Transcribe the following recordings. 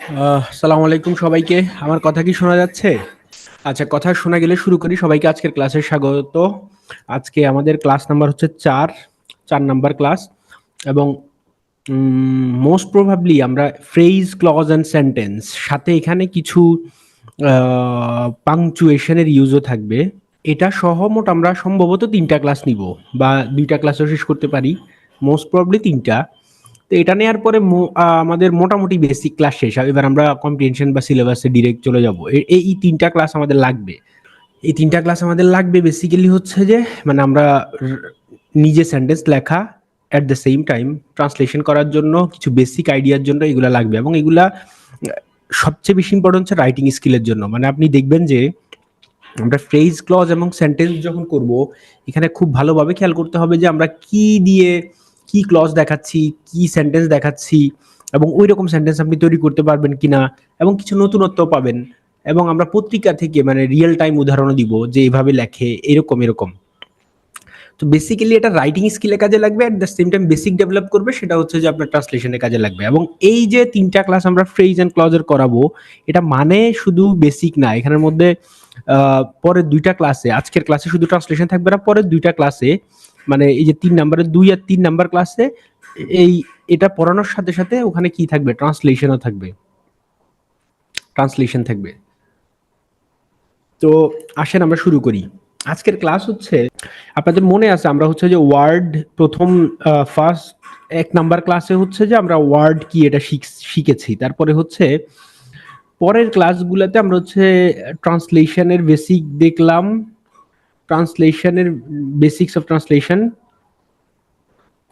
সালামু আলাইকুম সবাইকে। আমার কথা কি শোনা যাচ্ছে? আচ্ছা, কথা শোনা গেলে শুরু করি। সবাইকে আজকের ক্লাসে স্বাগত। আজকে আমাদের ক্লাস নাম্বার হচ্ছে ৪, ৪ নাম্বার ক্লাস। এবং মোস্ট প্রবাবলি আমরা ফ্রেজ, ক্লজ অ্যান্ড সেন্টেন্স সাথে এখানে কিছু পাংচুয়েশনের ইউজও থাকবে। এটা সহ মোট আমরা সম্ভবত ৩টা ক্লাস নিব, বা ২টা ক্লাসও শেষ করতে পারি। মোস্ট প্রবাবলি ৩টা। তো এটা নেওয়ার পরে আমাদের মোটামুটি বেসিক ক্লাস শেষ। এবার আমরা কম্প্রিহেনশন বা সিলেবাসে ডিরেক্ট চলে যাব। এই ৩টা ক্লাস আমাদের লাগবে। এই ৩টা ক্লাস আমাদের লাগবে বেসিক্যালি হচ্ছে যে মানে আমরা নিজে সেন্টেন্স লেখা, at the same time translation করার জন্য কিছু বেসিক আইডিয়ার জন্য এগুলা লাগবে। এবং এগুলা সবচেয়ে বেশি ইম্পর্টেন্ট হচ্ছে রাইটিং স্কিলের জন্য। মানে আপনি দেখবেন যে আমরা ফ্রেজ, ক্লজ এবং সেন্টেন্স যখন করব, এখানে খুব ভালোভাবে খেয়াল করতে হবে যে আমরা কি দিয়ে কি ক্লজ দেখাচ্ছি, কি সেন্টেন্স দেখাচ্ছি, এবং ওই রকম সেন্টেন্স আপনি তৈরি করতে পারবেন কিনা, এবং কিছু নতুনত্ব পাবেন। এবং আমরা পত্রিকা থেকে মানে রিয়েল টাইম উদাহরণও দিব যে এইভাবে লেখে, এরকম এরকম। তো বেসিক্যালি এটা রাইটিং স্কিলে কাজে লাগবে, at the same time basic develop করবে, সেটা হচ্ছে যে আপনার ট্রান্সলেশনে কাজে লাগবে। এবং এই যে ৩টা ক্লাস আমরা ফ্রেজ এন্ড ক্লজের করাবো, এটা মানে শুধু বেসিক না। এখানের মধ্যে পরের ২টা ক্লাসে, আজকের ক্লাসে শুধু ট্রান্সলেশন থাকবে না, পরের ২টা ক্লাসে মানে এই যে ৩ নাম্বারের ২ আর ৩ নাম্বার ক্লাসে এই এটা পড়ানোর সাথে সাথে ওখানে কি থাকবে, ট্রান্সলেশনও থাকবে, ট্রান্সলেশন থাকবে। তো আসেন আমরা শুরু করি। আজকের ক্লাস হচ্ছে, আপনাদের মনে আছে আমরা হচ্ছে যে ওয়ার্ড প্রথম ফার্স্ট ১ নাম্বার ক্লাসে হচ্ছে যে আমরা ওয়ার্ড কি এটা শিখেছি। তারপরে হচ্ছে পরের ক্লাসগুলোতে আমরা হচ্ছে ট্রান্সলেশনের বেসিক দেখলাম, ট্রান্সলেশনের বেসিক্স অফ ট্রান্সলেশন।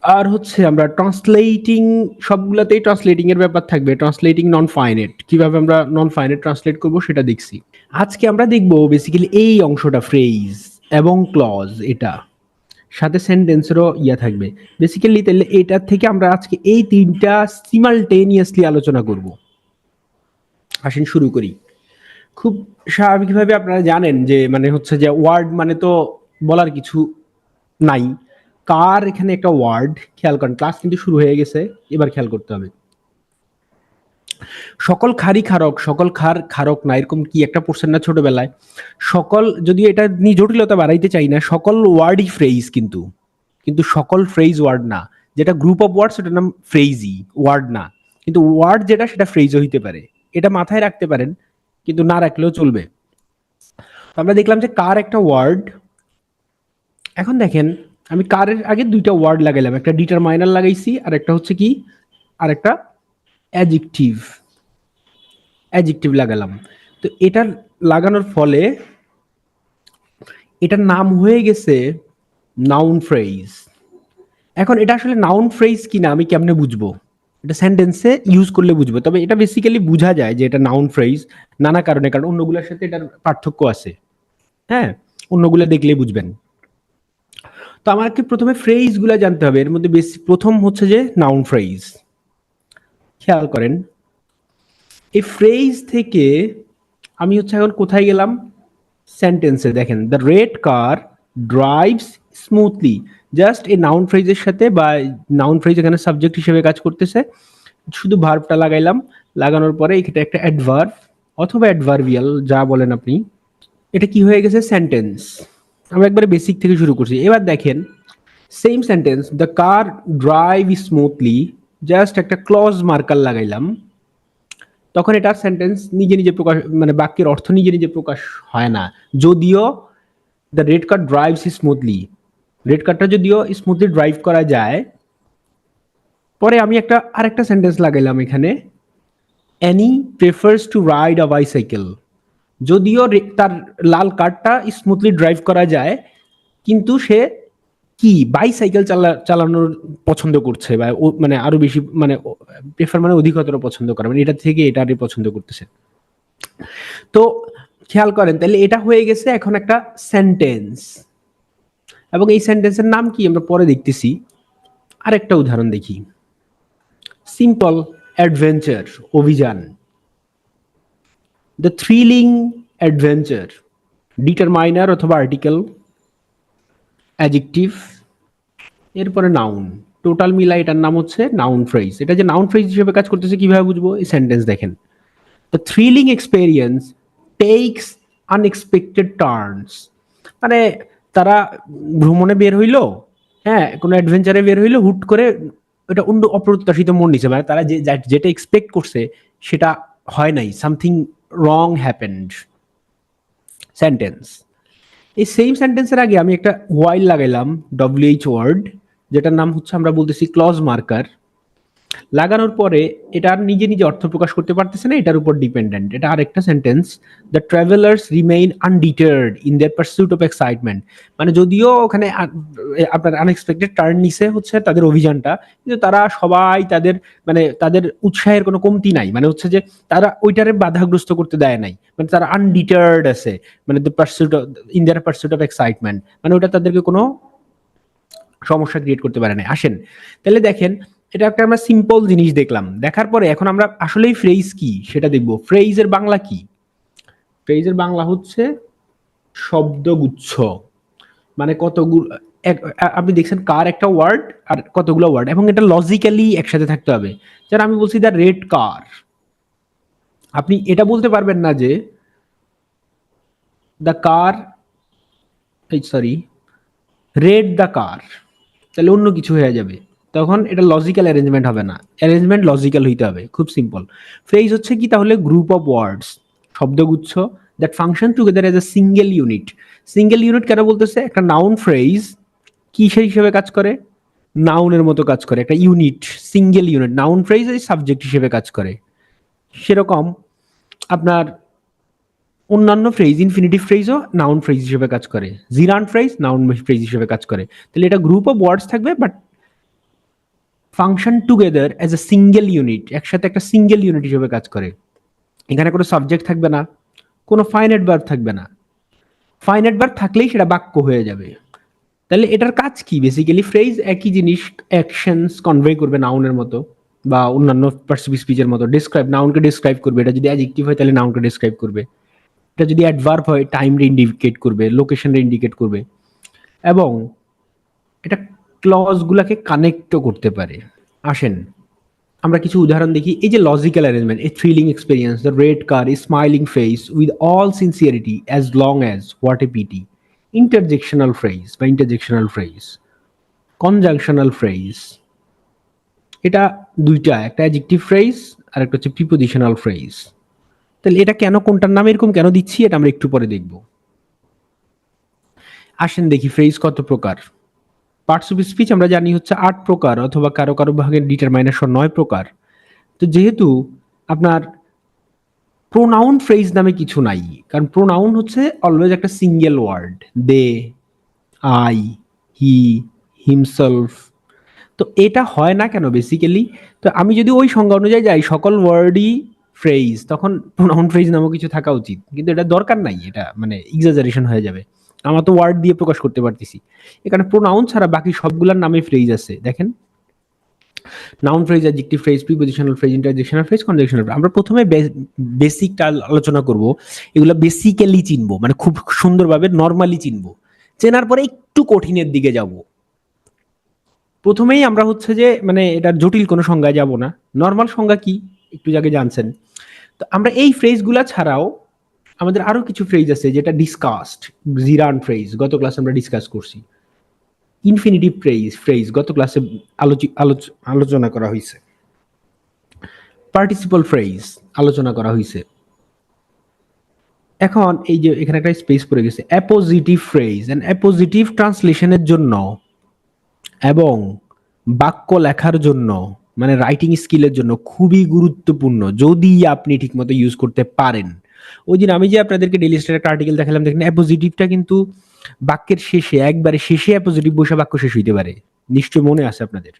আর হচ্ছে আমরা ট্রান্সলেটিং, সবগুলোতেই ট্রান্সলেটিং এর ব্যাপার থাকবে। ট্রান্সলেটিং নন ফাইনাইট, কিভাবে আমরা নন ফাইনাইট ট্রান্সলেট করব সেটা দেখছি। আজকে আমরা দেখব বেসিক্যালি এই অংশটা, ফ্রেজ এবং ক্লজ, এটা সাথে সেন্টেন্সেরও ইয়া থাকবে বেসিক্যালি। তাহলে এটা থেকে আমরা আজকে এই ৩টা সিমালটেনিয়াসলি আলোচনা করব। আসেন শুরু করি। খুব স্বাভাবিকভাবে আপনারা জানেন যে মানে হচ্ছে যে ওয়ার্ড মানে তো বলার কিছু নাই। কার এখানে একটা ওয়ার্ড, খেয়াল করেন, ক্লাস কিন্তু শুরু হয়ে গেছে, এবার খেয়াল করতে হবে। সকল খারই খারক, সকল খার খারক না, এরকম কি একটা পড়ছেন না ছোটবেলায়? সকল, যদি এটা নিয়ে জটিলতা বাড়াইতে চাই না, সকল ওয়ার্ডই ফ্রেজ, কিন্তু কিন্তু সকল ফ্রেজ ওয়ার্ড না। যেটা গ্রুপ অফ ওয়ার্ড সেটার নাম ফ্রেজই, ওয়ার্ড না। কিন্তু ওয়ার্ড যেটা সেটা ফ্রেজও হইতে পারে। এটা মাথায় রাখতে পারেন, কিন্তু না রাখলেও চলবে। আমরা দেখলাম যে কার একটা ওয়ার্ড। এখন দেখেন, আমি কারের আগে ২টা ওয়ার্ড লাগাইলাম, একটা ডিটারমাইনার লাগাইছি, আর একটা হচ্ছে কি, আর একটা অ্যাডজেক্টিভ, অ্যাডজেক্টিভ লাগালাম। তো এটার লাগানোর ফলে এটার নাম হয়ে গেছে নাউন ফ্রেজ। এখন এটা আসলে নাউন ফ্রেজ কিনা আমি কেমনে বুঝবো? এটা সেন্টেন্সে ইউজ করলে বুঝবো। তবে এটা বেসিক্যালি বোঝা যায় যে এটা নাউন ফ্রেজ নানা কারণে, কারণ অন্যগুলোর সাথে এটার পার্থক্য আছে। হ্যাঁ, অন্যগুলো দেখলেই বুঝবেন। তো আমাকে প্রথমে ফ্রেজ গুলা জানতে হবে। এর মধ্যে বেশি প্রথম হচ্ছে যে নাউন ফ্রেজ। খেয়াল করেন, এই ফ্রেজ থেকে আমি হচ্ছে এখন কোথায় গেলাম, সেন্টেন্সে। দেখেন, the red car drives smoothly, just এই নাউন ফ্রেজের সাথে, বা নাউন ফ্রেজ এখানে সাবজেক্ট হিসেবে কাজ করতেছে, শুধু ভার্বটা লাগাইলাম। লাগানোর পরে এটা একটা অ্যাডভার্ব অথবা অ্যাডভার্বিয়াল, যা বলেন আপনি। এটা কি হয়ে গেছে, সেন্টেন্স। আমরা একবারে বেসিক থেকে শুরু করছি। এবার দেখেন, same sentence, the car drive smoothly, just একটা ক্লজ মার্কার লাগাইলাম, তখন এটার সেন্টেন্স নিজে নিজে প্রকাশ, মানে বাক্যের অর্থ নিজে নিজে প্রকাশ হয় না। যদিও the red car drives smoothly, red কারটা যদিও স্মুথলি ড্রাইভ করা যায়। পরে আমি একটা আরেকটা সেন্টেন্স লাগাইলাম এখানে, Annie prefers to ride a bicycle. যদিও তার লাল কারটা স্মুথলি ড্রাইভ করা যায়, কিন্তু সে কি বাইসাইকেল চালানোর পছন্দ করছে, বা মানে আরো বেশি, মানে প্রেফার মানে অধিকতর পছন্দ করে, মানে এটা থেকে এটারই পছন্দ করতেছে। তো খেয়াল করেন, তাহলে এটা হয়ে গেছে এখন একটা সেন্টেন্স। এবং এই সেন্টেন্সের নাম কি আমরা পরে দেখতেছি। আরেকটা উদাহরণ দেখি, সিম্পল অ্যাডভেঞ্চার, অভিযান। দ্য থ্রিলিং অ্যাডভেঞ্চার, ডিটারমাইনার অথবা আর্টিকেল, অ্যাডজেক্টিভ, এরপরে নাউন, টোটাল মিলা এটার নাম হচ্ছে নাউন ফ্রেজ। এটা যে নাউন ফ্রেজ হিসেবে কাজ করতেছে কিভাবে বুঝবো, এই সেন্টেন্স দেখেন। The thrilling experience tax unexpected turns. মানে তারা ভ্রমণে বের হইলো, হ্যাঁ, কোনো অ্যাডভেঞ্চারে বের হইলো, হুট করে এটা অন্য অপ্রত্যাশিত মোড় নিছে, মানে তারা যেটা এক্সপেক্ট করছে সেটা হয় নাই, সামথিং রং হ্যাপেন্ড। সেন্টেন্স, এই সেম সেন্টেন্সের আগে আমি একটা ওয়াইল লাগাইলাম, WH ওয়ার্ড, যেটার নাম হচ্ছে আমরা বলতেছি ক্লজ মার্কার। লাগানোর পরে এটা আর নিজে নিজে অর্থ প্রকাশ করতে পারতেছে না, এটার উপর ডিপেন্ডেন্ট। এটা আরেকটা sentence, the travellers remain undeterred in their pursuit of excitement. মানে যদিও ওখানে আপনার আনএক্সপেক্টেড টার্ন নিছে হচ্ছে তাদের অভিযানটা, কিন্তু তারা সবাই তাদের মানে তাদের উৎসাহের কোনো কমতি নাই। মানে হচ্ছে যে তারা ওইটারে বাধাগ্রস্ত করতে দেয় নাই, মানে তারা আনডিটার্ড আছে, মানে the pursuit in their pursuit of excitement, মানে ওটা তাদেরকে কোনো সমস্যা ক্রিয়েট করতে পারে না। আসেন তাহলে দেখেন, এটা একটা আমরা সিম্পল জিনিস দেখলাম, দেখার পরে এখন আমরা আসলেই ফ্রেজ কি সেটা দেখবো। ফ্রেজের বাংলা কি? ফ্রেজের বাংলা হচ্ছে শব্দগুচ্ছ। মানে কতগুলো, আপনি দেখছেন কার একটা ওয়ার্ড আর কতগুলো ওয়ার্ড, এবং এটা লজিক্যালি একসাথে থাকতে হবে। যেন আমি বলছি দ্য রেড কার, আপনি এটা বলতে পারবেন না যে the car, sorry, red the car, তাহলে অন্য কিছু হয়ে যাবে, তখন এটা লজিক্যাল অ্যারেঞ্জমেন্ট হবে না। অ্যারেঞ্জমেন্ট লজিক্যাল হইতে হবে, খুব সিম্পল। ফ্রেজ হচ্ছে কি তাহলে? গ্রুপ অফ ওয়ার্ডস, শব্দগুচ্ছ, that function together as a single unit. Single unit কেন বলতেছে? একটা নাউন ফ্রেজ কিসের হিসেবে কাজ করে? নাউনের মতো কাজ করে, একটা unit, single unit. Noun phrase এই সাবজেক্ট হিসেবে কাজ করে। সেরকম আপনার অন্যান্য ফ্রেজ, ইনফিনিটিভ ফ্রেজও নাউন ফ্রেজ হিসেবে কাজ করে, জিরান্ট ফ্রেজ নাউন ফ্রেজ হিসেবে কাজ করে। তাহলে এটা গ্রুপ অফ ওয়ার্ডস থাকবে, but function together as a single unit, একসাথে একটা সিঙ্গেল ইউনিট হিসেবে কাজ করে। এখানে কোনো সাবজেক্ট থাকবে না, কোনো ফাইনাইট ভার্ব থাকবে না। ফাইনাইট ভার্ব থাকলেই সেটা বাক্য হয়ে যাবে। তাহলে এটার কাজ কি? বেসিক্যালি ফ্রেজ একই জিনিস, অ্যাকশনস কনভে করবে নাউনের মতো বা অন্যান্য পার্সিভ স্পিচের মতো। ডিসক্রাইব, নাউনকে ডিসক্রাইব করবে। এটা যদি অ্যাডজেক্টিভ হয় তাহলে নাউনকে ডিসক্রাইব করবে, এটা যদি অ্যাডভার্ব হয় টাইমরে ইন্ডিকেট করবে, লোকেশনরে ইন্ডিকেট করবে, এবং এটা ক্লজগুলোকে কানেক্টও করতে পারে। আসেন আমরা কিছু উদাহরণ দেখি। এই যে logical arrangement, a thrilling experience, the red car, a smiling face with all sincerity as long as, what a pity. Interjectional phrase বা ইন্টারজেকশনাল ফ্রেজ, কনজাংশনাল ফ্রেজ, এটা দুইটা, একটা অ্যাডজেক্টিভ ফ্রেজ আর একটা হচ্ছে প্রিপোজিশনাল ফ্রেজ। তাহলে এটা কেন, কোনটার নাম এরকম কেন দিচ্ছি, এটা আমরা একটু পরে দেখব। আসেন দেখি ফ্রেজ কত প্রকার। পার্টস অফ স্পিচ আমরা জানি হচ্ছে 8 প্রকার, অথবা কারো কারো ভাগে ডিটারমাইনেশন 9 প্রকার। তো যেহেতু আপনার প্রোনাউন ফ্রেজ নামে কিছু নাই, কারণ প্রোনাউন হচ্ছে অলওয়েজ একটা single word, they, I, he, himself. তো এটা হয় না কেন বেসিক্যালি? তো আমি যদি ওই সংজ্ঞা অনুযায়ী যাই, সকল ওয়ার্ডই ফ্রেজ, তখন প্রোনাউন ফ্রেজ নামও কিছু থাকা উচিত, কিন্তু এটা দরকার নাই, এটা মানে এক্সাজারেশন হয়ে যাবে। আমরা তো ওয়ার্ড দিয়ে প্রকাশ করতে পারতেছি, এখানে প্রোনাউন ছাড়া বাকি সবগুলোর নামে ফ্রেজ আছে। দেখেন, noun phrase, adjective phrase, prepositional phrase, interjectional phrase, conjunctional phrase. আমরা প্রথমে বেসিকটা আলোচনা করব, এগুলো বেসিক্যালি চিনবো, মানে খুব সুন্দরভাবে নরমালি চিনবো, চেনার পরে একটু কঠিনের দিকে যাব। প্রথমেই আমরা হচ্ছে যে মানে এটার জটিল কোনো সংজ্ঞায় যাব না, নর্মাল সংজ্ঞা কি একটু আগে জানছেন। তো আমরা এই ফ্রেজগুলা ছাড়াও আমাদের আরো কিছু ফ্রেজ আছে যেটা ডিসকাসড, জিরান ফ্রেজ গত ক্লাসে আমরা ডিসকাস করছি। ইনফিনিটিভ ফ্রেজ গত ক্লাসে আলোচনা করা হয়েছে। পার্টিসিপল ফ্রেজ আলোচনা করা হয়েছে। এখন এই যে এখানে একটা স্পেস পড়ে গেছে, অ্যাপোজিটিভ ফ্রেজ এন্ড অ্যাপোজিটিভ ট্রান্সলেশনের জন্য এবং বাক্য লেখার জন্য, মানে রাইটিং স্কিলের জন্য খুবই গুরুত্বপূর্ণ যদি আপনি ঠিকমতো ইউজ করতে পারেন। ওই দিন আমি যে আপনাদেরকে ডেইলি স্টার একটা আর্টিকেল দেখালাম, দেখেন অ্যাপোজিটিভটা কিন্তু বাক্যের শেষে, একবারে শেষে অ্যাপোজিটিভ বসে বাক্য শেষ হইতে পারে, নিশ্চয় মনে আছে আপনাদের।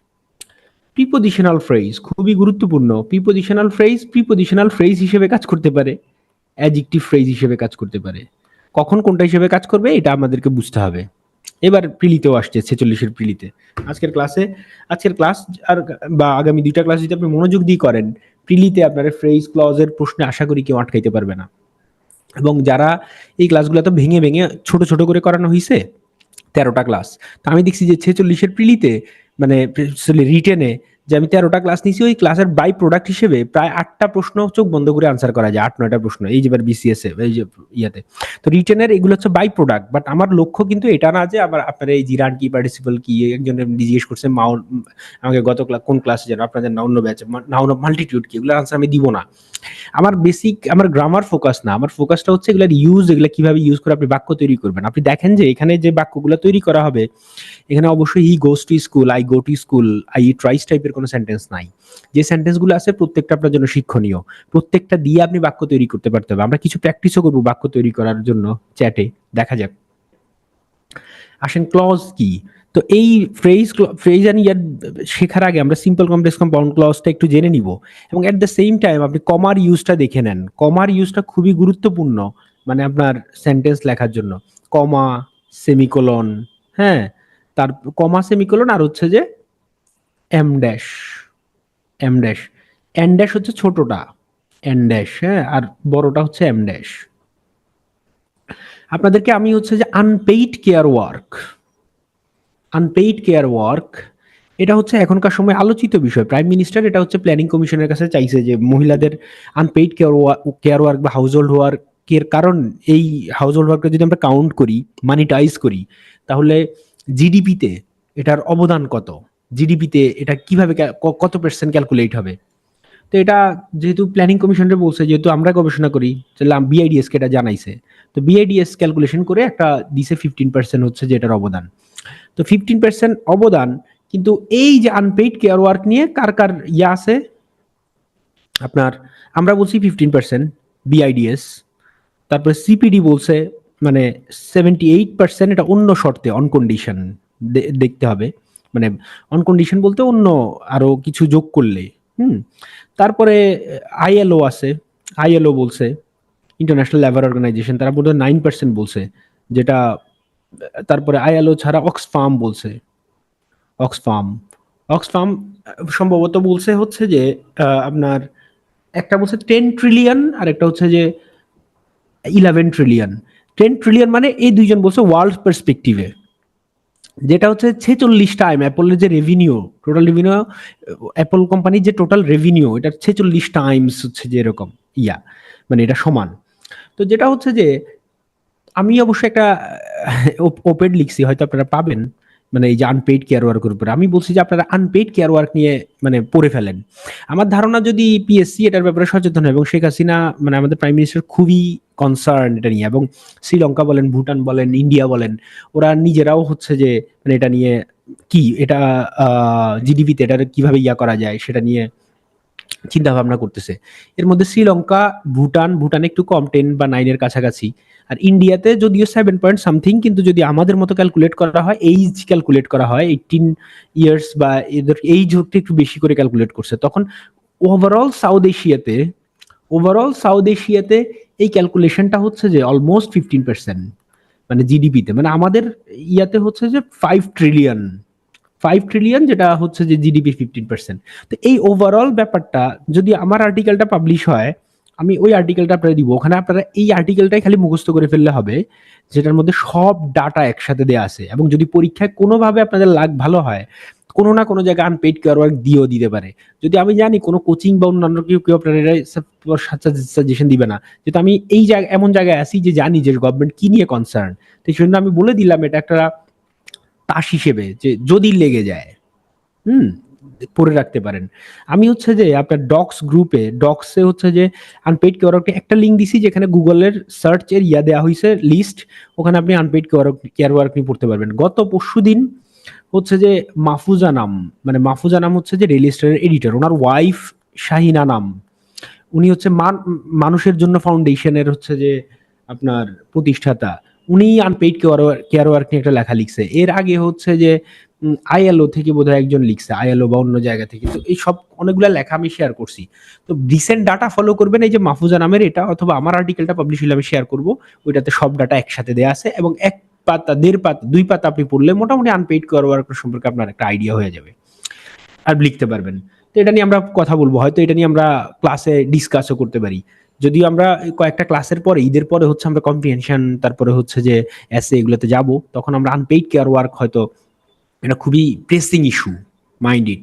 প্রিপোজিশনাল ফ্রেজ খুবই গুরুত্বপূর্ণ। প্রিপোজিশনাল ফ্রেজ হিসেবে কাজ করতে পারে, অ্যাডজেক্টিভ ফ্রেজ হিসেবে কাজ করতে পারে। কখন কোনটা হিসেবে কাজ করবে এটা আমাদেরকে বুঝতে হবে। এবার প্রিলিতেও আসছে, 46-এর প্রিলিতে। আজকের ক্লাস আর বা আগামী 2টা ক্লাস যদি আপনি মনোযোগ দিয়ে করেন, প্রিলিতে আপনার ফ্রেজ ক্লজের প্রশ্নে আশা করি কেউ আটকাইতে পারবে না। এবং যারা এই ক্লাসগুলো তো ভেঙে ভেঙে ছোট ছোট করে করানো হয়েছে, 13টা ক্লাস, তো আমি দেখছি যে 46-এর প্রিলিতে মানে রিটেনে যে আমি 13টা ক্লাস নিছি, ওই ক্লাসের বাই প্রোডাক্ট হিসেবে প্রায় 8টা প্রশ্ন চোখ বন্ধ করে আনসার করা যায়, 8-9টা প্রশ্ন এই যেবার বিসিএস এ এই যে ইয়াতে। তো রিটেনের এগুলো হচ্ছে বাই প্রোডাক্ট, বাট আমার লক্ষ্য কিন্তু এটা না যে আমার আপনার এই জিরান কি পার্টিসিপল কি, একজন জিজ্ঞেস করছে আমাকে গত ক্লাস কোন ক্লাসে যেন আপনাদের না অন্য ব্যাচে নাউন অফ মাল্টিটিউড কি, এগুলো আনসার আমি দিব না। আমার বেসিক আমার গ্রামার ফোকাস না, আমার ফোকাসটা হচ্ছে এগুলার ইউজ, এগুলা কিভাবে ইউজ করে আপনি বাক্য তৈরি করবেন। আপনি দেখেন যে এখানে যে বাক্যগুলো তৈরি করা হবে এখানে অবশ্যই he goes to school, I go to school, I eat rice টাইপের কোনো সেন্টেন্স নাই। যে সেন্টেন্সগুলো আছে প্রত্যেকটা আপনার জন্য শিক্ষণীয়, প্রত্যেকটা দিয়ে আপনি বাক্য তৈরি করতে পারতে হবে। আমরা কিছু প্র্যাকটিসও করবো বাক্য তৈরি করার জন্য চ্যাটে, দেখা যাক। আসেন ক্লজ কি। তো এই ফ্রেজ আর ইয়ার শেখার আগে আমরা সিম্পল কমপ্লেক্স কম্পাউন্ড ক্লজটা একটু জেনে নিব, এবং এট দ্য সেম টাইম আপনি কমার ইউজটা দেখে নেন। কমার ইউজটা খুবই গুরুত্বপূর্ণ মানে আপনার সেন্টেন্স লেখার জন্য। কমা, সেমিকোলন, হ্যাঁ, তার কমা সেমিকোলন আর হচ্ছে যে em dash, em dash, en dash হচ্ছে ছোটটা, এন ড্যাশ, হ্যাঁ, আর বড়টা হচ্ছে এম ড্যাশ। আপনাদেরকে আমি হচ্ছে যে unpaid care work, unpaid care work এটা হচ্ছে এখনকার সময় আলোচিত বিষয়। প্রাইম মিনিস্টার এটা হচ্ছে প্ল্যানিং কমিশনের কাছে চাইছে যে মহিলাদের আনপেইড কেয়ার ওয়ার্ক বা হাউস হোল্ড ওয়ার্কের কারণ, এই হাউস হোল্ড ওয়ার্কটা যদি আমরা কাউন্ট করি, মানিটাইজ করি, তাহলে জিডিপিতে এটার অবদান কত, জিডিপিতে এটা কিভাবে কত পার্সেন্ট ক্যালকুলেট হবে। তো এটা যেহেতু প্ল্যানিং কমিশনরে বলছে, যেহেতু আমরা গবেষণা করি, বিআইডিএস কে এটা জানাইছে, তো বিআইডিএস ক্যালকুলেশন করে একটা দিছে 15% হচ্ছে যে এটার অবদান। তো 15% অবদান, কিন্তু এই যে আনপেইড কেয়ার ওয়ার্ক নিয়ে কার কার ইয়া আছে আপনার, আমরা বলছি 15% বিআইডিএস, তারপরে সিপিডি বলছে মানে 78%, এটা অন্য শর্তে, অন কন্ডিশন দেখতে হবে, মানে অন কন্ডিশন বলতে অন্য আরো কিছু যোগ করলে। হুম, তারপরে আইএলও আছে, আইএলও বলছে, ইন্টারন্যাশনাল লেবার অর্গানাইজেশন, তারা বোধহয় 9% বলছে যেটা। তারপরে আইএলও ছাড়া অক্সফার্ম বলছে, অক্সফার্ম, অক্সফার্ম সম্ভবত বলছে হচ্ছে যে আপনার একটা বলছে 10 ট্রিলিয়ন আর একটা হচ্ছে যে 11 ট্রিলিয়ন। 10 ট্রিলিয়ন মানে এই দুইজন বলছে ওয়ার্ল্ড পার্সপেক্টিভে, যেটা হচ্ছে 46 টাইম অ্যাপলের যে রেভিনিউ, টোটাল রেভিনিউ, অ্যাপল কোম্পানির যে টোটাল রেভিনিউ, এটা 46 টাইমস হচ্ছে যে এরকম ইয়া, মানে এটা সমান। তো যেটা হচ্ছে যে আমি অবশ্যই একটা ওপেড লিখছি, হয়তো আপনারা পাবেন, মানে এই যে আনপেইড কেয়ার ওয়ার্কের উপরে আমি বলছি যে আপনারা আনপেইড কেয়ার ওয়ার্ক নিয়ে মানে পড়ে ফেলেন। আমার ধারণা যদি পিএসসি এটার ব্যাপারে সচেতন হয়, এবং শেখ হাসিনা মানে আমাদের প্রাইম মিনিস্টার খুবই কনসার্ন এটা নিয়ে, এবং শ্রীলঙ্কা বলেন, ভুটান বলেন, ইন্ডিয়া বলেন, ওরা নিজেরাও হচ্ছে যে মানে এটা নিয়ে কি এটা জিডিপিতে এটা কিভাবে ইয়া করা যায় সেটা নিয়ে চিন্তা ভাবনা করতেছে। এর মধ্যে শ্রীলঙ্কা, ভুটান একটু কম, 10 বা 9 এর কাছাকাছি, আর ইন্ডিয়াতে যদিও 7 পয়েন্ট সামথিং, কিন্তু যদি আমাদের মতো ক্যালকুলেট করা হয়, এইজ ক্যালকুলেট করা হয় 18 ইয়ার্স বা এদের এইজ হচ্ছে একটু বেশি করে ক্যালকুলেট করছে, তখন ওভারঅল সাউথ এশিয়াতে এই ক্যালকুলেশনটা হচ্ছে যে অলমোস্ট 15%, মানে জিডিপিতে, মানে আমাদের ইয়াতে হচ্ছে যে 5 ট্রিলিয়ন, 5 ট্রিলিয়ন, যেটা হচ্ছে যে জিডিপি 15%। তো এই ওভারঅল ব্যাপারটা যদি আমার আর্টিকেলটা পাবলিশ হয়, আমি ওই আর্টিকেলটা আপনারা দিব, ওখানে আপনারা এই আর্টিকেলটাই খালি মুখস্থ করে ফেললে হবে, যেটার মধ্যে সব ডাটা একসাথে দেওয়া আছে। এবং যদি পরীক্ষায় কোনোভাবে আপনাদের লাগ ভালো হয়, কোনো না কোনো জায়গায় আনপেইড কেয়ার ওয়ার্ক দিয়েও দিতে পারে। যদি আমি জানি কোনো কোচিং বা অন্যান্য কেউ আপনারা সাজেশন দিবে না, যেহেতু আমি এই জায়গা এমন জায়গায় আছি যে জানি যে গভর্নমেন্ট কি নিয়ে কনসার্ন, তো সেই জন্য আমি বলে দিলাম এটা একটা তাস হিসেবে, যে যদি লেগে যায় হুম পড়ে রাখতে পারেন। আমি হচ্ছে যে আপনার ডক্সে হচ্ছে যে আনপেইড কেয়ার একটা লিঙ্ক দিছি, যেখানে গুগলের সার্চ এর ইয়া দেওয়া হয়েছে লিস্ট, ওখানে আপনি আনপেইড কেয়ার ওয়ার্ক নিয়ে পড়তে পারবেন। গত পরশুদিন হচ্ছে যে মাহফুজা নাম হচ্ছে যে রেল স্টারের এডিটর, ওনার ওয়াইফ শাহিনা নাম, উনি হচ্ছে মানুষের জন্য ফাউন্ডেশনের হচ্ছে যে আপনার প্রতিষ্ঠাতা, উনি আনপেইড কেয়ার ওয়ার্ক নিয়ে একটা লেখা লিখছে। এর আগে হচ্ছে যে আইএলও থেকে বোধহয় একজন লিখছে, আইএলও বা অন্য জায়গা থেকে। তো এই সব অনেকগুলো লেখা আমি শেয়ার করছি। তো রিসেন্ট ডাটা ফলো করবেন, এই যে মাহফুজা নামের এটা, অথবা আমার আর্টিকেলটা পাবলিশ হলে আমি শেয়ার করবো, ওইটাতে সব ডাটা একসাথে দেওয়া আছে, এবং 1 পাতা 1.5 পাতা 2 পাতা আপনি পড়লে মোটামুটি আনপেইড কেয়ার ওয়ার্ক সম্পর্কে আপনার একটা আইডিয়া হয়ে যাবে, আর লিখতে পারবেন। তো এটা নিয়ে আমরা কথা বলবো, হয়তো এটা নিয়ে আমরা ক্লাসে ডিসকাসও করতে পারি। যদিও আমরা কয়েকটা ক্লাসের পরে, ঈদের পরে হচ্ছে আমরা কম্প্রিহেনশন, তারপরে হচ্ছে যে এসে এগুলোতে যাব, তখন আমরা আনপেইড কেয়ার ওয়ার্ক হয়তো এটা খুবই প্রেসিং ইস্যু, মাইন্ড ইট।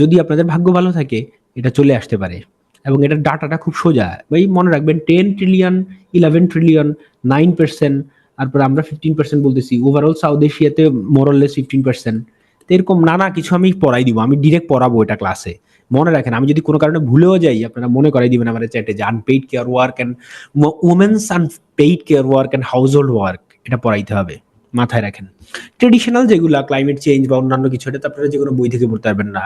যদি আপনাদের ভাগ্য ভালো থাকে এটা চলে আসতে পারে, এবং এটার ডাটাটা খুব সোজা। ভাই মনে রাখবেন 10 ট্রিলিয়ন, 11 ট্রিলিয়ন, 9%, তারপর আমরা 15% বলতেছি, ওভারঅল সাউথ এশিয়াতে মোরলেস 15%। তো এরকম নানা কিছু আমি পড়াই দিব, আমি ডিরেক্ট পড়াবো এটা ক্লাসে। মনে রাখেন, আমি যদি কোনো কারণে ভুলেও যাই আপনারা মনে করাই দিবেন আমার চ্যাটে যে unpaid care work and women's unpaid care work and house hold work, এটা পড়াইতে হবে, মাথায় রাখেন। ট্রেডিশনাল যেগুলা ক্লাইমেট চেঞ্জ বা অন্যান্য কিছু, এটা তো আপনারা যে কোনো বই থেকে পড়তে পারবেন না,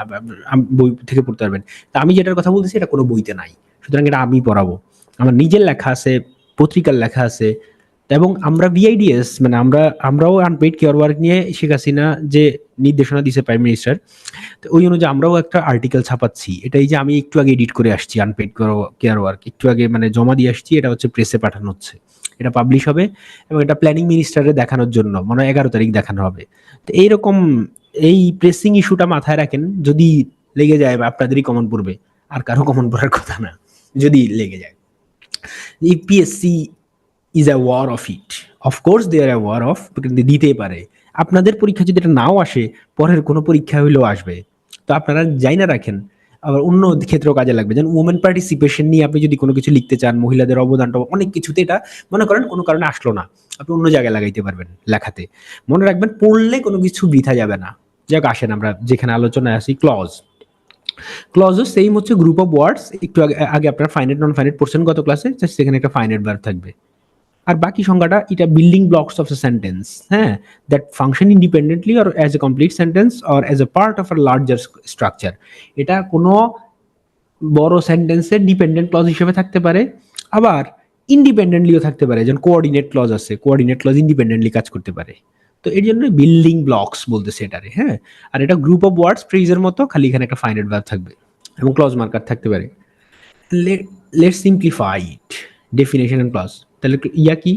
বই থেকে পড়তে পারবেন। তা আমি যেটার কথা বলতেছি এটা কোনো বইতে নাই, সুতরাং এটা আমি পড়াবো। আমার নিজের লেখা আছে, পত্রিকার লেখা আছে। এবং আমরা বিআইডিএস মানে আমরাও আনপেইড কেয়ার ওয়ার্ক নিয়ে শেখ হাসিনা যে নির্দেশনা দিয়েছে প্রাইম মিনিস্টার, তো ওই অনুযায়ী আমরাও একটা আর্টিকেল ছাপাচ্ছি। এটাই যে আমি একটু আগে এডিট করে আসছি, আনপেইড কেয়ার ওয়ার্ক একটু আগে মানে জমা দিয়ে আসছি, এটা হচ্ছে প্রেসে পাঠানো হচ্ছে, এটা পাবলিশ হবে। এবং এটা প্ল্যানিং মিনিস্টারে দেখানোর জন্য মনে হয় 11 তারিখ দেখানো হবে। তো এইরকম এই প্রেসিং ইস্যুটা মাথায় রাখেন, যদি লেগে যায় বা আপনাদেরই কমন পড়বে, আর কারো কমন পড়ার কথা না যদি লেগে যায়। EPSC is a war of it, of course they are a war of, কিন্তু দিতেই পারে। আপনাদের পরীক্ষা যদি এটা নাও আসে, পরের কোনো পরীক্ষা হইলেও আসবে। তো আপনারা যাই না রাখেন, আবার অন্য ক্ষেত্রেও কাজে লাগবে। যেমন উমেন পার্টিসিপেশন নিয়ে আপনি যদি কোনো কিছু লিখতে চান, মহিলাদের অবদানটা অনেক কিছুতে, এটা মনে করেন কোনো কারণে আসলো না, আপনি অন্য জায়গায় লাগাইতে পারবেন লেখাতে। মনে রাখবেন পড়লে কোনো কিছু বৃথা যাবে না। যাক আসেন আমরা যেখানে আলোচনায় আসি, ক্লজ। ক্লজও সেম হচ্ছে গ্রুপ অফ ওয়ার্ডস। একটু আগে আগে আপনার ফাইনাইট নন ফাইনাইট পড়ছেন গত ক্লাসে, জাস্ট সেখানে একটা ফাইনাইট ভার্ব থাকবে। আর বাকি সংজ্ঞাটা, এটা building blocks of a sentence, হ্যাঁ, that function independently or as a complete sentence or as a part of a larger structure. এটা কোনো বড় সেন্টেন্সের ডিপেন্ডেন্ট ক্লজ হিসেবে থাকতে পারে, আবার ইন্ডিপেন্ডেন্টলিও থাকতে পারে। যেমন কোঅর্ডিনেট ক্লজ আছে, কোঅর্ডিনেট ক্লজ ইন্ডিপেন্ডেন্টলি কাজ করতে পারে। তো এর জন্য বিল্ডিং ব্লকস বলতেছে এটারে, হ্যাঁ। আর এটা গ্রুপ অফ ওয়ার্ডস, ফ্রেজের মতো, খালি এখানে একটা ফাইনাইট ভার্ব থাকবে এবং ক্লজ মার্কার থাকতে পারে। Let's simplify it, definition and clause. তাহলে ইয়া কি,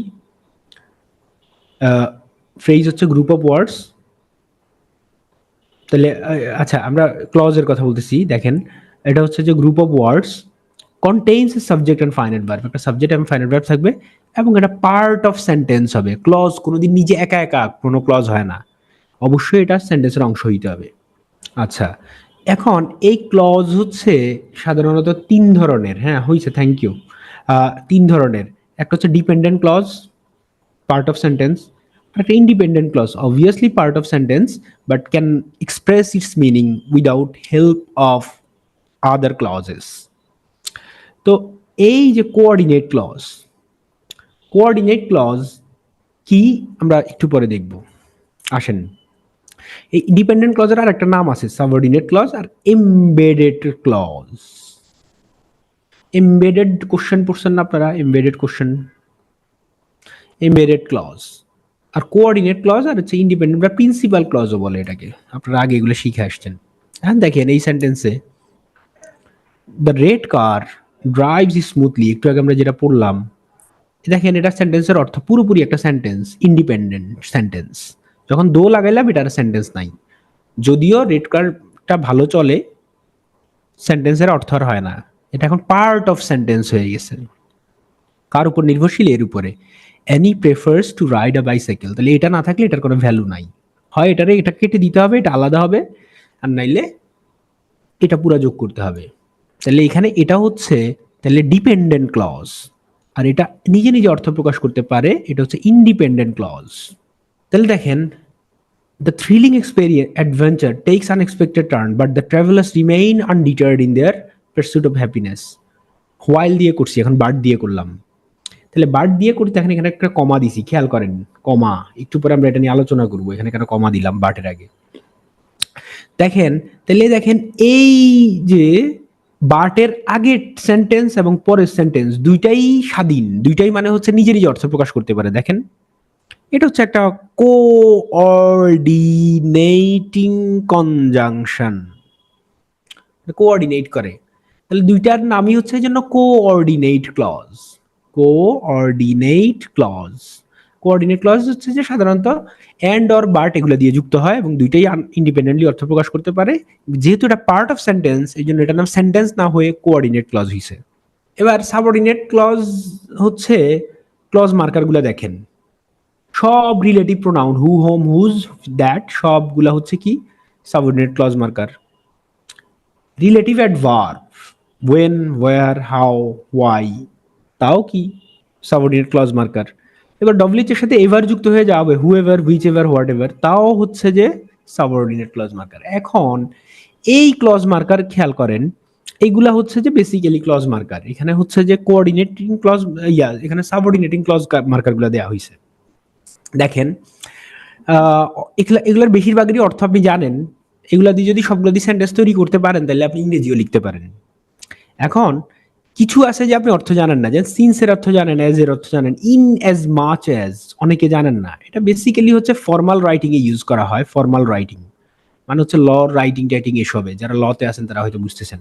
ফ্রেজ হচ্ছে গ্রুপ অফ ওয়ার্ডস। তাহলে আচ্ছা আমরা ক্লজের কথা বলতেছি, দেখেন এটা হচ্ছে যে group of words contains subject and finite verb, একটা সাবজেক্ট এবং ফাইনাইট ভার্ব থাকবে, এবং এটা পার্ট অফ সেন্টেন্স হবে। ক্লজ কোনোদিন নিজে একা একা কোনো ক্লজ হয় না, অবশ্যই এটা সেন্টেন্সের অংশ হইতে হবে। আচ্ছা, এখন এই ক্লজ হচ্ছে সাধারণত তিন ধরনের, হ্যাঁ হয়েছে, থ্যাংক ইউ। তিন ধরনের, একটা হচ্ছে dependent clause, part of sentence, আর একটা independent clause, obviously part of sentence but can express its meaning without help of other clauses. তো এই যে কোঅর্ডিনেট ক্লজ, কোঅর্ডিনেট ক্লজ কি আমরা একটু পরে দেখব। আসেন, এই ডিপেন্ডেন্ট ক্লজের আর একটা নাম আছে, সাবঅর্ডিনেট ক্লজ আর এমবেডেড ক্লজ। এমবেডেড কোশ্চেন পড়ছেন না আপনারা, এমবেডেড কোশ্চেন, এমবেডেড ক্লজ আর কোঅর্ডিনেট ক্লজ, আর হচ্ছে ইন্ডিপেন্ডেন্ট বা প্রিন্সিপাল ক্লজও বলে এটাকে, আপনারা আগে এগুলো শিখে আসছেন। হ্যাঁ দেখেন এই সেন্টেন্সে the red car drives smoothly, একটু আগে আমরা যেটা পড়লাম, দেখেন এটা সেন্টেন্সের অর্থ পুরোপুরি একটা সেন্টেন্স, ইন্ডিপেন্ডেন্ট সেন্টেন্স। যখন দো লাগাইলাম এটার সেন্টেন্স নাই, যদিও রেড কারটা ভালো চলে, সেন্টেন্সের অর্থ আর হয় না, এটা এখন পার্ট অফ সেন্টেন্স হয়ে গেছে। কার উপর নির্ভরশীল? এর উপরে। Annie prefers to ride a bicycle, তাহলে এটা না থাকলে এটার কোনো ভ্যালু নাই, হয় এটারে এটা কেটে দিতে হবে, এটা আলাদা হবে, আর নাইলে এটা পুরো যোগ করতে হবে। তাহলে এখানে এটা হচ্ছে তাহলে ডিপেন্ডেন্ট ক্লজ, আর এটা নিজে নিজে অর্থ প্রকাশ করতে পারে, এটা হচ্ছে ইন্ডিপেন্ডেন্ট ক্লজ। তাহলে দেখেন, the thrilling experience adventure takes unexpected turn but the travellers remain undeterred in their pursuit of happiness. While দিয়ে করছি, এখন বার্ড দিয়ে করলাম। তাহলে বার্ড দিয়ে করতে এখানে এখানে একটা কমা দিছি, খেয়াল করেন কমা, একটু পরে আমরা এটা নিয়ে আলোচনা করবো। এখানে কেন কমা দিলাম বার্ডের আগে দেখেন। তাহলে দেখেন এই যে বার্টের আগের সেন্টেন্স এবং পরের সেন্টেন্স দুইটাই স্বাধীন, দুইটাই মানে হচ্ছে নিজে নিজে অর্থ প্রকাশ করতে পারে। দেখেন এটা হচ্ছে একটা কোঅর্ডিনেটিং কনজাংশন, কোঅর্ডিনেট করে। তাহলে দুইটার নামই হচ্ছে এই জন্য coordinate clause. Coordinate clause, coordinate clause হচ্ছে যে সাধারণত এন্ড অর বাট এগুলো দিয়ে যুক্ত হয় এবং দুইটাই ইন্ডিপেন্ডেন্টলি অর্থ প্রকাশ করতে পারে। যেহেতু এটা পার্ট অফ সেন্টেন্স, এই জন্য এটার নাম সেন্টেন্স না হয়ে কোঅর্ডিনেট ক্লজ হয়েছে। এবার সাবঅর্ডিনেট ক্লজ হচ্ছে, ক্লজ মার্কারগুলো দেখেন, সব relative pronoun, who, whom, whose, that, সবগুলা হচ্ছে কি subordinate clause marker. Relative adverb when, where, how, why, তাও কি সাবঅর্ডিনেট ক্লজ মার্কার। এবার ডব্লিউএইচ এর সাথে এভার যুক্ত হয়ে যাবে, whoever, whichever, whatever, তাও হচ্ছে যে সাবঅর্ডিনেট ক্লজ মার্কার। এখন এই ক্লজ মার্কার খেয়াল করেন, এইগুলা হচ্ছে যে বেসিক্যালি ক্লজ মার্কার। এখানে হচ্ছে যে কোঅর্ডিনেটিং ক্লজ, এখানে সাবঅর্ডিনেটিং ক্লজ মার্কার গুলো দেওয়া হয়েছে। দেখেন এগুলার বেশিরভাগেরই অর্থ আপনি জানেন। এগুলা দিয়ে যদি সবগুলো দিয়ে সেন্টেন্স তৈরি করতে পারেন তাহলে আপনি ইংরেজিও লিখতে পারেন। এখন কিছু আছে যে আপনি অর্থ জানেন না, যেমন সিন্স এর অর্থ জানেন, এজ এর অর্থ জানেন, ইন অ্যাজ মাচ অ্যাজ অনেকে জানেন না। এটা বেসিক্যালি হচ্ছে ফর্মাল রাইটিং এ ইউজ করা হয়। ফর্মাল রাইটিং মানে হচ্ছে ল রাইটিং টাইটিং এসবে, যারা লতে আছেন তারা হয়তো বুঝতেছেন।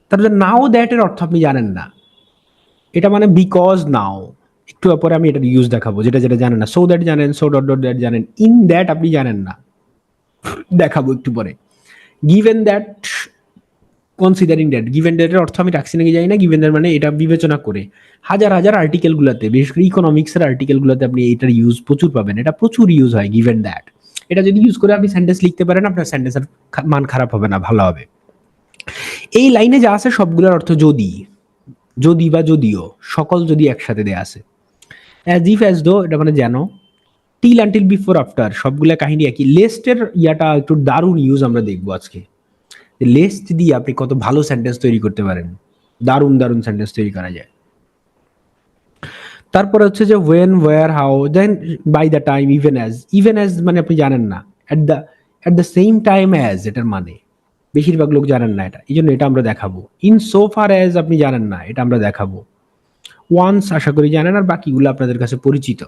তারপরে নাও দ্যাট এর অর্থ আপনি জানেন না, এটা মানে বিকজ নাও। একটু পরে আমি এটা ইউজ দেখাবো, যেটা যেটা জানেন না। সো দ্যাট জানেন, সো ডট ডট দ্যাট জানেন, ইন দ্যাট আপনি জানেন না, দেখাবো একটু পরে। Given that, considering that, given দ্যাটের অর্থ আমি রাখছি নাকি জানি না। গিভেন দ্যাট মানে এটা বিবেচনা করে। হাজার হাজার আর্টিকেল গুলাতে, বিশেষ করে ইকোনমিক্সের আর্টিকেল গুলাতে আপনি এটার ইউজ প্রচুর পাবেন। এটা প্রচুর ইউজ হয়, গিভেন দ্যাট। এটা যদি ইউজ করে আপনি সেন্টেন্স লিখতে পারেন, আপনার সেন্টেন্সের মান খারাপ হবে না, ভালো হবে। এই লাইনে যা আছে সবগুলোর অর্থ যদি, যদি বা যদিও, সকল যদি একসাথে দেয়া আছে। অ্যাজ ইফ, অ্যাজ দো, এটা মানে যেন। টিল, আনটিল, বিফোর, আফটার, সবগুলা কাহিনী একই। লেস্টের ইয়াটা একটু দারুণ ইউজ আমরা দেখবো আজকে। লেস্ট দিয়ে আপনি কত ভালো সেন্টেন্স তৈরি করতে পারেন, দারুণ দারুণ সেন্টেন্স তৈরি করা যায়। তারপরে হচ্ছে যে when, where, how, then by the time, even as. Even as মানে আপনি জানেন না, at the same time as এটার মানে বেশিরভাগ লোক জানেন না এটা, এই জন্য এটা আমরা দেখাবো। ইন সো ফার অ্যাজ আপনি জানেন না, এটা আমরা দেখাবো। ওয়ান্স আশা করি জানেন, আর বাকিগুলো আপনাদের কাছে পরিচিত।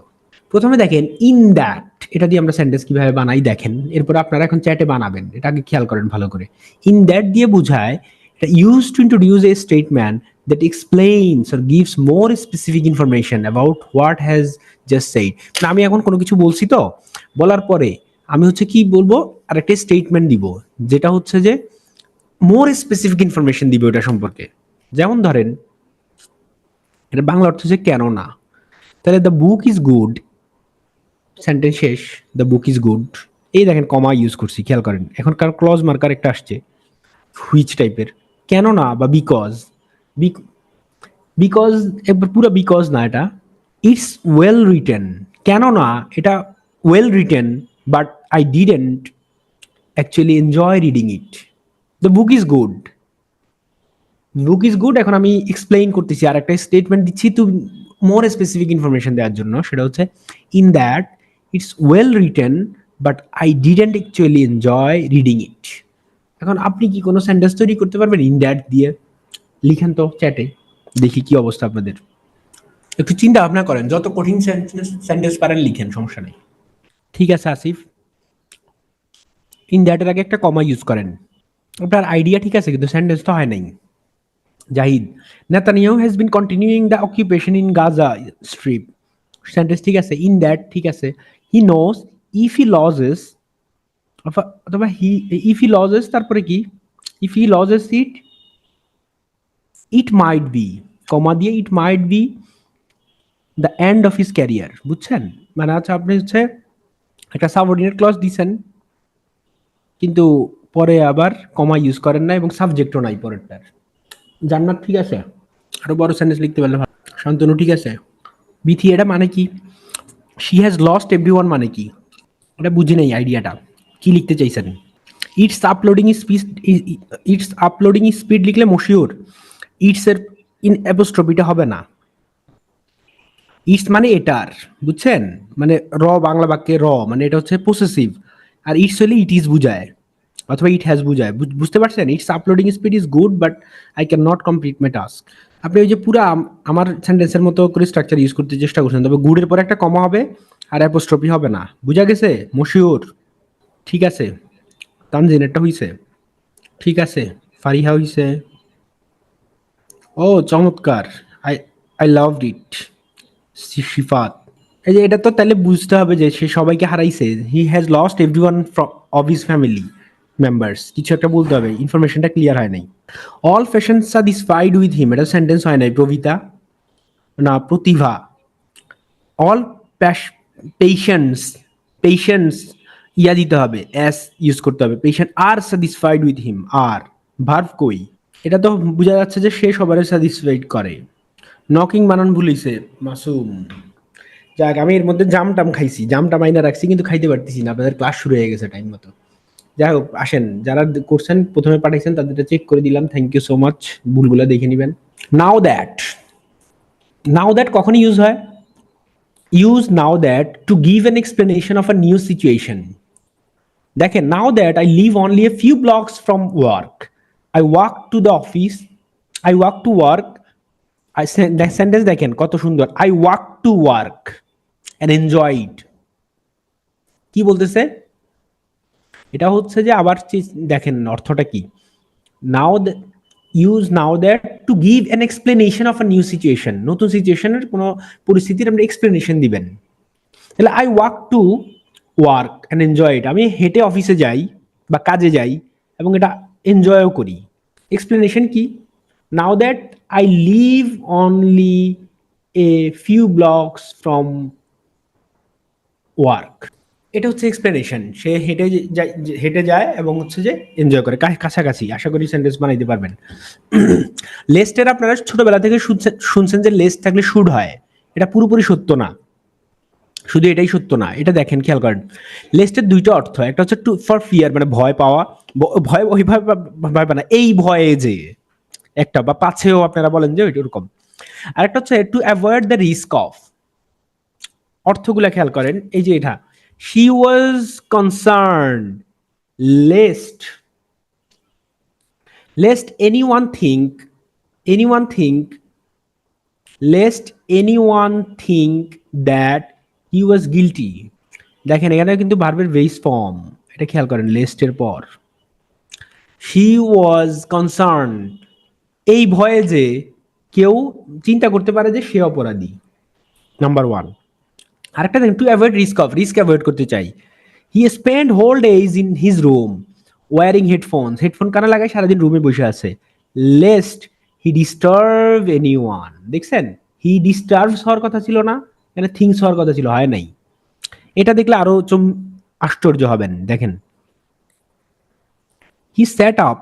প্রথমে দেখেন ইন দ্যাট, এটা দিয়ে আমরা সেন্টেন্স কিভাবে বানাই দেখেন। এরপর আপনারা এখন চ্যাটে বানাবেন, এটা আগে খেয়াল করেন ভালো করে। ইন দ্যাট দিয়ে বোঝায় এটা use to introduce A statement that explains or gives more specific information about what has just said। মানে আমি এখন কোনো কিছু বলছি, তো বলার পরে আমি হচ্ছে কি বলবো, আর একটা স্টেটমেন্ট দিব যেটা হচ্ছে যে মোর স্পেসিফিক ইনফরমেশন দিবে ওটা সম্পর্কে। যেমন ধরেন এটা বাংলা অর্থ হচ্ছে কেন না, তাহলে the book is good, sentence শেষ, দ্য বুক ইজ গুড। এই দেখেন কমা ইউজ করছি, খেয়াল করেন। এখনকার ক্লজ মার্কার একটা আসছে হুইচ টাইপের, কেন না বা বিকজ। বিকজ একবার পুরো বিকজ না, এটা ইটস ওয়েল রিটেন। কেন না এটা well written, but I didn't actually enjoy reading it. The book is good, book is good. এখন আমি এক্সপ্লেইন করতেছি, আর একটা স্টেটমেন্ট দিচ্ছি তো মোর স্পেসিফিক ইনফরমেশন দেওয়ার জন্য, সেটা হচ্ছে in that it's well written but I didn't actually enjoy reading ইট। এখন আপনি কি কোনো সেন্টেন্স তৈরি করতে পারবেন ইন দ্যাট দিয়ে? লিখেন তো চ্যাটে, দেখি কি অবস্থা আপনাদের। একটু চিন্তা ভাবনা করেন, যত কঠিন সেন্টেন্স পারেন লিখেন, সমস্যা নেই। ঠিক আছে আসিফ, ইন দ্যাটের আগে একটা কমা ইউজ করেন। আপনার আইডিয়া ঠিক আছে, কিন্তু সেন্টেন্স তো হয় নাই। Zahid, Netanyahu has been continuing the occupation in Gaza strip, sentence ঠিক আছে। ইন দ্যাট ঠিক আছে। হি নোস ইফ হি লজেস, অথবা হি, ইফ হি লজেস তারপরে কি, if he লজেস it, it might be, comma দিয়ে it might be the end of his career. বুঝছেন? মানে আচ্ছা আপনি হচ্ছে একটা সাবঅর্ডিনেট ক্লজ দিছেন, কিন্তু পরে আবার কমা ইউজ করেন না এবং সাবজেক্টও নাই পরেরটার। জান্নাত ঠিক আছে, আরো বড় সেন্টেন্স লিখতে পারলে ভালো। শান্তনু ঠিক আছে। বিথি, এটা মানে কি? শি হ্যাজ লস্ট এভরিওয়ান মানে কি? এটা বুঝি নাই আইডিয়াটা, কি লিখতে চাইছেন? It's uploading speed, it's uploading speed লিখলে মশিওর, ইটস এর ইন অ্যাপোস্ট্রফিটা হবে না। ইটস মানে এটার, বুঝছেন? মানে র বাংলা বাক্যে র মানে এটা হচ্ছে পসেসিভ, আর ইটস হলে ইট ইজ বুঝায়, অথবা ইট হ্যাজ বুঝায়। বুঝতে পারছেন? It's uploading speed is good but I can not complete my task. আপনি ওই যে পুরা আমার সেন্টেন্সের মতো করে স্ট্রাকচার ইউজ করতে চেষ্টা করছেন, তবে গুডের পরে একটা কমা হবে আর অ্যাপোস্ট্রফি হবে না। বুঝা গেছে? মশিউর ঠিক আছে। তানজিনেরটা হইছে ঠিক আছে। ফারিহা হইছে। ও চমৎকার, I I loved it. Shifat, এই যে এটা তো তাহলে বুঝতে হবে যে সে সবাইকে হারাইছে। He has lost everyone of his family members, কিছু একটা বলতে হবে, ইনফরমেশনটা ক্লিয়ার হয় নাই। All fashion satisfied with him, এটা সেন্টেন্স হয় নাই। প্রবিতা না প্রতিভা, অল পেশেন্স, পেশেন্স ইয়া দিতে হবে, এস ইউজ করতে হবে। Patient are satisfied with him, আর ভার্ব কই, এটা তো বোঝা যাচ্ছে যে সে সবার স্যাটিসফাইড করে। নকিং বানান ভুলিছে মাসুম। যাক, আমি এর মধ্যে জাম খাইছি, জামটা মাইনা রাখছি কিন্তু খাইতে পারতেছি না, আপনাদের ক্লাস শুরু হয়ে গেছে টাইম মতো। যাই হোক, আসেন যারা করছেন প্রথমে পাঠাইছেন তাদেরটা চেক করে দিলাম, থ্যাংক ইউ সো মাচ, ভুলগুলা দেখে নেবেন। নাও দ্যাট, নাও দ্যাট কখন ইউজ হয়? Use now that to give an explanation of a new situation. দেখেন, now that I live only a few blocks from work, I walk to the office, I walk to work, sentence দেখেন কত সুন্দর, I walk to work and enjoyed. কি বলতেছে? এটা হচ্ছে যে আবার দেখেন অর্থটা কি, now use now that to give an explanation of a new situation, নতুন সিচুয়েশনের কোনো পরিস্থিতির আপনি এক্সপ্লেনেশন দিবেন। তাহলে I walk to work and enjoy it, আমি হেঁটে অফিসে যাই বা কাজে যাই এবং এটা এনজয়ও করি। এক্সপ্লেনেশন কি? Now that I live only a few blocks from work, এটা হচ্ছে এক্সপ্লেনেশন। সে হেঁটে যায় এবং হচ্ছে যে এনজয় করে, কাছাকাছি। আশা করি সেন্টেন্স বানাইতে পারবেন। লেস্টের আপনারা ছোটবেলা থেকে শুনছেন যে লেস্ট থাকলে শুড হয়, এটা পুরোপুরি সত্য না, শুধু এটাই সত্য না, এটা দেখেন খেয়াল করেন। লেস্টের দুইটা অর্থ, একটা হচ্ছে টু ফর ফিয়ার, মানে ভয় পাওয়া, ভয় ওইভাবে ভয় পায় না, এই ভয়ে যে একটা, বা পাছেও আপনারা বলেন যে ওইরকম। আর একটা হচ্ছে to avoid the risk of. অর্থগুলা খেয়াল করেন, এই যে এটা, she was concerned lest anyone think lest anyone think that he was guilty। দেখেন এখানে কিন্তু ভার্বের বেস ফর্ম, এটা খেয়াল করেন, লেস্টের পর she was concerned, এই ভয়ে যে কেউ চিন্তা করতে পারে যে সে অপরাধী, নাম্বার ওয়ান। আরেকটা দেখেন, to avoid risk of, risk avoid করতে চাই। He spend whole days in his room wearing headphones, headphone কানে লাগায় সারাদিন রুমে বসে আছে। Lest he disturb anyone, দেখছেন হি ডিস্টার্বস হওয়ার কথা ছিল না, এখানে থিংস হওয়ার কথা ছিল, হয় নাই। এটা দেখলে আরো আশ্চর্য হবেন। দেখেন, he set up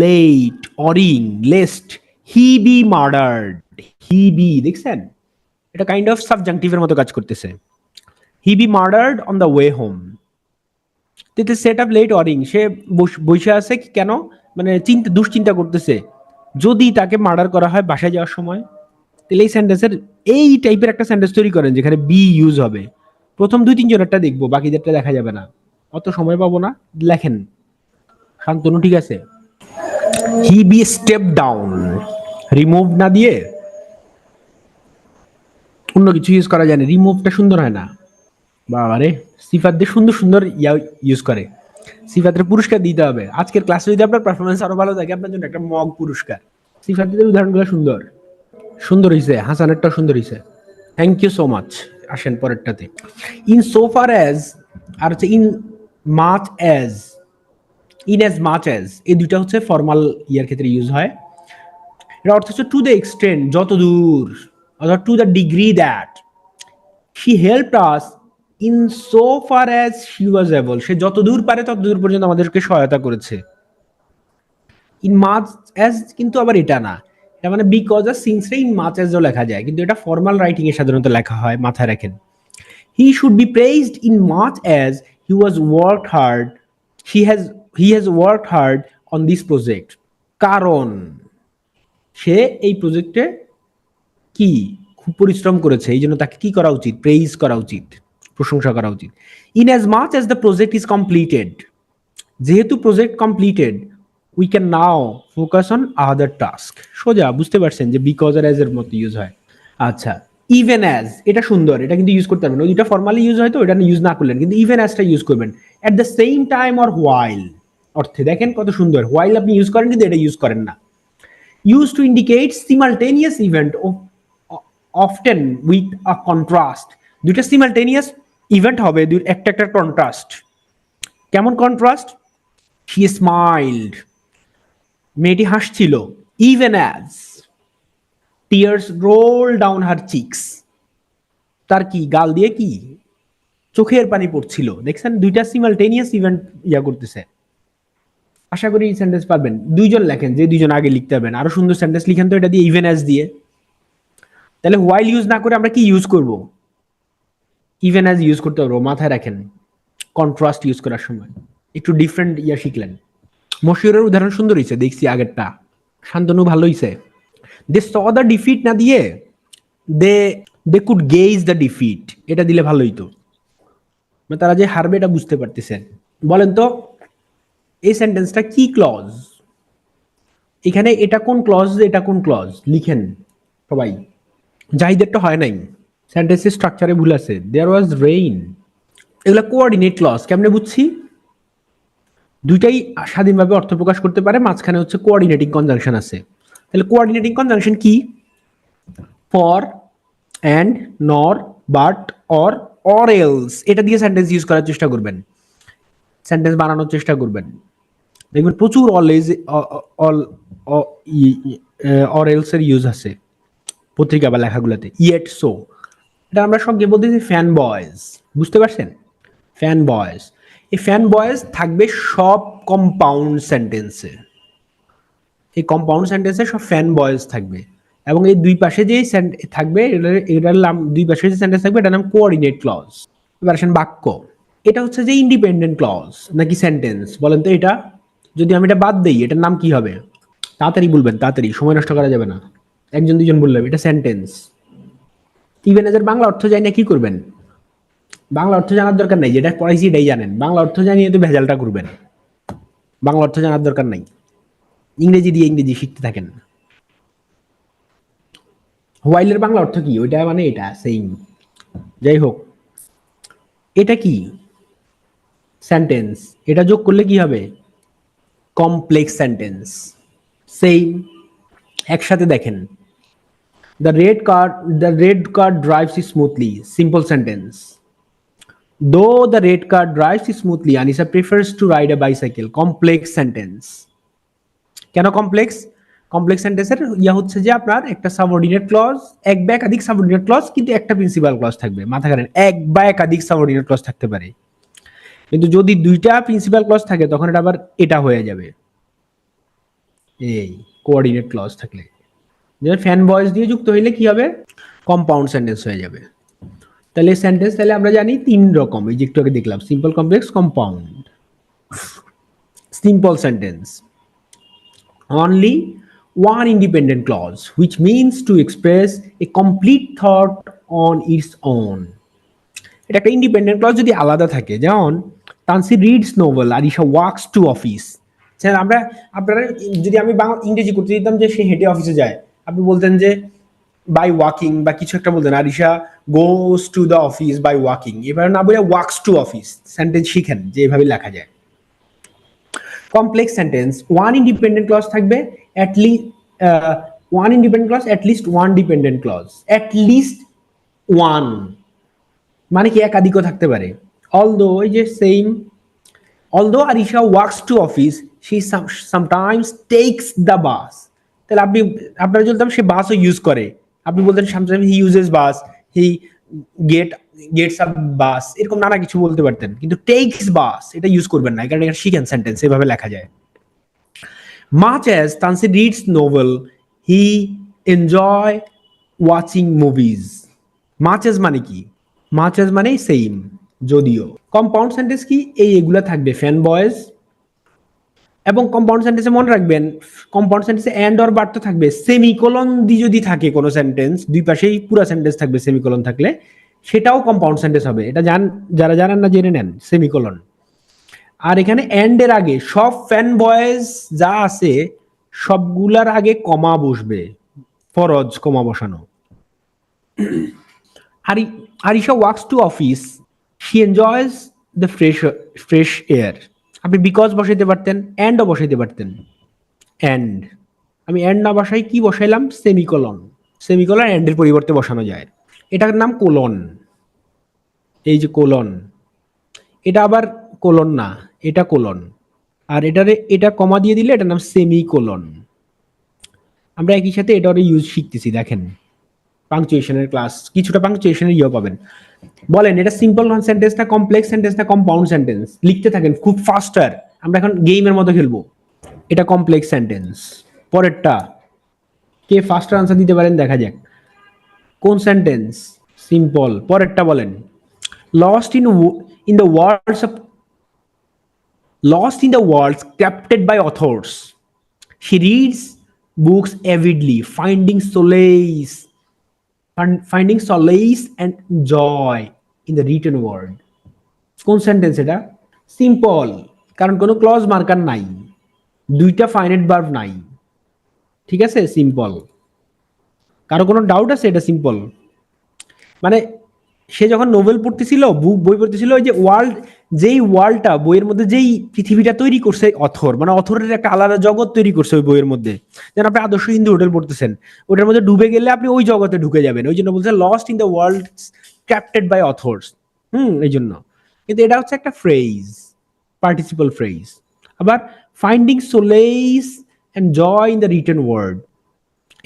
late worrying lest he be murdered, he be, দেখছেন এটা কাইন্ড অফ সাবজাংটিভের মতো কাজ করতেছে। He be murdered on the way home, set up late worrying, সে বসে আছে কেন, মানে দুশ্চিন্তা করতেছে যদি তাকে মার্ডার করা হয় বাসায় যাওয়ার সময়। তাহলে এই সেন্টেন্সের এই টাইপের একটা সেন্টেন্স তৈরি করেন যেখানে বি ইউজ হবে। প্রথম দুই তিন জনেরটা দেখবো, বাকিদেরটা দেখা যাবে না, অত সময় পাবো না। লেখেন শান্তনু, ঠিক আছে। He be step down, remove না দিয়ে অন্য কিছু ইউজ করা যায় না, রিমুভটা সুন্দর হয় না। বাবারে, সিফাত দিয়ে সুন্দর সুন্দর ইউজ করে। সিফাতের পুরস্কার দিতে হবে। আজকের ক্লাসে যদি আপনার পারফরমেন্স আরো ভালো থাকে, আপনার জন্য একটা মগ পুরস্কার। সিফাতের উদাহরণগুলো সুন্দর সুন্দর হয়েছে, হাসানেরটা সুন্দর হয়েছে, থ্যাংক ইউ সো মাচ। আসেন পরেরটাতে, ইন সো ফার অ্যাজ, আর হচ্ছে in much as, in as much as, এই দুইটা হচ্ছে ফর্মাল ইয়ার ক্ষেত্রে ইউজ হয়। এটা অর্থ হচ্ছে টু দ্য এক্সটেন্ট, যত দূর, অর্থাৎ to the degree that she helped us in so far as she was able, সে যত দূর পারে তত দূর পর্যন্ত আমাদেরকে সহায়তা করেছে। ইন মাচ অ্যাজ কিন্তু আবার এটা না, এটা মানে বিকজ আর সিন্স রে ইন মাচ অ্যাজও লেখা যায়, কিন্তু এটা ফর্মাল রাইটিং এ সাধারণত লেখা হয়, মাথায় রাখেন। He should be praised in much as he was worked hard, he has worked hard on this project, কারণ সে এই প্রজেক্টে কি খুব পরিশ্রম করেছে, এই জন্য তাকে কি করা উচিত, প্রেইজ করা উচিত, প্রশংসা করা উচিত। In as much as the project is completed, যেহেতু project completed, we can now focus on other task. সোজা বুঝতে পারছেন যে বিকজ আর অ্যাজ এর মতো ইউজ হয়। আচ্ছা, ইভেন অ্যাজ, এটা সুন্দর, এটা কিন্তু ইউজ করতে পারবেন, ওইটা ফর্মালি ইউজ হয় তো ওইটা ইউজ না করলেন, কিন্তু ইভেন অ্যাজটা ইউজ করবেন। At the same time or while অর্থে, দেখেন কত সুন্দর, হোয়াইল আপনি ইউজ করেন কিন্তু এটা ইউজ করেন না। Use to indicate simultaneous event, often with a contrast, দুইটা সিমালটেনিয়াস ইভেন্ট হবে, একটা একটা কন্ট্রাস্ট। কেমন কন্ট্রাস্ট? হি স্মাইলড, মেয়েটি হাসছিল। Even as tears roll down her cheeks, তার কি গাল দিয়ে কি চোখের পানি পড়ছিল, দেখছেন দুইটা সিমালটেনিয়াস ইভেন্ট করতেছে। আশা করি সেন্টেন্স পারবেন। দুইজন লেখেন, যে দুইজন আগে লিখতে পারবেন, আরো সুন্দর সেন্টেন্স লিখেন তো এটা দিয়ে, ইভেন অ্যাজ দিয়ে। তাহলে হোয়াইল ইউজ না করে আমরা কি ইউজ করব? ইভেন অ্যাজ ইউজ করতে পারবো, মাথায় রাখেন। কন্ট্রাস্ট ইউজ করার সময় একটু ডিফারেন্ট শিখলেন। মশিউরের উদাহরণ সুন্দর হয়েছে, দেখছি আগেরটা। শান্তনু ভালো হয়েছে। দে স দ্য ডিফিট না দিয়ে they they could gauge the defeat, এটা দিলে ভালো হইতো। তারা যে হারবে এটা বুঝতে পারতেছেন। বলেন তো এই সেন্টেন্সটা কি ক্লজ? এখানে এটা কোন ক্লজ, এটা কোন ক্লজ লিখেন সবাই। জাহিদেরটা হয় নাই, সেন্টেন্সের স্ট্রাকচারে ভুল আছে। দেয়ার ওয়াজ রেইন, এগুলা কোঅর্ডিনেট ক্লজ। কেমনে বুঝছি? দুইটাই স্বাধীনভাবে অর্থ প্রকাশ করতে পারে, মাঝখানে হচ্ছে কোঅর্ডিনেটিং কনজাংশন আছে। তাহলে কোঅর্ডিনেটিং কনজাংশন কি? ফর, অ্যান্ড, নর, বাট, অর এলস, এটা দিয়ে সেন্টেন্স ইউজ করার চেষ্টা করবেন, সেন্টেন্স বানানোর চেষ্টা করবেন। দেখবেন প্রচুর অলওয়েজ অর এলস এর ইউজ আছে পত্রিকা বা লেখাগুলোতে। ইয়েট সো, এটা আমরা সঙ্গে বলতেছি ফ্যান বয়েজ, বুঝতে পারছেন? ফ্যান বয়েজ, এই ফ্যান বয়েজ থাকবে সব কম্পাউন্ড সেন্টেন্সে। এই কম্পাউন্ড সেন্টেন্সে সব ফ্যান বয়েজ থাকবে, এবং এই দুই পাশে যে থাকবে এটার নাম, দুই পাশে যে সেন্টেন্স থাকবে এটার নাম কোঅর্ডিনেট ক্লজ। এবার আসেন বাক্য। এটা হচ্ছে যে ইন্ডিপেন্ডেন্ট ক্লজ নাকি সেন্টেন্স? বলেন তো এটা যদি আমি এটা বাদ দেই এটার নাম কি হবে? তাড়াতাড়ি বলবেন, তাড়াতাড়ি, সময় নষ্ট করা যাবে না। একজন দুজন বললাম এটা সেন্টেন্স। ইভেন এদের বাংলা অর্থ জানি না কি করবেন? বাংলা অর্থ জানার দরকার নাই, যেটা পড়াইছি এটাই জানেন। বাংলা অর্থ জানিয়ে তো ভেজালটা করবেন, বাংলা অর্থ জানার দরকার নাই। ইংরেজি দিয়ে ইংরেজি শিখতে থাকেন। হোয়াইলের বাংলা অর্থ কি? ওইটা মানে এটা সেইম। যাই হোক, এটা কি? সেন্টেন্স। এটা যোগ করলে কি হবে? Complex sentence. সেইম, একসাথে দেখেন। The red car drives smoothly, simple sentence. Though the red car drives smoothly, Anisa prefers to ride a bicycle, complex sentence. কেন কমপ্লেক্স? কমপ্লেক্স সেন্টেন্সের হচ্ছে যে আপনার একটা সাবঅর্ডিনেট ক্লজ, এক বা একাধিক সাবঅর্ডিনেট ক্লজ, কিন্তু একটা প্রিন্সিপাল ক্লজ থাকবে। মাথা রাখেন, এক বা একাধিক সাবঅর্ডিনেট ক্লজ থাকতে পারে, কিন্তু যদি দুইটা প্রিন্সিপাল ক্লজ থাকে তখন এটা আবার এটা হয়ে যাবে এই কোঅর্ডিনেট ক্লজ থাকলে। যেমন ফ্যান বয়েজ দিয়ে যুক্ত হইলে কি হবে? কম্পাউন্ড সেন্টেন্স হয়ে যাবে। তাহলে সেন্টেন্স তাহলে আমরা জানি তিন রকম, এই যে একটু আগে দেখলাম, simple, complex, compound. Simple sentence, only one independent clause, which means to express a complete thought on its own. এটা একটা ইন্ডিপেন্ডেন্ট ক্লজ যদি আলাদা থাকে, যেমন Tansi reads novel, Arisha works to office. আমরা, আপনারা যদি আমি বাংলা ইংরেজি করতে দিতাম যে সে হেঁটে অফিসে যায়, আপনি বলতেন যে বাই ওয়াকিং বা কিছু একটা বলতেন, Arisha goes to the office by walking. এবার না বলে ওয়ার্কস টু অফিস, সেন্টেন্স শিখেন যে এভাবে লেখা যায়। Complex sentence, one independent clause থাকবে, one independent clause, at least one dependent clause. At least one মানে কি একাধিকও থাকতে পারে। অলদো, এই যে same, although Arisha works to office, she sometimes takes the bus. তাহলে আপনি, আপনারা বলতাম সে বাসও ইউজ করে, আপনি বলতেন sometimes he uses bus, he gets a bus, এরকম নানা কিছু বলতে পারতেন, কিন্তু টেকস বাস এটা ইউজ করবেন না, কারণ এটা শিখেন সেন্টেন্স এভাবে লেখা যায়। Much as Tansi reads novel, he enjoy watching movies. Much as মানে কি? Much as মানে সেম, যদিও। কম্পাউন্ড সেন্টেন্স কি? এগুলা থাকবে, ফ্যান বয়েজ। এবং কম্পাউন্ড সেন্টেন্সে মনে রাখবেন, কম্পাউন্ড সেন্টেন্সে এন্ড অর বাট তো থাকবে। সেমিকোলন দিয়ে যদি থাকে কোনো সেন্টেন্স, দুই পাশেই পুরো সেন্টেন্স থাকবে সেমিকোলন থাকলে, সেটাও কম্পাউন্ড সেন্টেন্স হবে। এটা যারা জানেন না জেনে নেন, সেমিকোলন। আর এখানে এন্ড এর আগে সব ফ্যান বয়েজ যা আছে সবগুলার আগে কমা বসবে, ফরজ কমা বসানো। Arisha works to office, she enjoys the fresh air. আপনি বিকজ বসাইতে পারতেন, এন্ডও বসাইতে পারতেন। এন্ড, আমি এন্ড না বসাই কি বসাইলাম? সেমিকোলন। সেমিকোলন এন্ডের পরিবর্তে বসানো যায়, এটার নাম কোলন। এই যে কোলন, এটা আবার কোলন না, এটা কোলন। আর এটা কমা দিয়ে দিলে এটার নাম সেমিকোলন। আমরা একই সাথে এটার ইউজ শিখতেছি, দেখেন পাংচুয়েশনের ক্লাস, কিছুটা পাংচুয়েশনের ইয়ে পাবেন। বলেন এটা সিম্পল সেন্টেন্স না কমপ্লেক্স সেন্টেন্স না কম্পাউন্ড সেন্টেন্স? লিখতে থাকেন খুব ফাস্টার, আমরা এখন গেমের মতো খেলবো। এটা কমপ্লেক্স সেন্টেন্স। পরেরটা কে ফাস্টার আনসার দিতে পারেন দেখা যাক। কোন সেন্টেন্স? সিম্পল। পরেরটা বলেন। Lost in the world's of lost in the world captured by authors. She reads books avidly, finding solace and joy in the written word. কোন সেন্টেন্স এটা? সিম্পল, কারণ কোনো ক্লজ মার্কার নাই, দুইটা ফাইনাইট ভার্ব নাই, ঠিক আছে? সিম্পল। কারো কোনো ডাউট আছে? এটা সিম্পল। মানে সে যখন নোবেল পড়তেছিল, বই পড়তেছিল, ওই যে ওয়ার্ল্ড, যেই ওয়ার্ল্ডটা বইয়ের মধ্যে, যেই পৃথিবীটা তৈরি করছে অথর, মানে অথরের একটা আলাদা জগৎ তৈরি করছে ওই বইয়ের মধ্যে। যেন আপনি আদর্শ হিন্দু হোটেল পড়তেছেন, ওটার মধ্যে ডুবে গেলে আপনি ওই জগতে ঢুকে যাবেন। ওই জন্য বলছে lost in the world crafted by authors. এই জন্য। কিন্তু এটা হচ্ছে একটা ফ্রেজ, পার্টিসিপল ফ্রেজ। আবার finding solace and joy in the written word,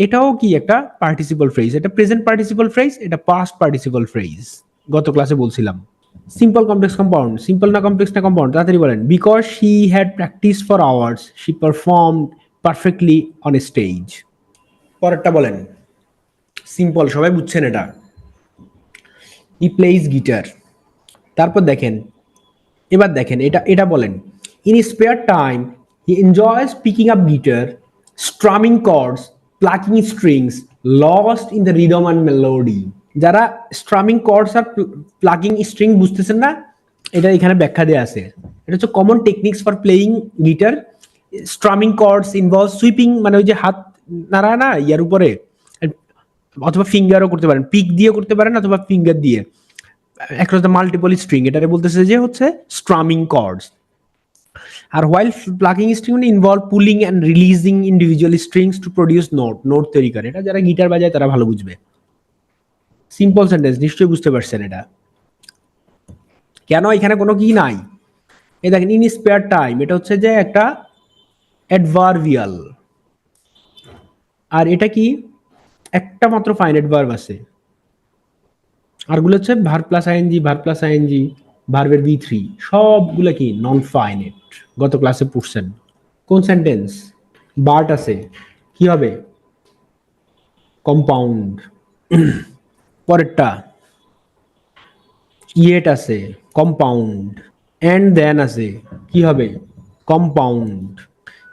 এটাও কি একটা পার্টিসিপল ফ্রেজ। এটা প্রেজেন্ট পার্টিসিপল ফ্রেজ, এটা পাস্ট পার্টিসিপল ফ্রেজ। গত ক্লাসে বলছিলাম। সিম্পল কমপ্লেক্স কম্পাউন্ড, সিম্পল না কমপ্লেক্স না কম্পাউন্ড? তাড়াতাড়ি বলেন। Because she had practice for hours she performed perfectly on a stage. পরেরটা বলেন। সিম্পল, সবাই বুঝছেন এটা। হি প্লেইজ গিটার। তারপর দেখেন, এবার দেখেন এটা বলেন। In spare time he enjoys picking up guitar, strumming chords, plucking strings, lost in the rhythm and melody. যারা স্ট্রামিং কর্ডস আর প্লাকিং স্ট্রিং বুঝতেছেন না, এটা এখানে ব্যাখ্যা দেওয়া আছে। এটা হচ্ছে common techniques for playing guitar. Strumming chords involve sweeping, মানে ওই যে হাত নাড়ায় না ইয়ার উপরে, অথবা ফিঙ্গারও করতে পারেন, পিক দিয়ে করতে পারেন অথবা ফিঙ্গার দিয়ে, across the multiple string, এটারে বলতেছে যে হচ্ছে strumming chords. R while plucking string involve pulling and releasing individual strings to produce note তৈরি করে। এটা যারা গিটার বাজায় তারা ভালো বুঝবে। সিম্পল সেন্টেন্স, নিশ্চয়ই বুঝতে পারছেন এটা। কেন এখানে কোনো কি নাই? এই দেখেন, ইন স্পেয়ার টাইম, এটা হচ্ছে যে একটা অ্যাডভার্বিয়াল। আর এটা কি? একটা মাত্র ফাইনাইট ভার্ব আছে, আরগুলো হচ্ছে verb plus ING, verb plus ING, ভার্বের V3, সবগুলো কি নন ফাইনাইট। গত ক্লাসে পড়ছেন। কোন সেন্টেন্স? বার্ট আছে, কি হবে? কম্পাউন্ড। পরেরটা ইয়েট আছে, কম্পাউন্ড। এন্ড দেন আছে, কি হবে? Compound.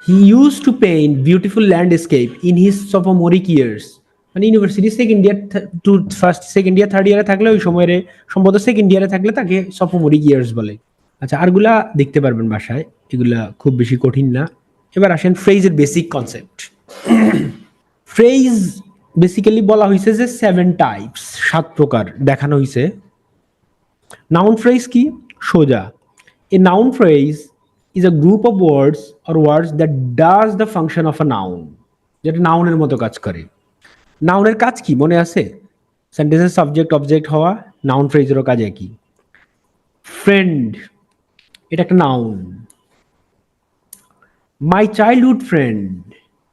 He use to paint beautiful landscape in his sophomoric years. মানে university second year to first, second year third ইয়ারে থাকলে, ওই সময়ের সম্ভবত সেকেন্ড ইয়ারে থাকলে তাকে সফোমোরিক ইয়ার্স বলে। আচ্ছা, আরগুলা দেখতে পারবেন বাসায়, এগুলা খুব বেশি কঠিন না। এবার আসেন ফ্রেজের বেসিক কনসেপ্ট। ফ্রেজ বেসিক্যালি বলা হয়েছে যে 7 টাইপস, 7 প্রকার দেখানো হয়েছে। নাউন ফ্রেজ কি? সোজা, a noun phrase is a group of words or words that does the function of a noun, যেটা নাউনের মতো কাজ করে। নাউনের কাজ কি মনে আছে? সেন্টেন্সের সাবজেক্ট অবজেক্ট হওয়া। নাউন ফ্রেজেরও কাজ একই। ফ্রেন্ড, এটা একটা নাউন। মাই চাইল্ডহুড ফ্রেন্ড,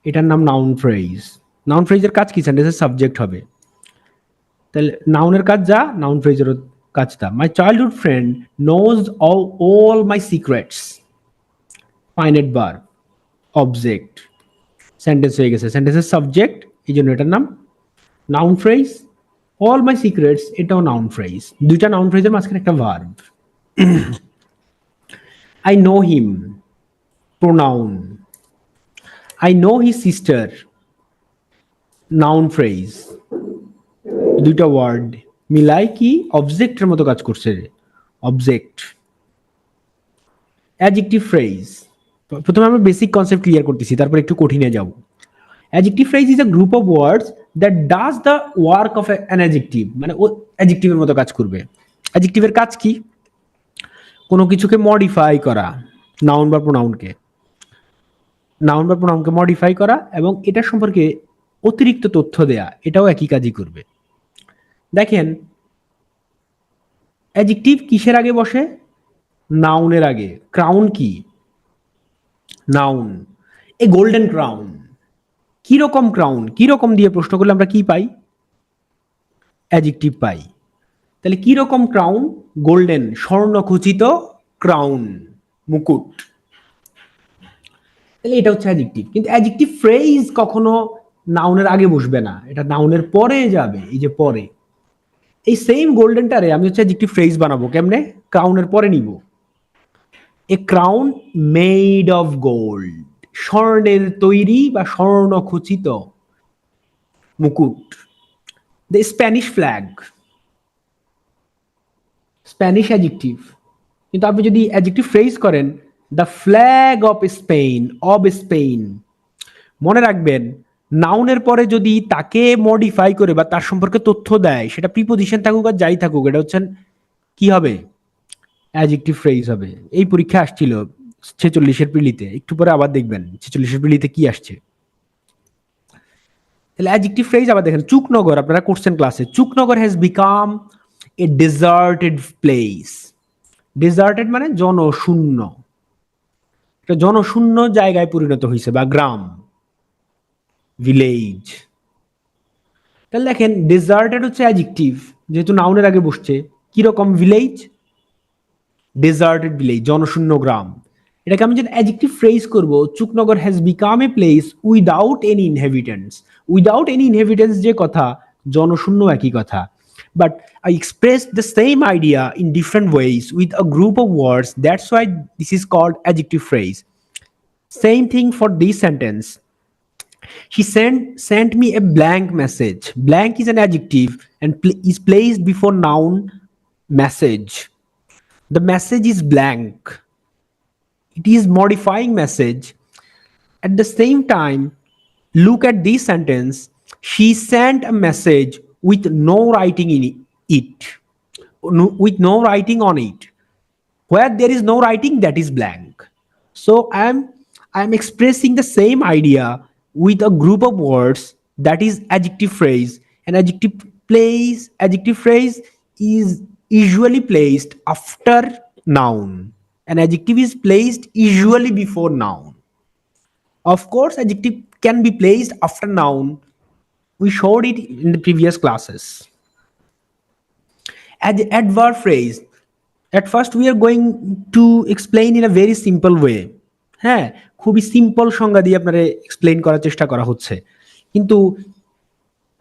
এটার নাম নাউন ফ্রেজ। নাউন ফ্রেজের কাজ কি? সেন্টেন্সের সাবজেক্ট হবে। তাহলে নাউনের কাজ যা, নাউন ফ্রেজেরও কাজ তা। My childhood friend knows all my secrets, finite verb, object, sentence হয়ে গেছে। সেন্টেন্সের সাবজেক্ট, এই জন্য এটার নাম noun phrase. All my secrets, এটাও নাউন ফ্রেজ। দুইটা নাউন ফ্রেজের মাঝখানে একটা verb. I know him, pronoun. I know his sister, noun phrase. দুইটা ওয়ার্ড মিলাই কি অবজেক্টের মতো কাজ করছে, অবজেক্ট। অ্যাডজেক্টিভ ফ্রেজ, প্রথমে আমরা বেসিক কনসেপ্ট ক্লিয়ার করতেছি, তারপর একটু কঠিনে যাব। Adjective phrase is a group of words that does the work of an adjective, মানে ও অ্যাডজেক্টিভের মতো কাজ করবে। অ্যাডজেক্টিভের কাজ কি? কোনো কিছুকে মডিফাই করা, নাউন বা প্রোনাউনকে, নাউন বা প্রোনাউনকে মডিফাই করা এবং এটা সম্পর্কে অতিরিক্ত তথ্য দেয়া, এটাও একই কাজই করবে। দেখেন, অ্যাডজেক্টিভ কিসের আগে বসে? নাউনের আগে। ক্রাউন কি? নাউন। এ গোল্ডেন ক্রাউন, কিরকম ক্রাউন? কিরকম দিয়ে প্রশ্ন করলে আমরা কি পাই? অ্যাডজেক্টিভ পাই। তাহলে কি রকম ক্রাউন? গোল্ডেন, স্বর্ণখচিত ক্রাউন, মুকুট। তাহলে এটা হচ্ছে অ্যাডজেক্টিভ। কিন্তু অ্যাডজেক্টিভ ফ্রেজ কখনো নাউনের আগে বসবে না, এটা নাউনের পরে যাবে। এই যে পরে, এই সেম গোল্ডেনটারে আমি হচ্ছে অ্যাডজেক্টিভ ফ্রেজ বানাবো কেমনে? ক্রাউনের পরে নিব। এ ক্রাউন মেড অফ গোল্ড, স্বর্ণের তৈরি বা স্বর্ণখচিত মুকুট। The Spanish flag, Spanish adjective. কিন্তু আপনি যদি অ্যাডজেক্টিভ ফ্রেজ করেন the flag of Spain, of Spain, মনে রাখবেন নাউনের পরে যদি তাকে মডিফাই করে বা তার সম্পর্কে তথ্য দেয়, সেটা প্রিপোজিশন থাকুক আর যাই থাকুক, এটা হচ্ছে কি হবে? অ্যাডজেক্টিভ ফ্রেজ হবে। এই পরীক্ষা আসছিল 46-এর প্রিলিতে, একটু পরে আবার দেখবেন 46-এর প্রিলিতে কি আসছে। তাহলে অ্যাডজেক্টিভ ফ্রেজ আবার দেখেন, চুকনগর আপনারা করছেন ক্লাসে, Chuknagar has become a deserted place. Deserted মানে জনশূন্য, একটা জনশূন্য জায়গায় পরিণত হয়েছে, বা গ্রাম, ভিলেজ। তাহলে দেখেন ডেজার্টেড হচ্ছে অ্যাডজেক্টিভ, যেহেতু নাউনের আগে বসছে। কিরকম ভিলেজ? ডেজার্টেড ভিলেজ, জনশূন্য গ্রাম। এটাকে আমি যদি অ্যাডজেক্টিভ ফ্রেজ করব, Chuknagar has become a place without any ইনহেবিটেন্টস। Without any ইনহেবিটেন্স যে কথা, জনশূন্য একই কথা। But I expressed the same idea in different ways with a group of words. That's why this is called adjective phrase. Same thing for this sentence. She sent me a blank message. Blank is an adjective and is placed before noun message. The message is blank. It is modifying message. At the same time, look at this sentence. She sent a message with no writing in it. With no writing on it. Where there is no writing, that is blank. So I'm expressing the same idea with a group of words, that is adjective phrase. An adjective phrase is usually placed after noun. An adjective is placed usually before noun. Of course, adjective can be placed after noun. We showed it in the previous classes. Adverb phrase. At first we are going to explain in a very simple way. হ্যাঁ, খুবই simple সংজ্ঞা দিয়ে আপনারা explain করার চেষ্টা করা হচ্ছে, কিন্তু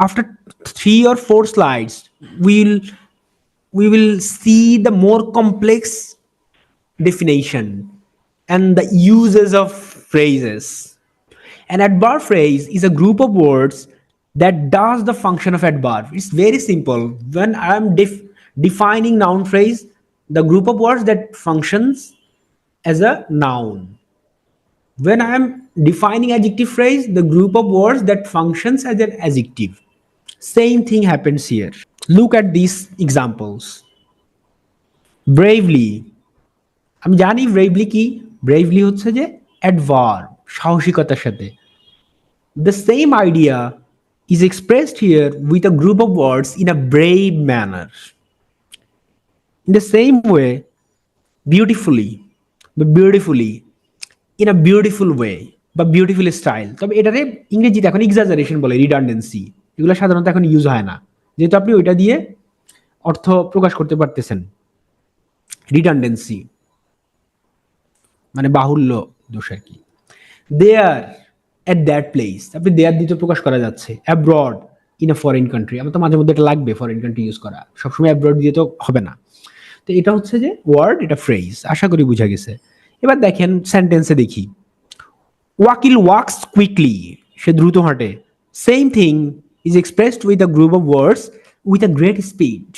after 3 or 4 slides we will see the more complex definition and the uses of phrases. An adverb phrase is a group of words that does the function of adverb. It's very simple. When I am defining noun phrase, the group of words that functions as a noun. When I am defining adjective phrase, the group of words that functions as an adjective. Same thing happens here. Look at these examples. Bravely. আমি জানি bravely কি? Bravely হচ্ছে যে adverb, সাহসিকতার সাথে। The same idea is expressed here with a group of words in a brave manner. In the same way, beautifully, in a beautiful way, বা beautiful style. তবে এটারে ইংরেজিতে এখন এক্সাজারেশন বলে, রিডান্ডেন্সি। এগুলো সাধারণত এখন ইউজ হয় না, যেহেতু আপনি ওইটা দিয়ে অর্থ প্রকাশ করতে পারতেছেন। রিডান্ডেন্সি মানে বাহুল্য দোষ আর কি। দেয়ার, এট দ্যাট প্লেস, আপনি দেয়ার দিয়ে প্রকাশ করা যাচ্ছে। Abroad, in a foreign country. আমার তো মাঝে মধ্যে এটা লাগবে ফরেন কান্ট্রি ইউজ করা, সবসময় অ্যাব্রড দিয়ে তো হবে না। তো এটা হচ্ছে যে ওয়ার্ড, এটা ফ্রেজ। আশা করি বুঝা গেছে। এবার দেখেন সেন্টেন্সে দেখি। ওয়াকিল ওয়াক্স কুইকলি, সে দ্রুত হাঁটে। Same thing is expressed with a group of words with a great speed.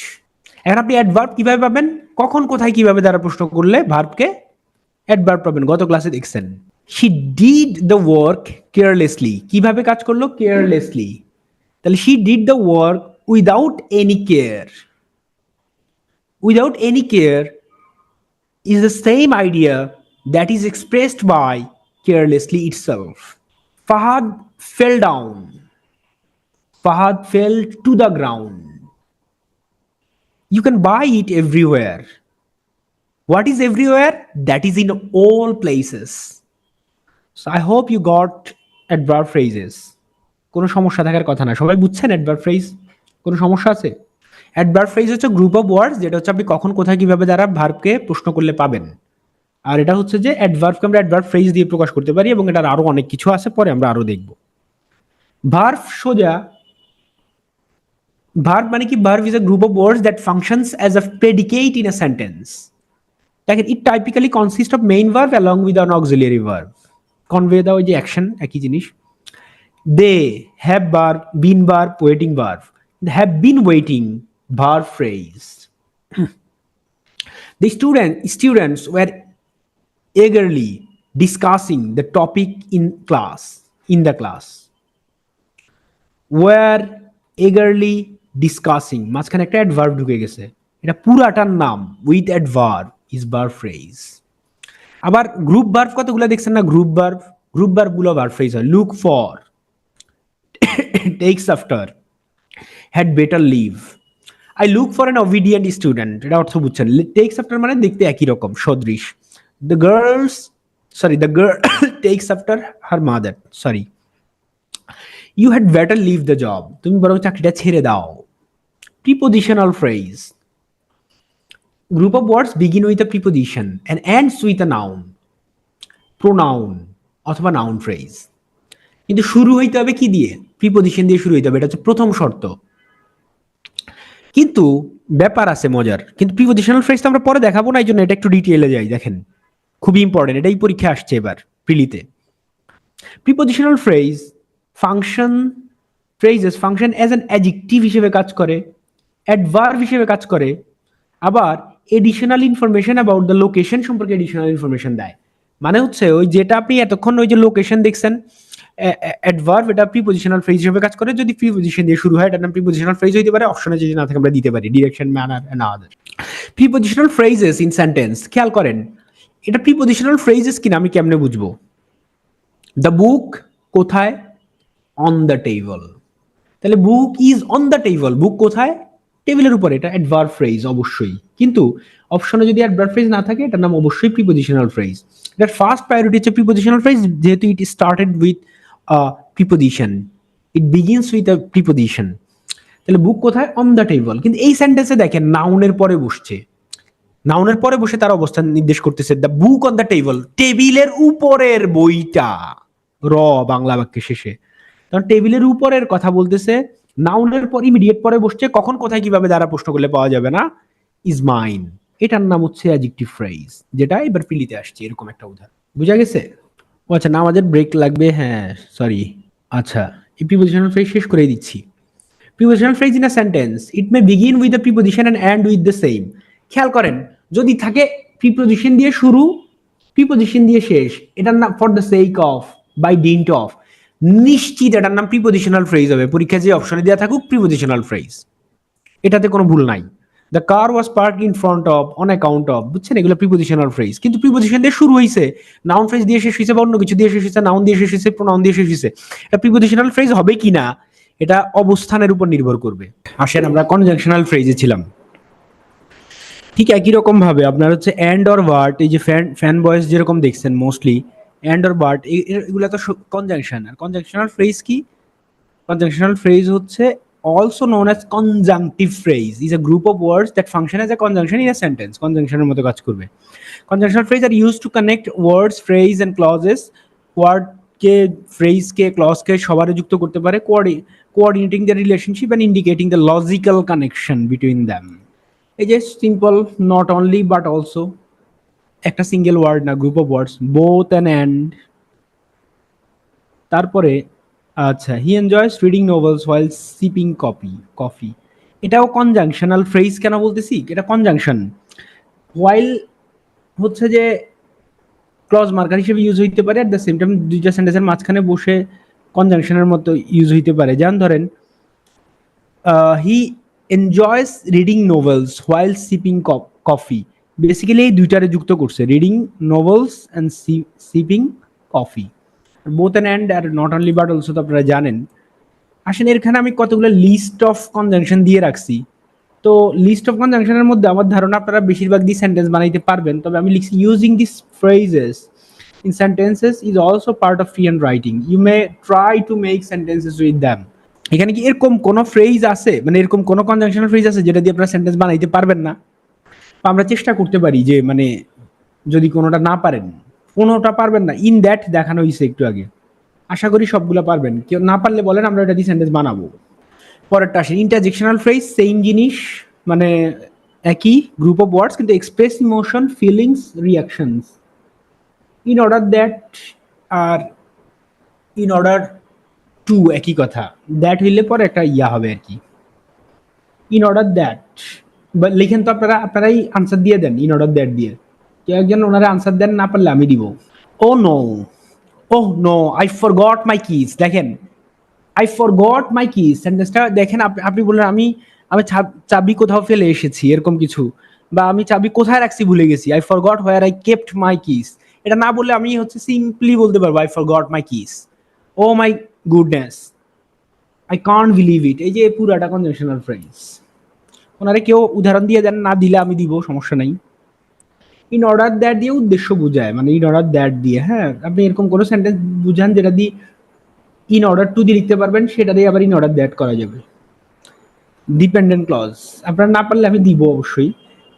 এখন আপনি অ্যাডভার্ব কিভাবে পাবেন? কখন, কোথায়, কিভাবে দ্বারা প্রশ্ন করলে ভার্বকে অ্যাডভার্ব পাবেন, গত ক্লাসে দেখছেন। She did the work carelessly, কিভাবে কাজ করলো? কেয়ারলেসলি। তাহলে she did the work without any care. Without any care is the same idea that is expressed by carelessly itself. Fahad fell down. Fahad fell to the ground. You can buy it everywhere. What is everywhere? That is in all places. So I hope you got adverb phrases. কোনো সমস্যা থাকার কথা না, সবাই বুঝছেন adverb phrase? কোনো সমস্যা আছে? অ্যাডভার্ব ফ্রেজ হচ্ছে গ্রুপ অফ ওয়ার্ডস যেটা হচ্ছে আপনি কখন কোথায় কিভাবে দ্বারা ভার্বকে প্রশ্ন করলে পাবেন। আর এটা হচ্ছে যে অ্যাডভার্বকে আমরা অ্যাডভার্ব ফ্রেজ দিয়ে প্রকাশ করতে পারি এবং এটার আরো অনেক কিছু আছে, পরে আমরা আরো দেখব। ভার্ব সোজা, ভার্ব মানে কি? Verb is a group of words that functions as a predicate in a sentence. দেখেন, it typically consist of main verb along with an auxiliary verb. Convey দাও ওই যে অ্যাকশন, একই জিনিস। They, have verb, been verb, waiting verb. Have been waiting, verb phrase. The students were eagerly discussing the topic in the class. Were eagerly discussing, মাঝখানে একটা adverb ঢুকে গেছে, এটা পুরাটার নাম with adverb is verb phrase. আবার group verb কতগুলো দেখছেন না? গ্রুপ ভার্ব গুলো ভার্ব ফ্রেজ হয়। Look for, takes after, had better leave. I look for an obedient student, এটা অর্থ বুঝছেন। টেকস আফটার মানে দেখতে একই রকম, সদৃশ। The girl takes after her mother, sorry. You had better leave the job, তুমি বরং চাকরিটা ছেড়ে দাও। Prepositional phrase, group of words begin with a preposition and ends with a noun, pronoun অথবা নাউন ফ্রেজ। কিন্তু শুরু হইতে হবে কি দিয়ে? প্রিপোজিশন দিয়ে শুরু হইতে হবে, এটা হচ্ছে প্রথম শর্ত। কিন্তু ব্যাপার আছে মজার, কিন্তু প্রিপোজিশনাল ফ্রেজ তো আমরা পরে দেখাবো না, এই জন্য এটা একটু ডিটেইলে যাই। দেখেন, খুবই ইম্পর্টেন্ট, এটাই পরীক্ষা আসছে এবার প্রিলিতে। Prepositional phrase phrases function as an adjective হিসেবে কাজ করে, অ্যাডভার্ব হিসেবে কাজ করে, আবার additional information about the location সম্পর্কে এডিশনাল ইনফরমেশন দেয়। মানে হচ্ছে ওই যেটা আপনি এতক্ষণ ওই যে লোকেশন দেখছেন, অ্যাডভার্ব, এটা প্রিপোজিশনাল ফ্রেজ হিসেবে কাজ করে। যদি প্রিপোজিশন দিয়ে শুরু হয়, এটার নাম প্রিপোজিশনাল ফ্রেজ হইতে পারে। অপশনে যদি না থাকে আমরা দিতে পারি direction, manner and other. Prepositional phrases in sentence, খেয়াল করেন এটা প্রিপোজিশনাল ফ্রেজেস কিনা আমি কেমনে বুঝবো? দ্য বুক কোথায়? On the table. তাহলে book is on the table, book কোথায়? টেবিলের উপরে, এটা অ্যাডভার্ব ফ্রেজ অবশ্যই। কিন্তু অপশনে যদি অ্যাডভার্ব ফ্রেজ না থাকে, এটার নাম অবশ্যই প্রিপোজিশনাল ফ্রেজ। এটার ফার্স্ট প্রায়োরিটি হচ্ছে প্রিপোজিশনাল ফ্রেজ, যেহেতু it started with preposition, it begins with a preposition. তাহলে বুক কোথায়? On the table. কিন্তু এই সেন্টেন্সে দেখেন নাউনের পরে বসছে, নাউনের পরে বসে তার অবস্থান নির্দেশ করতেছে। The book on the table, টেবিলের উপরের বইটা, র বাংলা বাক্যে শেষে, কারণ টেবিলের উপরের কথা বলতেছে। নাউনের পর ইমিডিয়েট পরে বসছে, কখন কোথায় কিভাবে দ্বারা প্রশ্ন করলে পাওয়া যাবে না, ইজ মাইন। এটার নাম হচ্ছে অ্যাডজেক্টিভ ফ্রেজ, যেটা এবার পিলিতে আসছে এরকম একটা উদাহরণ। বুঝা গেছে? ও আচ্ছা, না আমাদের ব্রেক লাগবে, হ্যাঁ সরি। আচ্ছা, এই প্রিপোজিশনাল ফ্রেজ শেষ করে দিচ্ছি। Prepositional phrase in a sentence, it may begin with the preposition and end with the same. খেয়াল করেন, যদি থাকে প্রিপোজিশন দিয়ে শুরু, প্রিপোজিশন দিয়ে শেষ, এটার নাম for the sake of, by dint of, নিশ্চিত এটার নাম প্রিপোজিশনাল ফ্রেজ হবে। পরীক্ষায় যে অপশনে দেওয়া থাকুক প্রিপোজিশনাল ফ্রেজ, এটাতে কোনো ভুল নাই। The car was parked in front of, on account of, বুঝছেন, এগুলো প্রিপোজিশনাল ফ্রেজ। কিন্তু প্রিপোজিশন দিয়ে শুরু হয়েছে, নাউন ফ্রেজ দিয়ে শেষ হয়েছে, বা অন্য কিছু দিয়ে শেষ হয়েছে, নাউন দিয়ে শেষ হয়েছে, প্রোনাউন দিয়ে শেষ হয়েছে, এটা প্রিপোজিশনাল ফ্রেজ হবে কিনা এটা অবস্থানের উপর নির্ভর করবে। আসেন আমরা কনজাংশনাল ফ্রেজে ছিলাম। ঠিক একই রকম ভাবে আপনার হচ্ছে এন্ড অর বাট, এই যে ফ্যান বয়েস যেরকম দেখছেন মোস্টলি, এন্ড অর বাট এগুলো তো কনজাংশন। আর কনজাংশনাল ফ্রেজ কি? Conjunctional phrase হচ্ছে also known as conjunctive phrase, is a group of words that function as a conjunction in a sentence. Conjunction এর মতো কাজ করবে। Conjunctional phrase are used to connect words, phrase and clauses. Word K, phrase K, clause কে সবারে যুক্ত করতে পারে, coordinating the relationship and indicating the logical connection between them. এই যে simple, not only but also, একটা সিঙ্গেল ওয়ার্ড না, group of words, both and তারপরে আচ্ছা, he enjoys reading novels while sipping coffee, এটাও কনজাংশনাল ফ্রেজ। কেন বলতেছি এটা কনজাংশন? হোয়াইল হচ্ছে যে ক্লজ মার্কার হিসেবে ইউজ হইতে পারে, এট দ্য সেম টাইম দুইটা সেন্টেন্সের মাঝখানে বসে কনজাংশনের মতো ইউজ হইতে পারে। যেমন ধরেন, he enjoys reading novels while sipping coffee, basically এই দুইটারে যুক্ত করছে, reading novels and sipping coffee. both and আর নট অনলি বাট অলসো তো আপনারা জানেন। আসেন এখানে আমি কতগুলো লিস্ট অফ কনজাংশন দিয়ে রাখছি। তো লিস্ট অফ কনজাংশনের মধ্যে আমার ধারণা আপনারা বেশিরভাগ দিয়ে সেন্টেন্স বানাইতে পারবেন। তবে আমি লিখছি using this phrases in sentences is also part of free hand writing, you may try to make sentences with them. এখানে কি এরকম কোন ফ্রেজ আছে, মানে এরকম কোন কনজাংশনাল ফ্রেজ আছে যেটা দিয়ে আপনারা সেন্টেন্স বানাইতে পারবেন না? তো আমরা চেষ্টা করতে পারি যে মানে যদি কোনোটা না পারেন, কোনোটা পারবেন না, ইন দ্যাট দেখানো হয়েছে একটু আগে, আশা করি সবগুলো পারবেন। কেউ না পারলে বলেন, আমরা এটা দিয়ে সেন্টেন্স বানাবো। পরেরটা আসেন ইন্টারজেকশনাল ফ্রেজ, সেম জিনিস, মানে একই গ্রুপ অফ ওয়ার্ডস কিন্তু express emotion, feelings, reactions. In order that আর ইন অর্ডার টু একই কথা, দ্যাট হইলে পরে একটা ইয়া হবে আর কি। ইন অর্ডার দ্যাট লিখেন তো আপনারা, আপনারাই আনসার দিয়ে দেন ইন অর্ডার দ্যাট দিয়ে। কেউ একজন ওনারা আনসার দেন, না পারলে আমি দিব। Oh no, oh no I forgot my keys. দেখেন আই ফরগট মাই কিজ সেন্টেন্সটা দেখেন, আপনি বললেন আমি আমি চাবি কোথাও ফেলে এসেছি এরকম কিছু, বা আমি চাবি কোথায় রাখছি ভুলে গেছি, I forgot where I kept my keys. এটা না বললে আমি হচ্ছে সিম্পলি বলতে পারবো I forgot my keys. Oh my goodness, I can't believe it. এই যে পুরাটা কনজাংশনাল ফ্রেজ। ওনারে কেউ উদাহরণ দিয়ে দেন, না দিলে আমি দিব, সমস্যা নাই। ইন অর্ডার দ্যাট দিয়ে উদ্দেশ্য বোঝায়, মানে ইন অর্ডার দ্যাট দিয়ে, হ্যাঁ আপনি এরকম কোনো সেন্টেন্স বুঝান যেটা দিয়ে ইন অর্ডার টু দিয়ে লিখতে পারবেন, সেটা দিয়ে আবার ইন অর্ডার দ্যাট করা যাবে। ডিপেন্ডেন্ট ক্লজ আপনারা না পারলে আমি দিব অবশ্যই।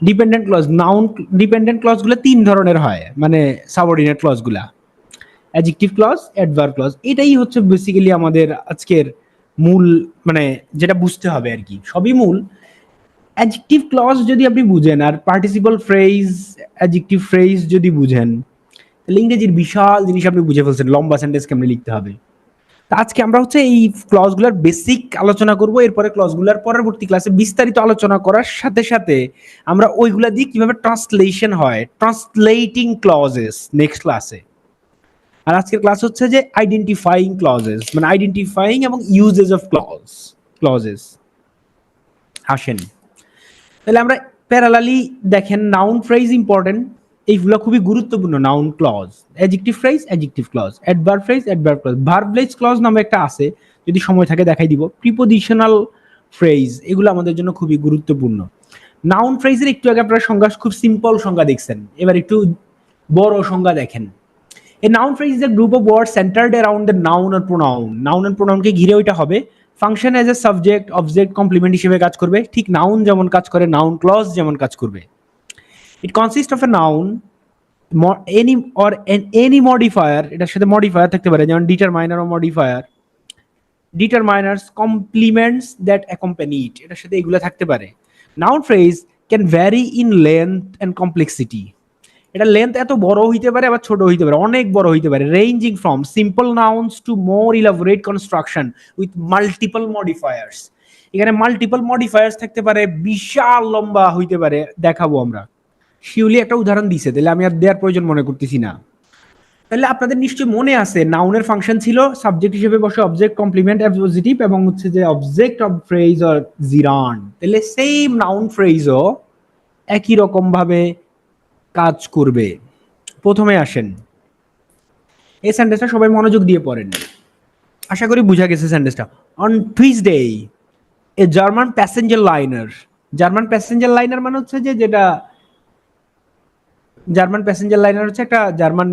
Dependent clause, noun dependent clause গুলো তিন ধরনের হয়, মানে সাবঅর্ডিনেট ক্লজ গুলা, অ্যাডজেক্টিভ ক্লজ, অ্যাডভার্ব ক্লজ। এটাই হচ্ছে বেসিক্যালি আমাদের আজকের মূল, মানে যেটা বুঝতে হবে আর কি, সবই মূল। অ্যাডজেক্টিভ ক্লজ যদি আপনি বুঝেন আর পার্টিসিপল ফ্রেজ, অ্যাডজেক্টিভ ফ্রেজ যদি বুঝেন, তাহলে ইংরেজির বিশাল জিনিস আপনি বুঝে ফেলছেন, লম্বা সেন্টেন্স কেমনে লিখতে হবে। তা আজকে আমরা হচ্ছে এই ক্লজগুলোর বেসিক আলোচনা করব, এরপরে ক্লজগুলোর পরবর্তী ক্লাসে বিস্তারিত আলোচনা করার সাথে সাথে আমরা ওইগুলা দিয়ে কিভাবে ট্রান্সলেশন হয়, ট্রান্সলেটিং ক্লজেস নেক্সট ক্লাসে। আর আজকের ক্লাস হচ্ছে যে আইডেন্টিফাইং ক্লজেস, মানে আইডেন্টিফাইং এবং ইউজেস অফ ক্লজেস। আসেন তাহলে আমরা প্যারালালি দেখেন, নাউন ফ্রেজ ইম্পর্টেন্ট, এইগুলো খুবই গুরুত্বপূর্ণ। Noun clause, adjective phrase, adjective clause, adverb phrase, adverb clause, verbless clause নামে একটা আছে, যদি সময় থাকে দেখাই দিব। প্রিপোজিশনাল ফ্রেজ, এগুলো আমাদের জন্য খুবই গুরুত্বপূর্ণ। নাউন ফ্রেজের একটু আগে আপনারা সংজ্ঞা, খুব সিম্পল সংজ্ঞা দেখছেন, এবার একটু বড় সংজ্ঞা দেখেন। A noun phrase is a group of words centered around the noun or pronoun. Noun and pronoun কে ঘিরে ওইটা হবে। Function as a subject, object, complement হিসেবে কাজ করবে। ঠিক নাউন যেমন কাজ করে, নাউন ক্লজ যেমন কাজ করবে। It consist of a noun, any or any modifier, এটার সাথে মডিফায়ার থাকতে পারে, যেমন ডিটারমাইনার ও modifier, determiners, complements that accompany it, এটার সাথে এগুলো থাকতে পারে। Noun phrase can vary in length and complexity. এটা লেন্থ এত বড় হইতে পারে, আবার ছোট হইতে পারে, অনেক বড় হইতে পারে। Ranging from simple nouns to more elaborate construction with multiple modifiers. এখানে মাল্টিপল মডিফায়ার্স থাকতে পারে, বিশাল লম্বা হইতে পারে, দেখাবো আমরা। শিউলি একটা উদাহরণ দিছে, তাহলে আমি আর দেওয়ার প্রয়োজন মনে করতেছি না। তাহলে আপনাদের নিশ্চয়ই মনে আছে নাউনের ফাংশন ছিল সাবজেক্ট হিসেবে বসে অবজেক্ট, কমপ্লিমেন্ট, অ্যাডজেক্টিভ, এবং হচ্ছে যে অবজেক্ট অফ ফ্রেজ অর জিরান। তাহলে সেম নাউন ফ্রেজও একই রকম ভাবে কাজ করবে। প্রথমে আসেন, এই সেন্টেন্সটা সবাই মনোযোগ দিয়ে পড়েন, আশা করি বুঝা গেছে সেন্টেন্সটা। On Tuesday A German passenger liner, German passenger liner মানে হচ্ছে যে যেটা জার্মান প্যাসেঞ্জার লাইনার হচ্ছে একটা জার্মান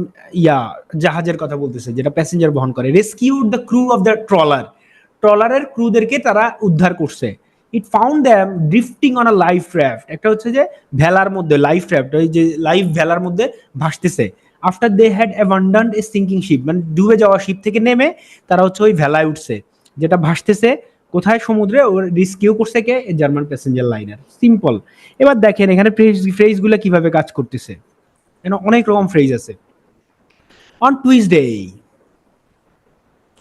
জাহাজের কথা বলতেছে, যেটা প্যাসেঞ্জার বহন করে। Rescued the crew of the trawler, ট্রলারের ক্রুদেরকে তারা উদ্ধার করছে। ইট found them drifting on a life raft, একটা হচ্ছে যে ভেলার মধ্যে, লাইফ রাফট ওই যে লাইফ ভেলার মধ্যে ভাসতেছে। After they had abandoned a sinking ship, মানে ডুবে যাওয়া শিপ থেকে নেমে তারা হচ্ছে ওই ভেলায় উঠছে, যেটা ভাসতেছে কোথায়, সমুদ্রে। ওর রেস্কিউ করছে কে? German passenger liner. সিম্পল। এবার দেখেন এখানে ফ্রেজগুলো কিভাবে কাজ করতেছে, অনেক রকম ফ্রেজ আছে। অন টুইসডে,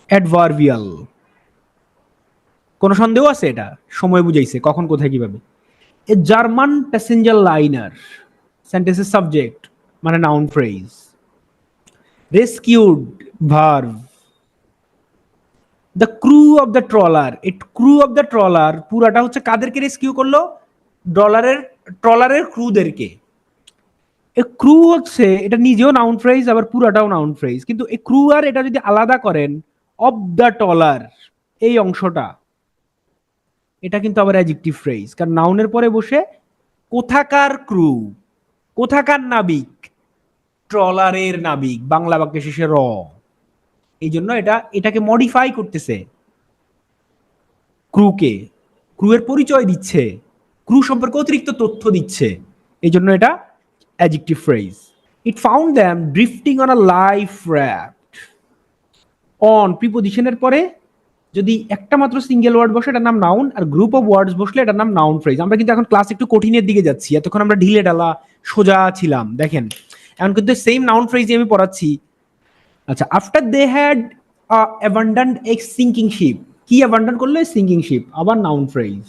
অ্যাডভার্বিয়াল, কোনো সন্দেহ আছে? এটা সময় বুঝাইছে, কখন, কোথায়, কিভাবে। এ জার্মান প্যাসেঞ্জার লাইনার, সেন্টেন্সের সাবজেক্ট মানে noun phrase. Rescued, verb. The crew of the trawler, এই ক্রু অফ দ্য ট্রলার পুরাটা হচ্ছে কাদেরকে রেস্কিউ করলো? ট্রলারের ক্রুদেরকে। এ ক্রু হচ্ছে, এটা নিজেও নাউন ফ্রেজ আবার পুরাটাও নাউন ফ্রেজ, কিন্তু এই ক্রু আর এটা যদি আলাদা করেন, অফ দ্য ট্রলার এই অংশটা, এটা কিন্তু আবার অ্যাডজেক্টিভ ফ্রেজ, কারণ নাউনের পরে বসে কোথাকার ক্রু, কোথাকার নাবিক, ট্রলারের নাবিক, বাংলা বাক্যে শেষে র, এই জন্য এটাকে মডিফাই করতেছে। ক্রুকে, ক্রুয়ের পরিচয় দিচ্ছে, ক্রু সম্পর্কে অতিরিক্ত তথ্য দিচ্ছে, এই জন্য এটা adjective phrase. It found them drifting on a life raft. On প্রিপোজিশনের পরে যদি একটা মাত্র সিঙ্গেল ওয়ার্ড বসে এটার নাম নাউন, আর গ্রুপ অফ ওয়ার্ডস বসলে এটার নাম নাউন ফ্রেজ। আমরা কিন্তু এখন ক্লাস একটু কঠিনের দিকে যাচ্ছি, এতক্ষণ আমরা ঢিলে ঢালা সোজা ছিলাম। দেখেন এখন কিন্তু সেম নাউন ফ্রেজই আমি পড়াচ্ছি। আচ্ছা, after they had abandoned a sinking ship, কি অ্যাবান্ডন করলে? সিঙ্কিং শিপ, আবার নাউন ফ্রেজ।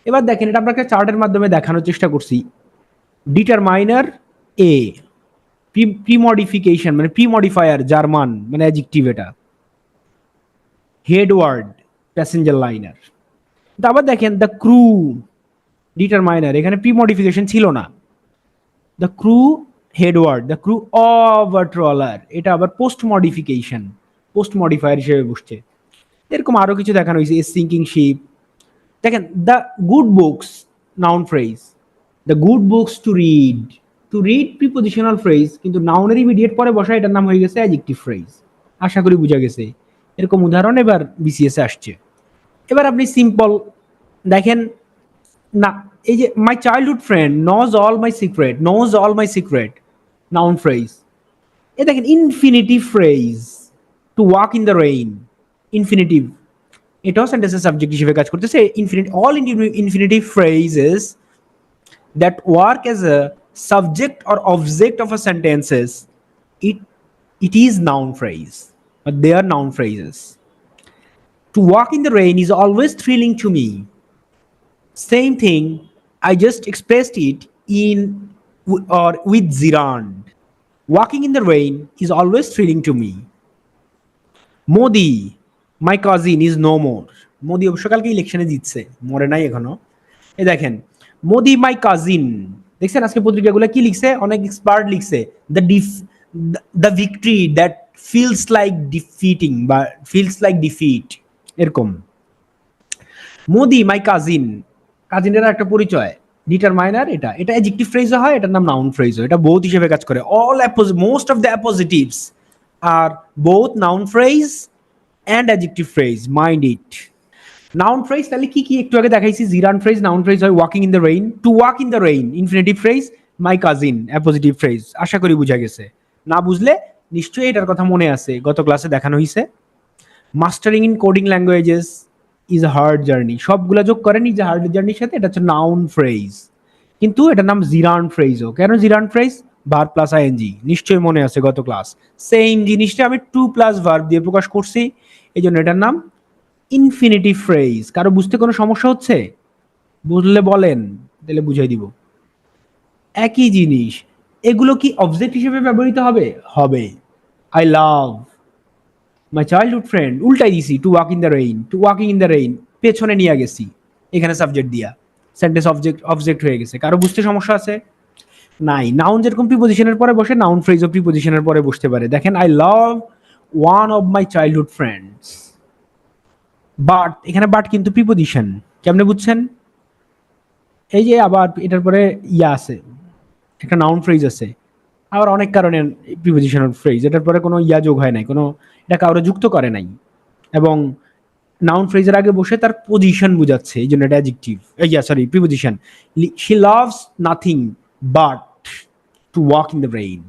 এবার দেখেন এটা আপনাকে চার্টের মাধ্যমে দেখানোর চেষ্টা করছি। ডিটারমাইনার এ, প্রিমডিফিকেশন মানে প্রিমডিফায়ার জার্মান মানে অ্যাডজেক্টিভ এটা। Headward passenger liner. আবার দেখেন দ্য ক্রু, ডিটারমাইনার, এখানে প্রিমডিফিকেশন ছিল না। The crew headward, the crew of a trawler, এটা আবার পোস্ট মডিফিকেশন, পোস্ট মডিফায়ার হিসেবে বসছে। এরকম আরো কিছু দেখানো হয়েছে, এ সিঙ্কিং শিপ। দেখেন the good books, noun phrase. The good books to read, to read prepositional phrase, কিন্তু নাউনের ইমিডিয়েট পরে বসা এটার নাম হয়ে গেছে অ্যাডজেক্টিভ ফ্রেজ। আশা করি বুঝা গেছে। এরকম উদাহরণ এবার বিসিএস আসছে। এবার আপনি সিম্পল দেখেন না, এই যে my childhood friend knows all my secret, knows all my secret, noun phrase. এ দেখেন infinitive phrase, to walk in the rain, infinitive, এটাও সেন্টেন্সের সাবজেক্ট হিসেবে কাজ করতেছে। All infinitive phrases that work as a subject or object of a sentences, it is noun phrase, but they are noun phrases. To walk in the rain is always thrilling to me. Same thing, I just expressed it in or with Zirand. Walking in the rain is always thrilling to me. Modi, my cousin, is no more. Modi অবশ্য কালকে ইলেকশনে জিতছে, মরে নাই এখনো। এ দেখেন Modi my cousin, দেখছেন আজকে পত্রিকাগুলো কি লিখছে, অনেক এক্সপার্ট লিখছে, the victory that feels like defeating বা ফিলস লাইক ডিফিট, এরকম। মোদি মাই কাজিন, কাজিনের একটা পরিচয়, ডিটারমাইনার, এটা এটা অ্যাডজেক্টিভ ফ্রেজও হয়, এটার নাম নাউন ফ্রেজও, এটা বোথ হিসেবে কাজ করে। All most of the appositives আর both noun phrase and adjective phrase, mind it. Noun phrase তাহলে কি কি একটু আগে দেখাইছি, জিরান ফ্রেজ নাউন ফ্রেজ হয়, walking in the rain, to walk in the rain infinitive phrase, my cousin appositive phrase. আশা করি বুঝা গেছে। না বুঝলে নিশ্চয়ই এটার কথা মনে আছে, গত ক্লাসে দেখানো হয়েছে। Mastering in coding languages is a hard journey, সবগুলা যোগ করেনি যে হার্ড জার্নির সাথে, এটা হচ্ছে নাউন ফ্রেজ, কিন্তু এটার নাম জিরান ফ্রেজও। কেন gerund phrase? Verb plus ING, নিশ্চয়ই মনে আছে গত ক্লাস। সেম জিনিসটা আমি টু প্লাস ভার্ব দিয়ে প্রকাশ করছি, এই জন্য এটার নাম ইনফিনিটিভ ফ্রেজ। কারো বুঝতে কোনো সমস্যা হচ্ছে? বুঝলে বলেন, তাহলে বুঝাই দিব। একই জিনিস, এগুলো কি অবজেক্ট হিসেবে ব্যবহৃত হবে? হবে। I love my childhood friend, উল্টাই দিছি, to walk in the rain, to walking in the rain পেছনে নিয়ে গেছি, এখানে সাবজেক্ট দিয়া সেন্টেন্স অবজেক্ট হয়ে গেছে। কারো বুঝতে সমস্যা আছে? নাই। নাউন যেরকম প্রিপোজিশনের পরে বসে, নাউন ফ্রেজও প্রিপোজিশনের পরে বসতে পারে। দেখেন I love one of my childhood friends, but, এখানে বাট কিন্তু প্রিপোজিশন, কেমনে বুঝছেন? এই যে আবার এটার পরে ইয়া আছে, একটা নাউন ফ্রেজ আছে, আবার অনেক কারণে প্রিপোজিশনাল ফ্রেজ, এটার পরে কোনো ইয়া যোগ হয় নাই, কোনো এটা কাউরে যুক্ত করে নাই, এবং নাউন ফ্রেজের আগে বসে তার পজিশন বোঝাচ্ছে, এই জন্য এটা adjective, yeah sorry preposition. She loves nothing but to walk in the rain,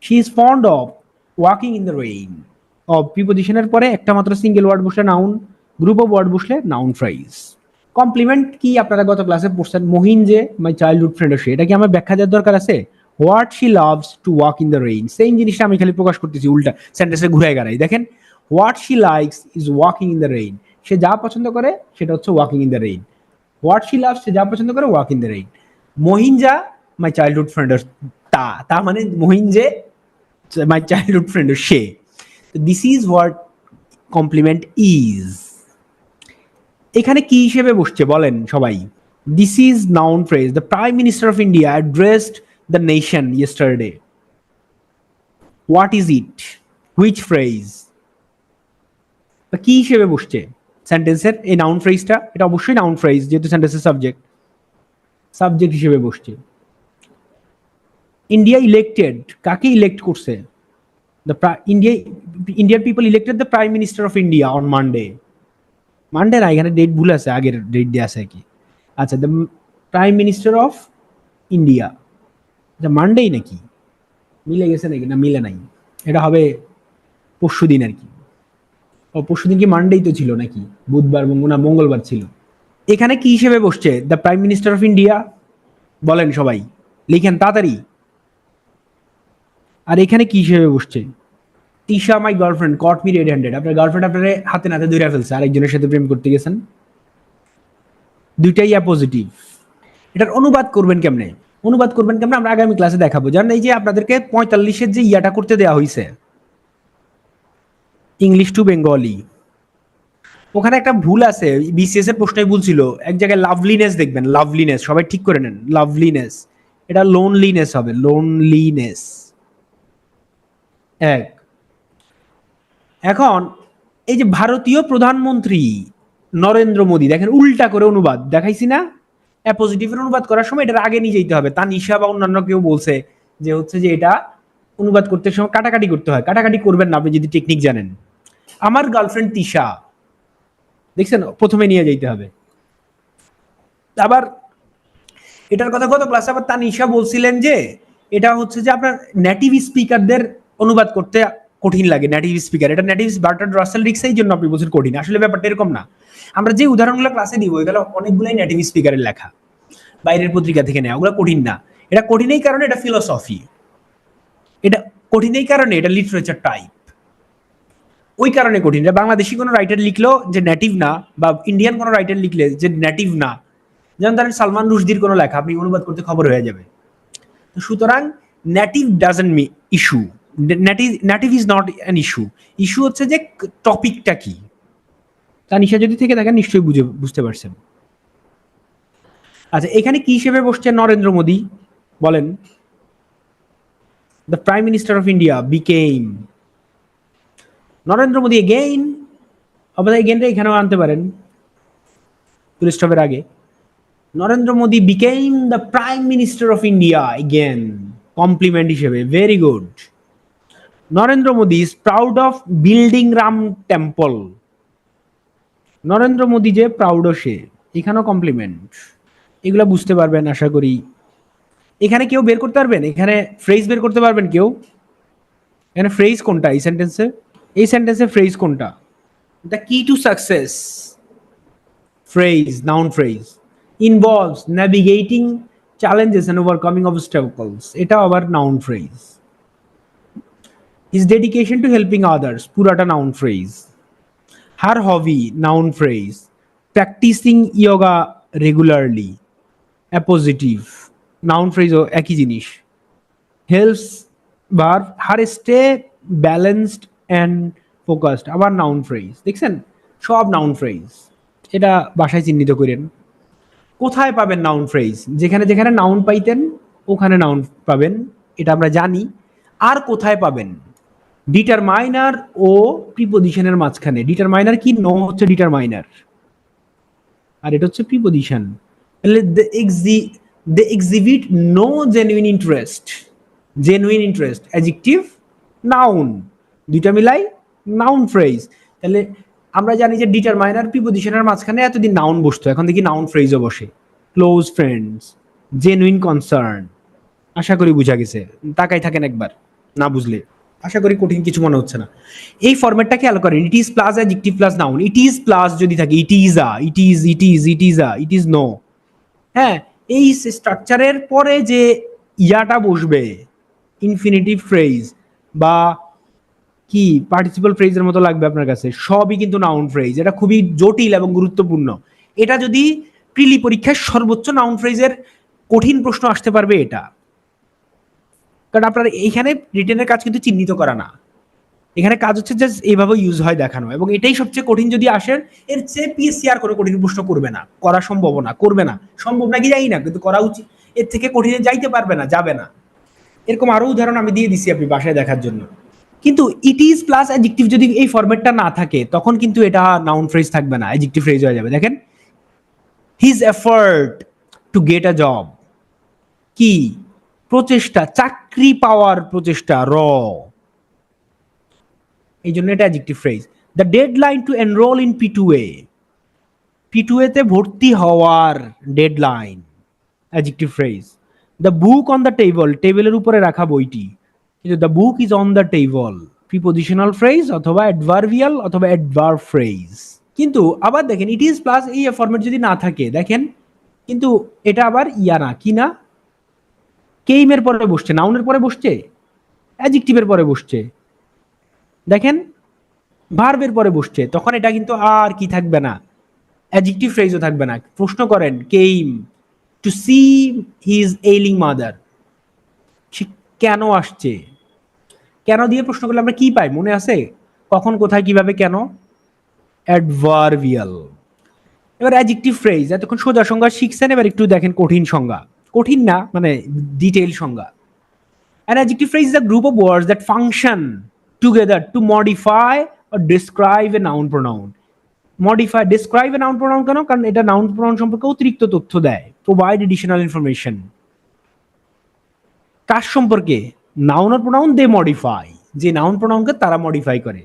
she is fond of walking in the rain. Of প্রিপোজিশনের পরে একটা মাত্র সিঙ্গেল ওয়ার্ড বসলে নাউন, গ্রুপ অফ ওয়ার্ড বসলে নাউন ফ্রেজ। কমপ্লিমেন্ট কি আপনারা গত ক্লাসে পড়ছেন, মহিন যে মাই চাইল্ডহুড ফ্রেন্ড, এটা কি আমার ব্যাখ্যা দেওয়ার দরকার আছে? What she loves to walk in the rain, same জিনিসটা আমি খালি প্রকাশ করতেছি উল্টা সেন্টেন্সে ঘুরে গাড়াই। দেখেন what she likes is walking in the rain, সে যা পছন্দ করে সেটা হচ্ছে walking in the rain. What she loves, সে যা পছন্দ করে, walk in the rain. Mohin যা মাই চাইল্ডহুড ফ্রেন্ড, তা মানে মহিন যে মাই চাইল্ডহুড ফ্রেন্ড সে। This is what complement is. এখানে কি হিসেবে বসছে বলেন সবাই? This is noun phrase. The prime minister of India addressed the nation yesterday. What is it? Which phrase? কি হিসেবে বসছে সেন্টেন্সের এই নাউন ফ্রেজটা? এটা অবশ্যই নাউন ফ্রেজ, যেহেতু সেন্টেন্সের সাবজেক্ট হিসেবে বসছে। ইন্ডিয়া ইলেক্টেড, কাকে ইলেক্ট করছে? Indian people elected the Prime Minister of India on Monday. Monday না, এখানে ডেট ভুল আছে, আগের ডেট দেওয়া আছে কি। আচ্ছা, the prime minister of India, আচ্ছা মানডেই নাকি, মিলে গেছে নাকি, না মিলে নাই, এটা হবে পরশু দিন আর কি। ও পরশু দিন কি মানডেই তো ছিল নাকি, বুধবার না মঙ্গলবার ছিল। এখানে কি হিসেবে বসছে the prime minister of India, বলেন সবাই, লিখেন তাড়াতাড়ি। আর এখানে কি হিসেবে বসছে, Tisha my girlfriend caught me red handed, আপনার গার্লফ্রেন্ড আপনার হাতে নাতে ধরে ফেলছে, আরেকজনের সাথে প্রেম করতে গেছেন, দুইটাই পজিটিভ। এটার অনুবাদ করবেন কেমনে, অনুবাদ করবেন কেমনে আমরা আগামী ক্লাসে দেখাবো। জানেন এই যে আপনাদেরকে 45-এর যে ইয়াটা করতে দেওয়া হয়েছে, ইংলিশ টু বেঙ্গলি, ওখানে একটা ভুল আছে, বিসিএস এর প্রশ্নে ভুল ছিল, এক জায়গায় লাভলিনেস দেখবেন, লাভলিনেস সবাই ঠিক করে নেন, লাভলিনেস, এটা লোনলিনেস হবে, লোনলিনেস। এক, এখন এই যে ভারতীয় প্রধানমন্ত্রী নরেন্দ্র মোদী, দেখেন উল্টা করে অনুবাদ দেখাইছি না, পজিটিভের অনুবাদ করার সময় এটার আগে নিয়ে যেতে হবে। তা নিশা বা অন্যান্য কেউ বলছে যে হচ্ছে যে এটা অনুবাদ করতে সময় কাটাকাটি করতে হয়, কাটাকাটি করবেন না আপনি যদি টেকনিক জানেন। আমার গার্লফ্রেন্ড তিশা, দেখছেন প্রথমে নিয়ে যেতে হবে। আবার এটার কথা কত ক্লাসে আবার তানিশা বলছিলেন যে এটা হচ্ছে যে আপনার নেটিভ স্পিকারদের অনুবাদ করতে কঠিন লাগে, নেটিভ স্পিকার, এটা নেটিভ বার্ট্রান্ড রাসেল ডিক্স, এই জন্য আপনি বলছেন কঠিন, আসলে ব্যাপারটা এরকম না। আমরা যে উদাহরণগুলো ক্লাসে দিব এগুলো অনেকগুলাই নেটিভ স্পিকারের লেখা, বাইরের পত্রিকা থেকে নেওয়া, ওগুলো কঠিন না। এটা কঠিন এই কারণে এটা ফিলোসফি, এটা কঠিন এই কারণে এটা লিটারেচার টাইপ, ওই কারণে কঠিন। এটা বাংলাদেশি কোনো রাইটার লিখলো যে নেটিভ না, বা ইন্ডিয়ান কোনো রাইটার লিখলে যে নেটিভ না, যেমন ধরেন সালমান রুশদির কোনো লেখা আপনি অনুবাদ করতে খবর হয়ে যাবে। তো সুতরাং native doesn't me issue, native is not an issue, issue হচ্ছে যে টপিকটা কি। তানিশা যদি থেকে থাকেন নিশ্চয়ই বুঝতে পারছেন। আচ্ছা, এখানে কি হিসেবে বসছে নরেন্দ্র মোদী, বলেন। The prime minister of India became Narendra Modi again, আপনারা এগেইনটা এখানেও আনতে পারেন ফুল স্টপের আগে। Narendra Modi became the prime minister of India again, complement হিসেবে, very good. Narendra Modi is proud of building Ram temple, Narendra Modi যে প্রাউড সে, এখানেও কমপ্লিমেন্ট। এগুলা বুঝতে পারবেন আশা করি। এখানে কেউ বের করতে পারবেন, এখানে ফ্রেজ বের করতে পারবেন কেউ, এখানে ফ্রেজ কোনটা এই সেন্টেন্সে, এই সেন্টেন্সে ফ্রেজ কোনটা, the key to success, phrase, noun phrase, involves navigating challenges and overcoming obstacles, এটা আবার noun phrase. His dedication to helping others, পুরাটা noun phrase. Her hobby, noun phrase. Practising yoga regularly, appositive, noun ফ্রেজও একই জিনিস। Helps verb, her stay balanced and focused, আবার noun phrase. দেখছেন সব noun phrase, এটা বাসায় চিহ্নিত করেন। কোথায় পাবেন নাউন ফ্রেজ, যেখানে যেখানে নাউন পাইতেন ওখানে নাউন পাবেন, এটা আমরা জানি। আর কোথায় পাবেন, ডিটারমাইনার ও প্রিপোজিশনের মাঝখানে। ডিটারমাইনার কি, নো হচ্ছে ডিটারমাইনার, আর এটা হচ্ছে প্রিপোজিশন। তাহলে they exhibit no genuine interest, genuine interest adjective noun, দুইটা মিলাই নাউন ফ্রেজ। তাহলে আমরা জানি যে ডিটারমাইনার প্রিপোজিশনের মাঝখানে এতদিন নাউন বসতো, এখন দেখি নাউন ফ্রেজও বসে। ক্লোজ ফ্রেন্ডস, জেনুইন কনসার্ন, আশা করি বুঝা গেছে। তাকাই থাকেন একবার, না বুঝলে আশা করি কঠিন কিছু মনে হচ্ছে না। এই ফরম্যাটটা খেয়াল করেন, it is plus adjective plus noun. It is plus যদি থাকে it is a, it is, it is, it is a, it is no. হ্যাঁ, এই স্ট্রাকচারের পরে যে ইয়াটা বসবে ইনফিনিটিভ ফ্রেজ বা কি পার্টিসিপাল ফ্রেজের মতো লাগবে আপনার কাছে, সবই কিন্তু নাউন ফ্রেজ। এটা খুবই জটিল এবং গুরুত্বপূর্ণ। এটা যদি প্রিলি পরীক্ষায় সর্বোচ্চ নাউন ফ্রেজের কঠিন প্রশ্ন আসতে পারবে এটা, কারণ আপনার এইখানে রিটেনের কাজ কিন্তু চিহ্নিত করা না, এখানে কাজ হচ্ছে জাস্ট এইভাবে ইউজ হয় দেখানো, এবং এটাই সবচেয়ে কঠিন। যদি আসেন এর চেয়ে পিএসসি আর করে কঠিন প্রশ্ন করবে না, করা সম্ভব না, করবে না, সম্ভব নাকি জানি না, কিন্তু করা উচিত। এর থেকে কঠিনে যাইতে পারবে না, যাবে না। এরকম আরো উদাহরণ আমি দিয়ে দিছি আপনি বাসায় দেখার জন্য। কিন্তু ইট ইজ প্লাস অ্যাডজেক্টিভ যদি এই ফরম্যাটটা না থাকে তখন কিন্তু এটা নাউন ফ্রেজ থাকবে না, অ্যাডজেক্টিভ ফ্রেজ হয়ে যাবে। দেখেন, his effort to get a job, কি প্রচেষ্টা, চাকরি পাওয়ার প্রচেষ্টা, র, এই জন্য এটা adjective phrase. The deadline to enrol in P2A, পিটুয়েতে ভর্তি হওয়ার ডেডলাইন, adjective phrase. The book on the table, টেবিলের উপরে রাখা বইটি, কিন্তু the book is on the table, prepositional phrase অথবা অ্যাডভার্বিয়াল অথবা অ্যাডভার্ব ফ্রেজ। কিন্তু আবার দেখেন ইট ইজ প্লাস এই ফরম্যাট যদি না থাকে, দেখেন কিন্তু এটা আবার ইয়া না, কি না, কেইমের পরে বসছে, নাউনের পরে বসছে, অ্যাডজেক্টিভের পরে বসছে, দেখেন ভার্বের পরে বসছে, তখন এটা কিন্তু আর কি থাকবে না, অ্যাডজেক্টিভ ফ্রেজও থাকবে না। প্রশ্ন করেন came to see his ailing mother, সে কেন আসছে, কেন দিয়ে প্রশ্ন করলে আমরা কি পাই মনে আছে, কখন কোথায় কিভাবে কেন, অ্যাডভার্বিয়াল। এবার অ্যাডজেক্টিভ ফ্রেজ, এতক্ষণ সোজা সংজ্ঞা শিখছেন, এবার একটু দেখেন কঠিন সংজ্ঞা, কঠিন না মানে ডিটেইল সংজ্ঞা। An adjective phrase is a group of words that function together to modify or describe a noun pronoun. Modify, describe a noun pronoun কেন, কারণ এটা noun pronoun সম্পর্কে অতিরিক্ত তথ্য দেয়, provide additional information। কার সম্পর্কে, noun or pronoun they modify, যে noun pronoun কে তারা modify করে,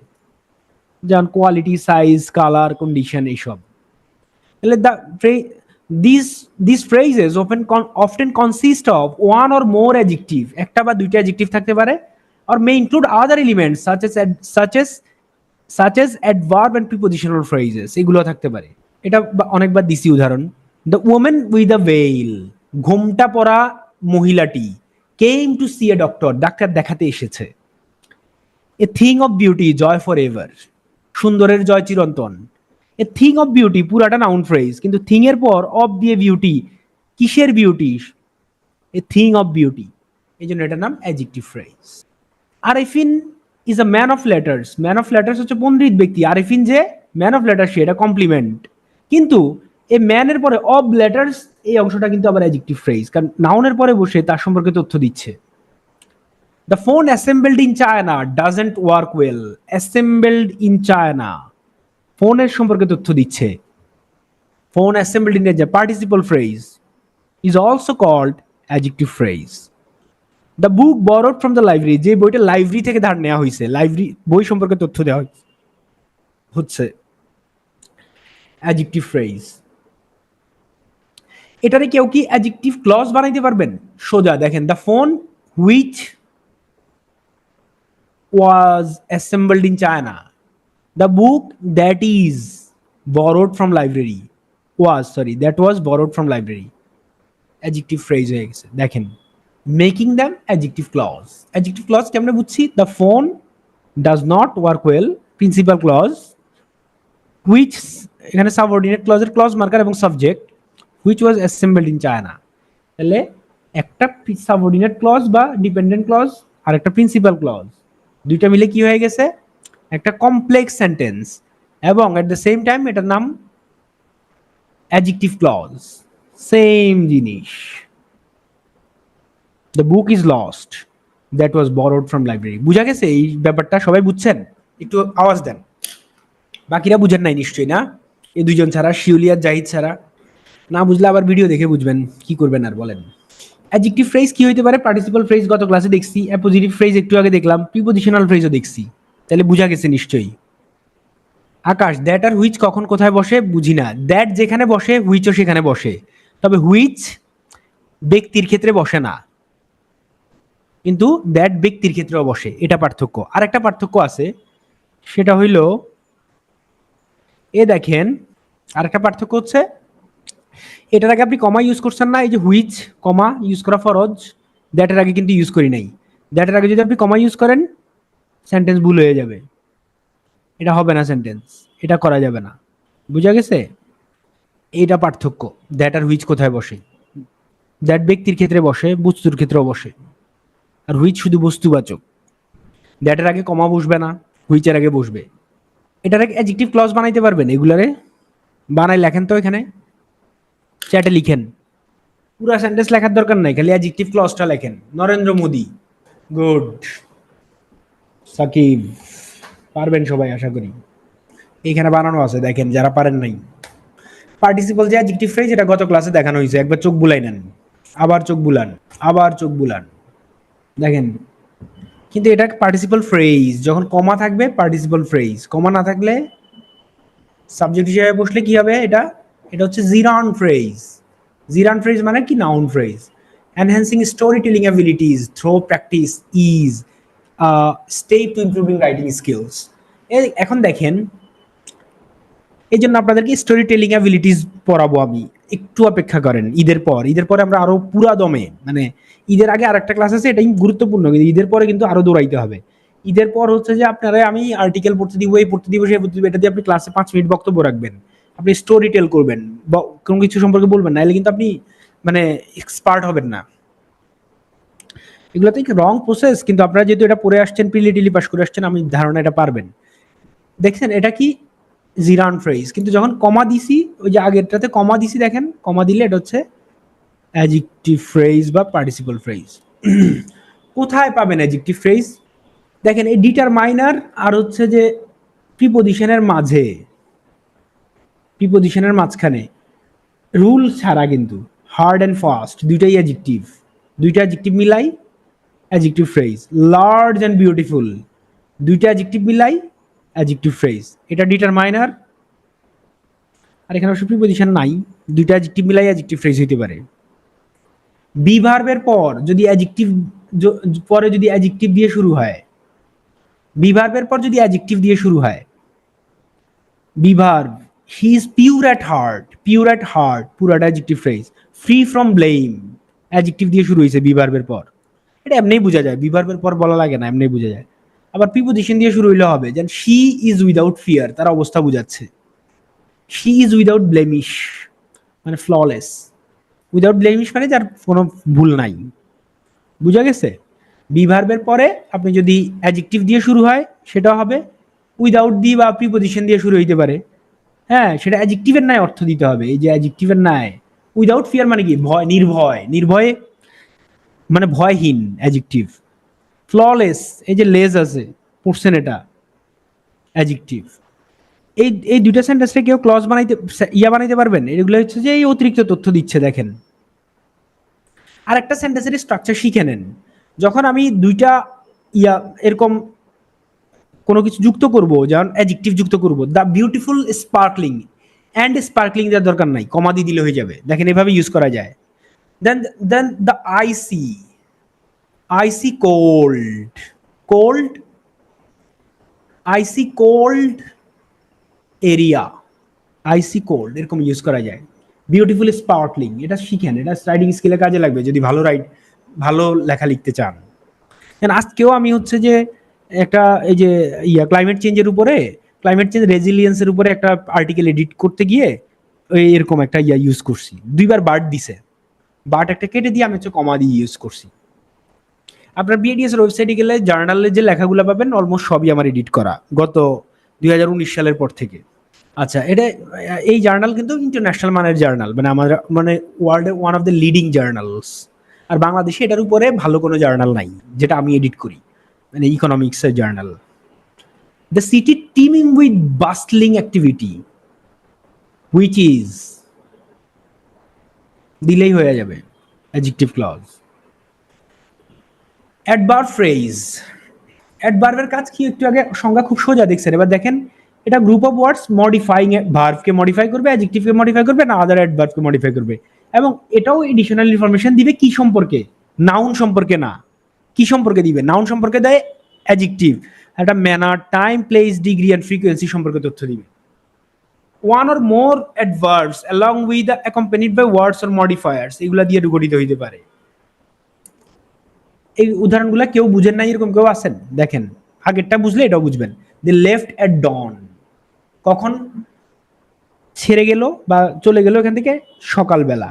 যেমন কোয়ালিটি, সাইজ, কালার, কন্ডিশন এইসব। তাহলে these phrases often consist of one or more adjective, একটা বা দুইটা adjective থাকতে পারে, or may include other elements such as adverb and prepositional phrases, এগুলো থাকতে পারে। এটা অনেকবার দিছি উদাহরণ। The woman with a veil, ঘোমটা পরা মহিলাটি, came to see a doctor, doctor দেখাতে এসেছে। A thing of beauty, joy forever, সুন্দরের জয় চিরন্তন। এ থিং অফ বিউটি পুরাটা নাউন ফ্রেজ, কিন্তু থিং এর পর অফ দিয়ে বিউটি, কিসের beauty, a thing of beauty, এই জন্য এটার নাম adjective phrase. Arifin is a man of letters, man of letters হচ্ছে পণ্ডিত ব্যক্তি, আরিফিন যে ম্যান অফ লেটার্স এটা কমপ্লিমেন্ট, কিন্তু এই ম্যানের পরে অফ লেটার্স এই অংশটা কিন্তু আবার অ্যাডজেক্টিভ ফ্রেজ, কারণ নাউনের পরে বসে তার সম্পর্কে তথ্য দিচ্ছে। The phone assembled in China doesn't work well, assembled in China ফোনের সম্পর্কে তথ্য দিচ্ছে। Phone assembled in a participle phrase is also called adjective phrase. The book borrowed from the library, যে বইটা লাইব্রেরি থেকে ধার নেওয়া হয়েছে, লাইব্রেরি বই সম্পর্কে তথ্য দেওয়া হচ্ছে, অ্যাডজেক্টিভ ফ্রেজ। এটারে কেউ কি অ্যাডজেক্টিভ ক্লজ বানাইতে পারবেন? সোজা দেখেন, the phone which was assembled in China, the book that is borrowed from library that was borrowed from library, adjective phrase হয়ে গেছে। দেখেন making them adjective clause, adjective clause কেমনে বুঝছি, the phone does not work well, principal clause, which এখানে subordinate clause এর clause marker এবং subject, which was assembled in China, তাহলে একটা subordinate clause বা dependent clause আর একটা principal clause, দুইটা মিলে কি হয়ে গেছে, একটা কমপ্লেক্স সেন্টেন্স, এবং এট দ্য সেম টাইম এটার নাম অ্যাডজেক্টিভ ক্লজ, সেম জিনিস। The book is lost that was borrowed from library. বুঝা গেছে এই ব্যাপারটা, সবাই বুঝছেন? একটু আওয়াজ দেন, বাকিরা বুঝেন নাই নিশ্চয়ই না, এই দুইজন ছাড়া, শিউলি আর জাহিদ ছাড়া। না বুঝলে আবার ভিডিও দেখে বুঝবেন, কি করবেন আর বলেন। অ্যাডজেক্টিভ ফ্রেজ কি হইতে পারে? পার্টিসিপল ফ্রেজ গত ক্লাসে দেখছি, অ্যাপোজিটিভ ফ্রেজ একটু আগে দেখলাম, প্রিপোজিশনাল ফ্রেজও দেখছি, তাহলে বুঝা গেছে নিশ্চয়ই। আকাশ, দ্যাট আর হুইচ কখন কোথায় বসে বুঝি না, দ্যাট যেখানে বসে হুইচও সেখানে বসে, তবে হুইচ ব্যক্তির ক্ষেত্রে বসে না, কিন্তু দ্যাট ব্যক্তির ক্ষেত্রেও বসে, এটা পার্থক্য। আর একটা পার্থক্য আছে, সেটা হইল এ দেখেন, আর একটা পার্থক্য হচ্ছে এটার আগে আপনি কমা ইউজ করছেন না, এই যে হুইচ কমা ইউজ করা ফরজ, দ্যাটের আগে কিন্তু ইউজ করি নাই, দ্যাটের আগে যদি আপনি কমা ইউজ করেন সেন্টেন্স ভুল হয়ে যাবে, এটা হবে না সেন্টেন্স, এটা করা যাবে না। বুঝা গেছে? এইটা পার্থক্য, দ্যাট আর হুইচ কোথায় বসে। দ্যাট ব্যক্তির ক্ষেত্রে বসে, বস্তুর ক্ষেত্রেও বসে, আর হুইচ শুধু বস্তুবাচক। দ্যাটের আগে কমা বসবে না, হুইচের আগে বসবে। এটার আগে অ্যাডজেক্টিভ ক্লজ বানাইতে পারবেন, এগুলারে বানাই লেখেন তো, এখানে চ্যাটে লিখেন, পুরো সেন্টেন্স লেখার দরকার নাই, খালি অ্যাডজেক্টিভ ক্লজটা লেখেন। নরেন্দ্র মোদি, গুড। সাকিব, পারবেন সবাই আশা করি, এইখানে বানানো আছে দেখেন যারা পারেন নাই। পার্টিসিপল যে অ্যাডজেক্টিভ ফ্রেজ, এটা গত ক্লাসে দেখানো হয়েছে, একবার চোখ বুলাই নেন, আবার চোখ বুলান, আবার চোখ বুলান, দেখেন। কিন্তু এটা পার্টিসিপল ফ্রেজ, যখন কমা থাকবে পার্টিসিপল ফ্রেজ, কমা না থাকলে সাবজেক্ট হিসেবে বসলে কি হবে, এটা এটা হচ্ছে জিরান ফ্রেজ। জিরান ফ্রেজ মানে কি? Noun phrase. Enhancing story telling abilities through practice is step to improving writing skills. এখন দেখেন, এই জন্য আপনাদেরকে স্টোরি টেলিং অ্যাবিলিটিস পড়াবো আমি। একটু অপেক্ষা করেন, ঈদের পর। ঈদের পরে আমরা আরো পুরা দমে, মানে ঈদের আগে আর একটা ক্লাস আছে, এটাই গুরুত্বপূর্ণ, কিন্তু ঈদের পরে কিন্তু আরো দৌড়াইতে হবে। ঈদের পর হচ্ছে যে আপনারা, আমি আর্টিকেল পড়তে দিব, এই পড়তে দিব, সেই পড়তে দিব, এটা দিয়ে আপনি ক্লাসে 5 মিনিট বক্তব্য রাখবেন, আপনি স্টোরি টেল করবেন, কোনো কিছু সম্পর্কে বলবেন, নাহলে কিন্তু আপনি মানে এক্সপার্ট হবেন না। এগুলো তো রং প্রসেস, কিন্তু আপনারা যেহেতু এটা পড়ে আসছেন, প্রিলিটিলি পাস করে আসছেন, আমি ধারণা এটা পারবেন। দেখছেন এটা কি? জিরান ফ্রেজ। কিন্তু যখন কমা দিছি, ওই যে আগেরটাতে কমা দিছি, দেখেন কমা দিলে এটা হচ্ছে অ্যাডজেক্টিভ ফ্রেজ বা পার্টিসিপল ফ্রেজ। কোথায় পাবেন অ্যাডজেক্টিভ ফ্রেজ? দেখেন এই ডিটারমাইনার আর হচ্ছে যে প্রিপোজিশনের মাঝে, প্রিপোজিশনের মাঝখানে রুল ছাড়া কিন্তু হার্ড অ্যান্ড ফাস্ট দুইটাই অ্যাডজেক্টিভ, দুইটা অ্যাডজেক্টিভ মিলাই adjective phrase. Large and beautiful দুইটা অ্যাডজেক্টিভ মিলাই অ্যাডজেক্টিভ ফ্রেজ। এটা ডিটারমাইনার, আর এখানে অবশ্য প্রিপোজিশন নাই, দুইটা অ্যাডজেক্টিভ মিলাই অ্যাডজেক্টিভ ফ্রেজ হইতে পারে। বি ভার্বের পর যদি অ্যাডজেক্টিভ, পরে যদি অ্যাডজেক্টিভ দিয়ে শুরু হয়, বি ভার্বের পর যদি অ্যাডজেক্টিভ দিয়ে শুরু হয়, be verb, he is pure at heart, pure at heart পুরাটা adjective phrase. Free from blame adjective দিয়ে শুরু হয়েছে বি ভার্বের পর, এটা এমনিই বোঝা যায়, বি ভার্বের পর বলা লাগে না, এমনিই বোঝা যায়। আবার প্রিপোজিশন দিয়ে শুরু হইলে হবে, যেন শি ইজ উইদাউট ফিয়ার, তার অবস্থা বোঝাচ্ছে। শি ইজ উইদাউট ব্লেমিশ মানে ফ্ললেস, উইদাউট ব্লেমিশ মানে যার কোনো ভুল নাই, বুঝা গেছে? বি ভার্বের পরে আপনি যদি অ্যাডজেক্টিভ দিয়ে শুরু হয়, সেটা হবে উইদাউট দি বা প্রিপোজিশন দিয়ে শুরু হইতে পারে। হ্যাঁ, সেটা অ্যাডজেক্টিভের ন্যায় অর্থ দিতে হবে, এই যে অ্যাডজেক্টিভের ন্যায়। উইদাউট ফিয়ার মানে কি? ভয়, নির্ভয়, নির্ভয়ে মানে ভয়হীন অ্যাডজেক্টিভ। ফ্ললেস, এই যে লেজ আছে পড়ছেন, এটা অ্যাডজেক্টিভ। এই দুইটা সেন্টেন্সে কেউ ক্লজ বানাইতে, বানাইতে পারবেন? এগুলো হচ্ছে যে এই অতিরিক্ত তথ্য দিচ্ছে। দেখেন আর একটা সেন্টেন্সের স্ট্রাকচার শিখে নেন। যখন আমি দুইটা এরকম কোনো কিছু যুক্ত করব, যেমন অ্যাডজেক্টিভ যুক্ত করব, the beautiful sparkling, and sparkling দেওয়ার দরকার নাই, কমা দিয়ে দিলে হয়ে যাবে। দেখেন এভাবে ইউজ করা যায়। Then then the icy, icy cold, cold, icy cold area, icy cold, এরকম ইউজ করা যায়। বিউটিফুল স্পার্কলিং, এটা শিখেন, এটা রাইটিং স্কিলে কাজে লাগবে যদি ভালো লেখা লিখতে চান। আজকেও আমি হচ্ছে যে একটা এই যে ক্লাইমেট চেঞ্জের উপরে, ক্লাইমেট চেঞ্জ রেজিলিয়েন্সের উপরে একটা আর্টিকেল এডিট করতে গিয়ে এরকম একটা ইউজ করছি, দুইবার বার্ড দিছে, বার্ড একটা কেটে দিয়ে আমি হচ্ছে কমা দিয়ে ইউজ করছি। আপনার বিএডিএস এর ওয়েবসাইটে গেলে জার্নালের যে লেখাগুলো পাবেন অলমোস্ট সবই আমার এডিট করা, গত 2019 সালের পর থেকে। আচ্ছা, এটা এই জার্নাল কিন্তু ইন্টারন্যাশনাল মানের জার্নাল, মানে আমার মানে ওয়ার্ল্ডের one of the leading journals. আর বাংলাদেশে এটার উপরে ভালো কোনো জার্নাল নাই যেটা আমি এডিট করি, মানে ইকোনমিক্সের journal. The city teeming with bustling activity, which is, দিলেই হয়ে যাবে অ্যাডজেক্টিভ ক্লজ। অ্যাডভার্ব ফ্রেজ, অ্যাডভার্বের কাজ কি? একটু আগে সংজ্ঞা খুব সোজা দেখছেন, এবার দেখেন এটা গ্রুপ অফ ওয়ার্ডস মডিফাইং ভার্বকে মডিফাই করবে, অ্যাডজেক্টিভকে মডিফাই করবে, না আদার অ্যাডভার্বকে মডিফাই করবে। এবং এটাও এডিশনাল ইনফরমেশন দিবে কি সম্পর্কে? নাউন সম্পর্কে না, কি সম্পর্কে দিবে? নাউন সম্পর্কে দেয় অ্যাডজেক্টিভ, একটা manner, time, place, degree and frequency সম্পর্কে তথ্য দিবে। One or more adverbs along with accompanied by words or modifiers, এগুলা দিয়ে গঠিত হইতে পারে। এই উদাহরণগুলো কেউ বুঝেন না এরকম কেউ আছেন? দেখেন আগেরটা বুঝলে এটাও বুঝবেন। দি লেফট এট ডন, কখন ছেড়ে গেল বা চলে গেল এখান থেকে? সকালবেলা।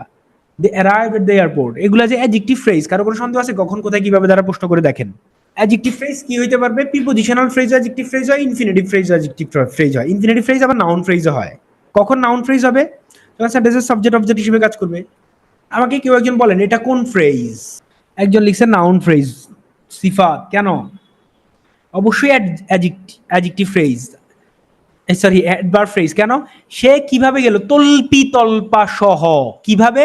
দি অ্যারাইভ এট দ্য এয়ারপোর্ট, এগুলা যে অ্যাডজেক্টিভ ফ্রেজ, কারো কোনো সন্দেহ আছে কখন কোথায় কিভাবে দ্বারা প্রশ্ন করে দেখেন। অ্যাডজেক্টিভ ফ্রেজ কি হইতে পারবে? প্রিপোজিশনাল ফ্রেজ অ্যাডজেক্টিভ ফ্রেজ হয়, ইনফিনিটিভ ফ্রেজ অ্যাডজেক্টিভ ফ্রেজ হয়। ইনফিনিটিভ ফ্রেজ আবার নাউন ফ্রেজও হয়। কখন নাউন ফ্রেজ হবে? যখন সেন্টেন্সের সাবজেক্ট অবজেক্ট হিসেবে কাজ করবে। আমাকে কেউ একজন বলেন এটা কোন ফ্রেজ? একজন লিখছে নাউন ফ্রেজ, সিফাত। কেন? অবশ্যই adjective phrase, sorry adverb phrase. কেন? সে কিভাবে গেল? তল্পি তল্পা সহ। কিভাবে?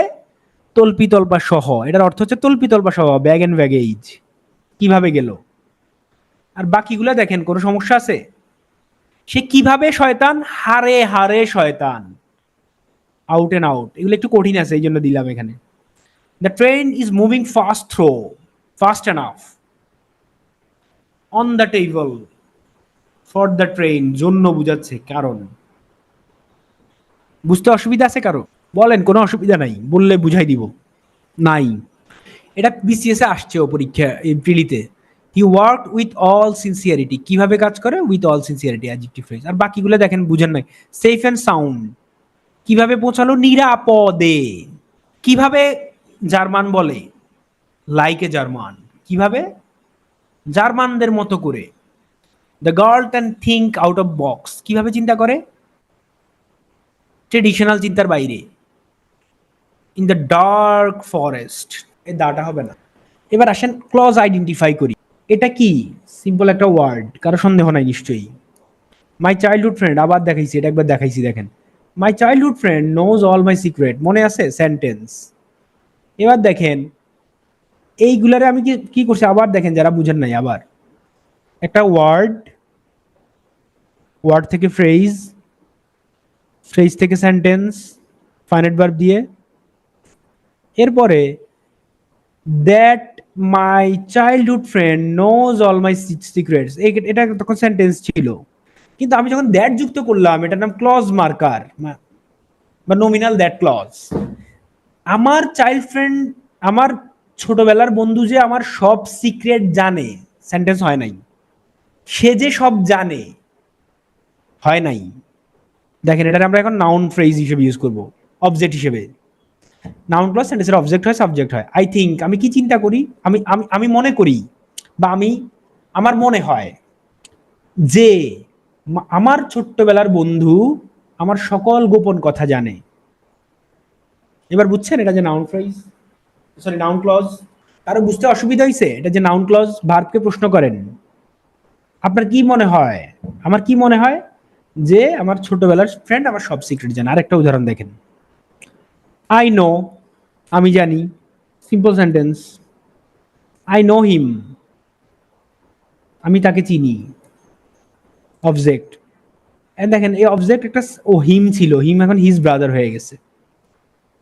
তল্পি তল্পা সহ, এটার অর্থ হচ্ছে তল্পি তল্পা সহ, ব্যাগ এন্ড ব্যাগেজ, কিভাবে গেল। আর বাকিগুলা দেখেন কোনো সমস্যা আছে? সে কিভাবে শয়তান? হারে হারে শয়তান। আউট অ্যান্ড আউট, এগুলো একটু কঠিন আছে এই জন্য দিলাম এখানে। The train is moving fast enough on the table for the train, জন্য বুঝাচ্ছে কারণ। বুঝতে অসুবিধা আছে কারো? বলেন, কোনো অসুবিধা নাই, বললে বুঝাই দিব। নাই, এটা বিসিএস এ আসছেও পরীক্ষা প্রিলিতে। He work with all sincerity, কিভাবে কাজ করে? With all sincerity, adjective phrase. আর বাকিগুলো দেখেন বুঝেন নাই। সেফ অ্যান্ড সাউন্ড, কিভাবে পৌঁছালো? নিরাপদে। কিভাবে জার্মান বলে? লাইক এ জার্মান, কিভাবে? জার্মানদের মতো করে। The girl can think out of box, কিভাবে চিন্তা করে? ট্রেডিশনাল চিন্তার বাইরে। ইন দ্য ডার্ক ফরেস্ট, এই দাটা হবে না। এবার আসেন ক্লজ আইডেন্টিফাই করি। এটা কি? সিম্পল একটা ওয়ার্ড, কারো সন্দেহ নাই নিশ্চয়ই। মাই চাইল্ডহুড ফ্রেন্ড, আবার দেখাইছি, এটা একবার দেখাইছি, দেখেন। My childhood friend knows all my secret, মনে আছে? সেন্টেন্স। এবার দেখেন এইগুলারে আমি কি করছি, আবার দেখেন যারা বুঝেন নাই, আবার একটা ওয়ার্ড থেকে ফ্রেজ থেকে সেন্টেন্স, ফাইনাইট ভার্ব দিয়ে, এরপরে that my childhood friend knows all my secrets, এটা তখন সেন্টেন্স ছিল। কিন্তু আমি যখন দ্যাট যুক্ত করলাম, এটার নাম ক্লজ মার্কার বা নমিনাল দ্যাট ক্লজ। আমার চাইল্ড ফ্রেন্ড, আমার ছোটবেলার বন্ধু যে আমার সব সিক্রেট জানে, সেন্টেন্স হয় নাই। সে যে সব জানে, হয় নাই। দেখেন এটা আমরা এখন নাউন ফ্রেজ হিসেবে ইউজ করব, অবজেক্ট হিসেবে। নাউন প্লাস সেন্টেন্সের অবজেক্ট হয়, সাবজেক্ট হয়। আই থিঙ্ক, আমি কি চিন্তা করি? আমি আমি আমি মনে করি, বা আমার মনে হয় যে আমার ছোট্টবেলার বন্ধু আমার সকল গোপন কথা জানে। এবার বুঝছেন এটা যে noun phrase, sorry noun clause. কারো বুঝতে অসুবিধা হয়েছে? এটা যে নাউন ক্লজ, ভার্বকে প্রশ্ন করেন আপনার কি মনে হয়, আমার কি মনে হয় যে আমার ছোটবেলার ফ্রেন্ড আমার সব সিক্রেট জানে। আরেকটা উদাহরণ দেখেন, আই নো, আমি জানি, সিম্পল সেন্টেন্স। আই নো হিম, আমি তাকে চিনি, অবজেক্ট। দেখেন এই অবজেক্ট একটা, ও হিম ছিল, হিম এখন হিজ ব্রাদার হয়ে গেছে,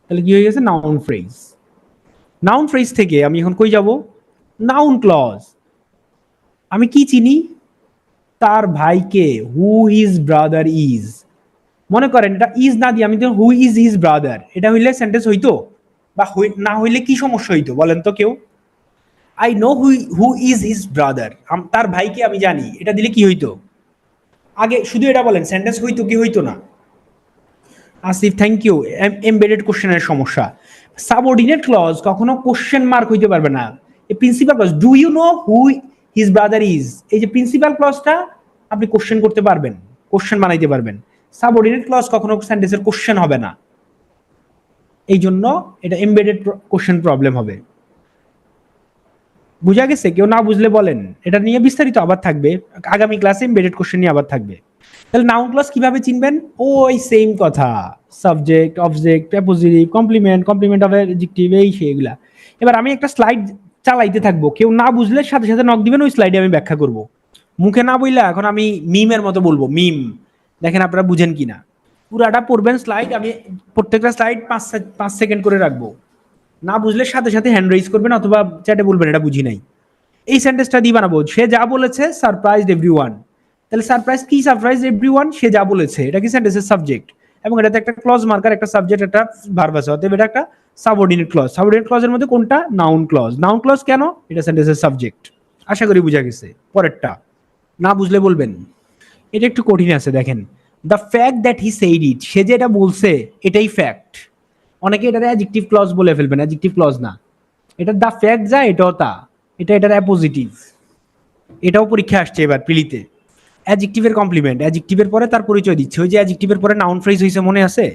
তাহলে কি হয়ে গেছে? Noun phrase. নাউন ফ্রেজ থেকে আমি এখন কই যাব? Noun clause. আমি কি চিনি? তার ভাইকে, হু হিজ ব্রাদার ইজ। মনে করেন এটা ইজ না দিয়ে আমি তো হু ইজ হিজ ব্রাদার, এটা হইলে সেন্টেন্স হইতো? বা না হইলে কি সমস্যা হইতো বলেন তো কেউ? I know who is his brother, তার ভাইকে আমি জানি, এটা দিলে কি হইতো? আগে শুধু এটা বলেন, সেন্টেন্স হইতো কি হইতো না? Asif thank you. এমবেডেড কোশ্চেনের সমস্যা। সাবঅর্ডিনেট ক্লজ কখনো কোশ্চেন মার্ক হইতে পারবে না। এই principal clause, do you know who his brother is, এই যে প্রিন্সিপাল ক্লজটা আপনি কোশ্চেন করতে পারবেন, কোশ্চেন বানাইতে পারবেন। সাবঅর্ডিনেট ক্লজ কখনো সেন্টেন্সের কোশ্চেন হবে না, এই জন্য এটা এমবেডেড কোশ্চেন প্রবলেম হবে। বুঝা গেছে? কেউ না বুঝলে বলেন, এটা নিয়ে বিস্তারিত আবার থাকবে আগামী ক্লাসে, এমবেডেড কোশ্চেন নিয়ে আবার থাকবে। তাহলে নাউন ক্লজ কিভাবে চিনবেন? ওই সেম কথা, subject, object, prepositive, complement of adjective, এই সেগুলা। এবার আমি একটা স্লাইড চালাইতে থাকবো, কেউ না বুঝলে সাথে সাথে নক দিবেন, ওই স্লাইডে আমি ব্যাখ্যা করব। মুখে না বইলা এখন আমি মিমের মতো বলবো, মিম। দেখেন আপনারা বুঝেন কিনা। পুরাটা পড়বেন স্লাইড, আমি প্রত্যেকটা স্লাইড 5 সেকেন্ড করে রাখবো। না বুঝলে সাথে সাথে হ্যান্ড রেইজ করবেন অথবা চ্যাটে বলবেন এটা বুঝি নাই। এই সেন্টেন্সটা দিয়ে বানাবো, সে যা বলেছে সারপ্রাইজড এভরিওয়ান। তাহলে সারপ্রাইজ কি? সারপ্রাইজ এভরিওয়ান, সে যা বলেছে, এটা কি সেন্টেন্সের সাবজেক্ট, এবং এটাতে একটা ক্লজ মার্কার, একটা সাবজেক্ট, একটা ভার্ব আছে, অতএব এটা একটা সাবঅর্ডিনেট ক্লজ। সাবঅর্ডিনেট ক্লজের মধ্যে কোনটা? Noun clause. নাউন ক্লজ কেন? এটা সেন্টেন্সের সাবজেক্ট। আশা করি বুঝা গেছে। পরেরটা না বুঝলে বলবেন। এটা একটু কঠিন আছে, দেখেন। The fact that he said it, সে যে এটা বলছে এটাই ফ্যাক্ট। অনেকে এটার অ্যাডজেক্টিভ ক্লজ বলে ফেলবেন, অ্যাডজেক্টিভ ক্লজ না এটা। দ্য ফ্যাক্ট যা, এটাও তা, এটার অ্যাপোজিটিভ। এটাও পরীক্ষা আসছে এবার প্রিলিতে। অ্যাডজেক্টিভের কমপ্লিমেন্ট, অ্যাডজেক্টিভের পরে তার পরিচয় দিচ্ছে, ওই যে অ্যাডজেক্টিভের পরে নাউন ফ্রেজ হয়েছে, মনে আছে?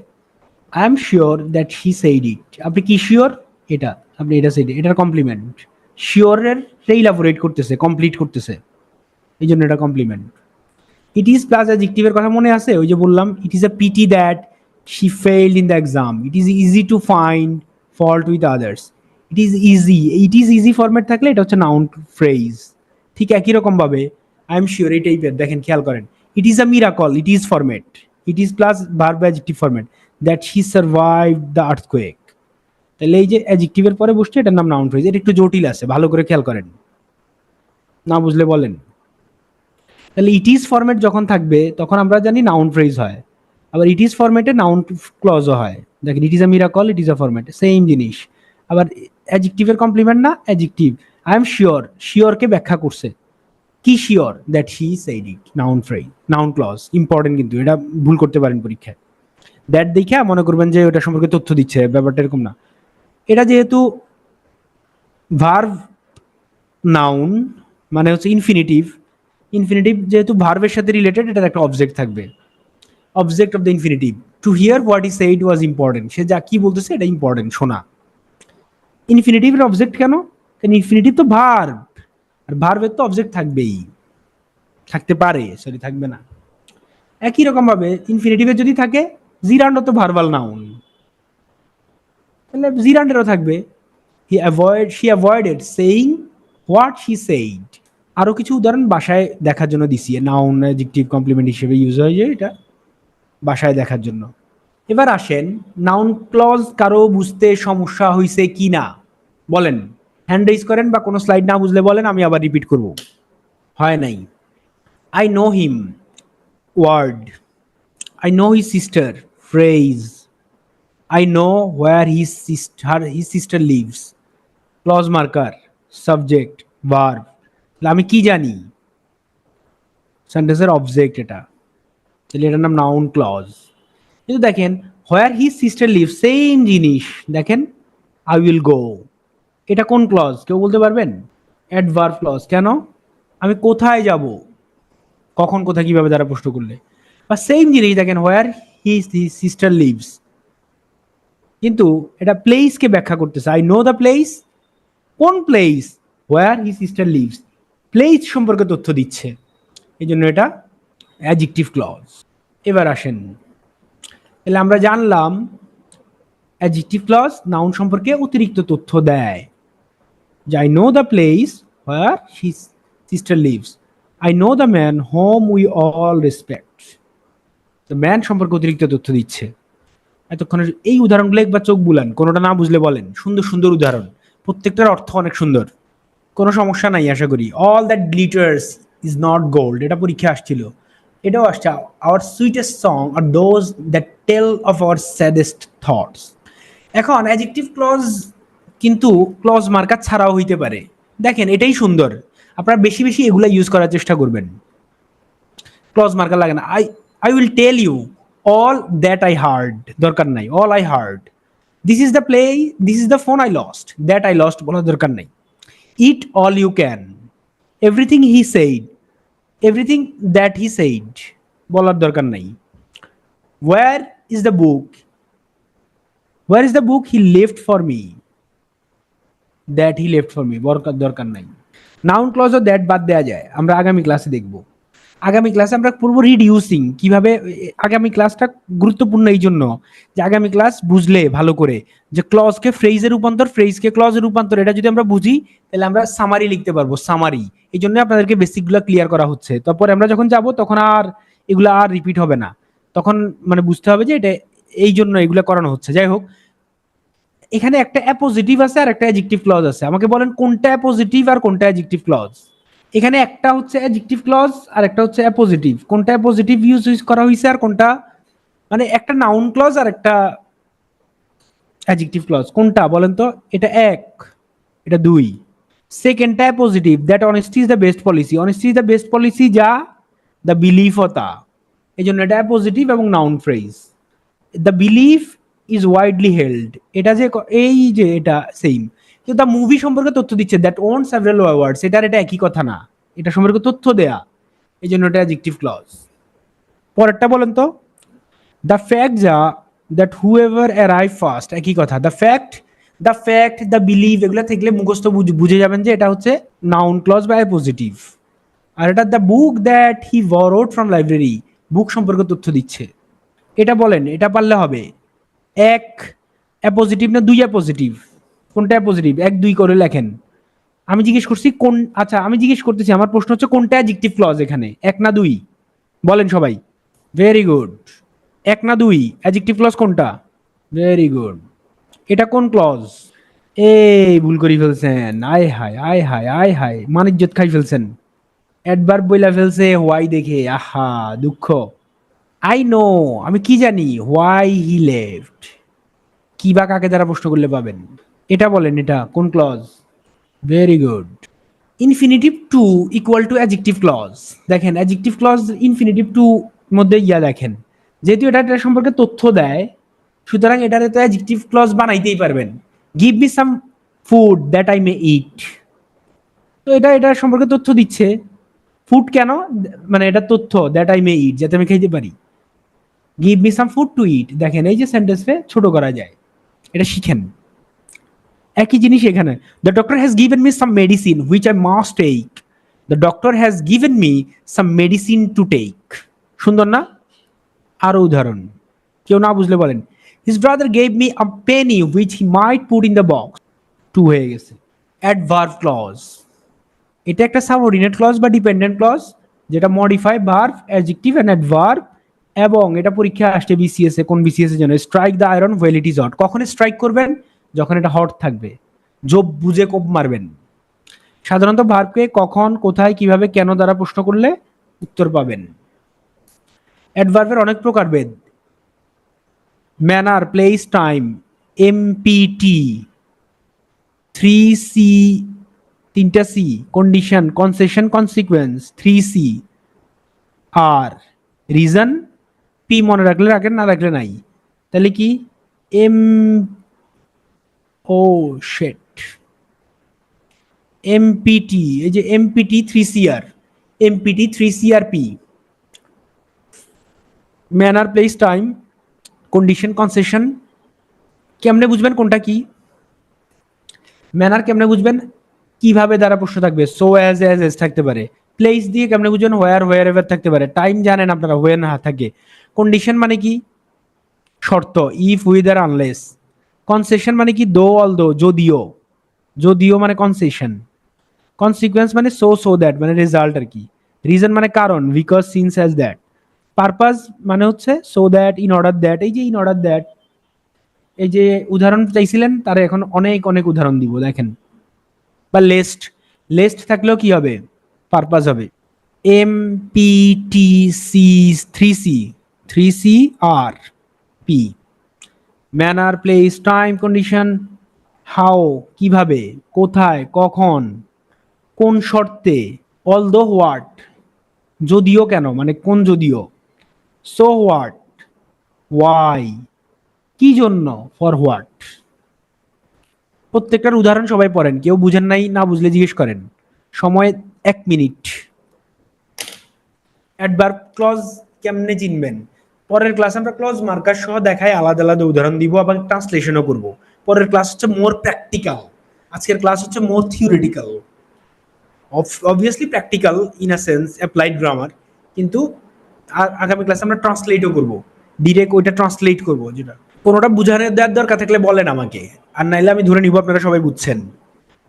I am sure that he said ইট, আপনি কি শিওর? এটা আপনি এটা সেইড, এটার কমপ্লিমেন্ট। শিওরের সে ইলাবোরেট করতেছে, কমপ্লিট করতেছে, এই জন্য এটা কমপ্লিমেন্ট। ইট ইজ প্লাস অ্যাডজেক্টিভের কথা মনে আছে? ওই যে বললাম, it is a pity that she failed in the exam, it is easy to find fault with others. It is easy format থাকলে এটা হচ্ছে নাউন ফ্রেজ। ঠিক একই রকম ভাবে আই এম শিওর এই টাইপের, দেখেন খেয়াল করেন, it is a miracle, it is format, it is plus verb adjective format. That he survived the earthquake. তাহলে এই যে অ্যাডজেক্টিভের পরে বসছে, এটার নাম নাউন ফ্রেজ। এটা একটু জটিল আছে, ভালো করে খেয়াল করেন, না বুঝলে বলেন। তাহলে ইট ইজ ফরম্যাট যখন থাকবে তখন আমরা জানি নাউন ফ্রেজ হয়, আবার ইট ইজ ফরম্যাটে নাউন ক্লজও হয়। দেখেন, it is a miracle, it is a format, same জিনিস। আবার অ্যাডজেক্টিভের কমপ্লিমেন্ট না, অ্যাডজেক্টিভ। আই এম শিওর, শিওরকে ব্যাখ্যা করছে, কি sure? That he said it, noun phrase, noun clause. Important, কিন্তু এটা ভুল করতে পারেন পরীক্ষায়। দ্যাট দেখে মনে করবেন যে ওটা সম্পর্কে তথ্য দিচ্ছে, ব্যাপারটা এরকম না। এটা যেহেতু ভার্ব নাউন, মানে হচ্ছে ইনফিনিটিভ, ইনফিনিটিভ যেহেতু ভার্বের সাথে রিলেটেড, এটার একটা অবজেক্ট থাকবে, object of the infinitive. To hear what he said was important, সে যা কি বলতেছে এটা ইম্পর্টেন্ট শোনা। ইনফিনিটিভের অবজেক্ট কেন? কারণ ইনফিনিটিভ তো ভার্ব, আর ভার্বের তো অবজেক্ট থাকবেই, থাকতে পারে, সরি থাকবে না। একই রকম ভাবে ইনফিনিটিভে যদি থাকে, জিরান্ড তো ভার্বাল নাউন, তাহলে জিরান্ডেরও থাকবে, she avoided saying what she said. আরো কিছু উদাহরণ বাসায় দেখার জন্য দিছি, নাউন অ্যাডজেক্টিভ কমপ্লিমেন্ট হিসেবে ইউজ হয়, যে এটা বাসায় দেখার জন্য। এবার আসেন, নাউন ক্লজ কারো বুঝতে সমস্যা হয়েছে কি না বলেন, হ্যান্ড রেজ করেন, বা কোনো স্লাইড না বুঝলে বলেন, আমি আবার রিপিট করব। হয় নাই। I know him, word. I know his sister, phrase. I know where his sister lives. Clause marker, subject, verb. আমি কি জানি, সেন্টেন্সের অবজেক্ট এটা, তাহলে এটার নাম নাউন ক্লজ। কিন্তু দেখেন, where his sister live, same জিনিস। দেখেন, আই উইল গো, এটা কোন ক্লজ কেউ বলতে পারবেন? Adverb clause. কেন? আমি কোথায় যাব, কখন, কোথায়, কিভাবে দ্বারা প্রশ্ন করলে। বা সেম জিনিস দেখেন, হোয়ার হিজ সিস্টার লিভস, কিন্তু এটা প্লেসকে ব্যাখ্যা করতেছে। আই নো দ্য প্লেস, কোন place? Where he sister leaves, place সম্পর্কে তথ্য দিচ্ছে, এই জন্য এটা অ্যাডজেক্টিভ ক্লজ। এবার আসেন, তাহলে আমরা জানলাম অ্যাডজেক্টিভ ক্লজ নাউন সম্পর্কে অতিরিক্ত তথ্য দেয়, যে I know the place where he sister lives, I know the man whom we all respect. The man সম্পর্কে অতিরিক্ত তথ্য দিচ্ছে। এতক্ষণ এই উদাহরণগুলো একবার চোখ বুলান, কোনোটা না বুঝলে বলেন। সুন্দর সুন্দর উদাহরণ, প্রত্যেকটার অর্থ অনেক সুন্দর, কোনো সমস্যা নাই আশা করি। All that glitters is not gold, এটা পরীক্ষা আসছিল, এটাও আসছে। Our sweetest song are those that tell of our saddest thoughts. এখন অ্যাডজেক্টিভ ক্লজ কিন্তু ক্লজ মার্কার ছাড়াও হইতে পারে। দেখেন, এটাই সুন্দর, আপনারা বেশি বেশি এগুলা ইউজ করার চেষ্টা করবেন। ক্লজ মার্কার লাগে না। I will tell you all that I heard, দরকার নাই। All I heard, this is the play, this is the phone I lost, that I lost বলার দরকার নাই। It all you can, everything he said, everything that he said বলার দরকার নাই। Where is the book, where is the book he left for me, that he left for me দরকার নাই। Noun clause O that বাদ দেওয়া যায়, আমরা আগামী ক্লাসে দেখব। আগামী ক্লাসে আমরা পূর্ব রিডিউসিং কিভাবে, আগামী ক্লাসটা গুরুত্বপূর্ণ এই জন্য যে আগামী ক্লাস বুঝলে ভালো করে যে ক্লজকে ফ্রেজে রূপান্তর, ফ্রেজকে ক্লজে রূপান্তর, এটা যদি আমরা বুঝি তাহলে আমরা সামারি লিখতে পারবো, সামারি। এই জন্য আপনাদেরকে বেসিকগুলো ক্লিয়ার করা হচ্ছে। তারপরে আমরা যখন যাব তখন আর এগুলো আর রিপিট হবে না, তখন মানে বুঝতে হবে যে এটা এই জন্য এগুলো করানো হচ্ছে। যাই হোক, এখানে একটা অ্যাপোজিটিভ আছে আর একটা অ্যাডজেক্টিভ ক্লজ আছে। আমাকে বলেন কোনটা অ্যাপোজিটিভ আর কোনটা অ্যাডজেক্টিভ ক্লজ? এখানে একটা হচ্ছে অ্যাডজেক্টিভ ক্লজ আর একটা হচ্ছে অ্যাপোজিটিভ। কোনটা অ্যাপোজিটিভ ইউজ করা হয়েছে আর কোনটা, মানে একটা নাউন ক্লজ আর একটা অ্যাডজেক্টিভ ক্লজ, কোনটা বলেন তো? এটা এক, এটা দুই। সেকেন্ডটা appositive, that honesty is the best policy, honesty is the best policy যা দ্য বিলিফ ও তা, এই জন্য এটা অ্যাপোজিটিভ এবং noun phrase. The belief is widely held, এটা যে এই যে এটা সেম, কিন্তু দ্য মুভি সম্পর্কে তথ্য দিচ্ছে, দ্যাট ওন সেভারাল অ্যাওয়ার্ডস, এটার এটা একই কথা না, এটা সম্পর্কে তথ্য দেয়া, এই জন্য এটা অ্যাডজেক্টিভ ক্লজ। পরেরটা বলেন তো, দ্য ফ্যাক্ট যা দ্যাট হুএভার অ্যারাইভ ফার্স্ট, একই কথা। দ্য ফ্যাক্ট, দ্য বিলিভ, এগুলো থাকলে মুখস্থ বুঝে যাবেন যে এটা হচ্ছে নাউন ক্লজ বা অ্যাপোজিটিভ। আর এটা the book that he borrowed from library, book সম্পর্কে তথ্য দিচ্ছে। এটা বলেন, এটা পারলে হবে। এক অ্যাপোজিটিভ না দুই অ্যাপোজিটিভ? কোনটা অ্যাপোজিটিভ? এক দুই করে লেখেন। আমি জিজ্ঞেস করছি কোন, আচ্ছা আমি জিজ্ঞেস করতেছি, আমার প্রশ্ন হচ্ছে কোনটা অ্যাডজেক্টিভ ক্লজ এখানে, এক না দুই? বলেন সবাই। ভেরি গুড, এক না দুই? অ্যাডজেক্টিভ ক্লজ কোনটা? Very good. এটা কোন ক্লজ? এই ভুল করে ফেলছেন, আয় হায় আয় হায় আয় হায়, মানিজ্জত খাই ফেলছেন। অ্যাডভার্ব বইলা ফেলছে হোয়াই দেখে, আহা দুঃখ। আই নো, আমি কি জানি হোয়াই হি লেফট, কি বা কাকে দ্বারা প্রশ্ন করলে পাবেন। এটা বলেন, এটা কোন clause? Very good. Infinitive to equal to adjective clause. দেখেন অ্যাডজেক্টিভ ক্লজ ইনফিনিটিভ টু মধ্যে দেখেন, যেহেতু এটা সম্পর্কে তথ্য দেয়, সুতরাং এটারে তো অ্যাডজেক্টিভ ক্লজ বানাইতেই পারবেন। Give me some food that I may eat, তো এটা সম্পর্কে তথ্য দিচ্ছে। ফুড কেন? মানে এটা তথ্য, দ্যাট আই মে ইট, যাতে আমি খাইতে পারি। Give me some food to eat, দেখেন এই যে সেন্টেন্সে ছোট করা যায়, এটা শিখেন। একই জিনিস এখানে, the doctor has given me some medicine which I must take, the doctor has given me some medicine to take. সুন্দর না? আরো উদাহরণ, কেউ না বুঝলে বলেন, his brother gave me a penny which he might put in the box. To হয়ে গেছে। অ্যাডভার্ব ক্লজ, এটা একটা সাবঅর্ডিনেট ক্লজ বা ডিপেন্ডেন্ট ক্লজ, যেটা modify verb, adjective and adverb. এবং এটা পরীক্ষা আসছে বিসিএস এ, কোন বিসিএস এর জন্য, strike the iron while it is hot. কখন স্ট্রাইক করবেন? যখন এটা হট থাকবে, জব বুঝে কোপ মারবেন। সাধারণত ভার্বকে কখন, কোথায়, কিভাবে, কেন দ্বারা প্রশ্ন করলে উত্তর পাবেন। অ্যাডভার্বের অনেক প্রকারভেদ, manner, place, time, MPT, 3C, তিনটা C, condition, concession, consequence, 3C, আর রিজন, পি মনে রাখলে রাখেন, না রাখলে নাই। তাহলে কি? এম, ও শেট, এমপিটি, এই যে এমপিটি 3CR, এমপিটি 3CRP, manner, place, time, condition, concession. কেমনে বুঝবেন কোনটা কি? ম্যানার কেমনে বুঝবেন? কিভাবে দ্বারা প্রশ্ন থাকবে, সো অ্যাজ এজ থাকতে পারে। প্লেস দিয়ে কেমনে বুঝবেন? হোয়ার এভার থাকতে পারে। টাইম জানেন আপনারা, হোয়েন থাকে। কন্ডিশন মানে কি? শর্ত, ইফ, উইথ আর আনলেস। কনসেশন মানে কি? দো, অল দো, যদিও, যদিও মানে কনসেশন। কনসিকুয়েন্স মানে সো দ্যাট, মানে রেজাল্ট আর কি। রিজন মানে কারণ, because, since, as, that. Purpose মানে হচ্ছে so that, in order that, এই যে ইন অর্ডার দ্যাট। এই যে উদাহরণ চাইছিলেন, তার এখন অনেক অনেক উদাহরণ দিব, দেখেন। বা লেস্ট, লেস্ট থাকলেও কি হবে? পারপাস হবে। M P T C, 3C, 3CR P. Manner, place, time, condition, how কিভাবে, কোথায়, কখন, কোন শর্তে, অলদো হোয়াট যদিও কেন, মানে কোন যদিও, সো হোয়াট, ওয়াই কি জন্য, ফর হোয়াট। প্রত্যেকটার উদাহরণ সবাই পড়েন, কেউ বুঝেন নাই, না বুঝলে জিজ্ঞেস করেন। সময় 1 মিনিট। অ্যাডভার্ব ক্লজ কেমনে চিনবেন? পরের ক্লাস আমরা ক্লজ মার্কার সহ দেখায় আলাদা আলাদা উদাহরণ দিব, আবার ট্রান্সলেশনও করব। পরের ক্লাস হচ্ছে মোর প্র্যাকটিক্যাল, আজকের ক্লাস হচ্ছে more theoretical. Obviously practical in a sense, applied grammar, কিন্তু আগামী ক্লাসে আমরা ট্রান্সলেটও করব, ডিরেক্ট ওইটা ট্রান্সলেট করব। যেটা কোনোটা বুঝানো দেওয়ার দরকার থাকলে বলেন আমাকে, আর নাইলে আমি ধরে নিব আপনারা সবাই বুঝছেন।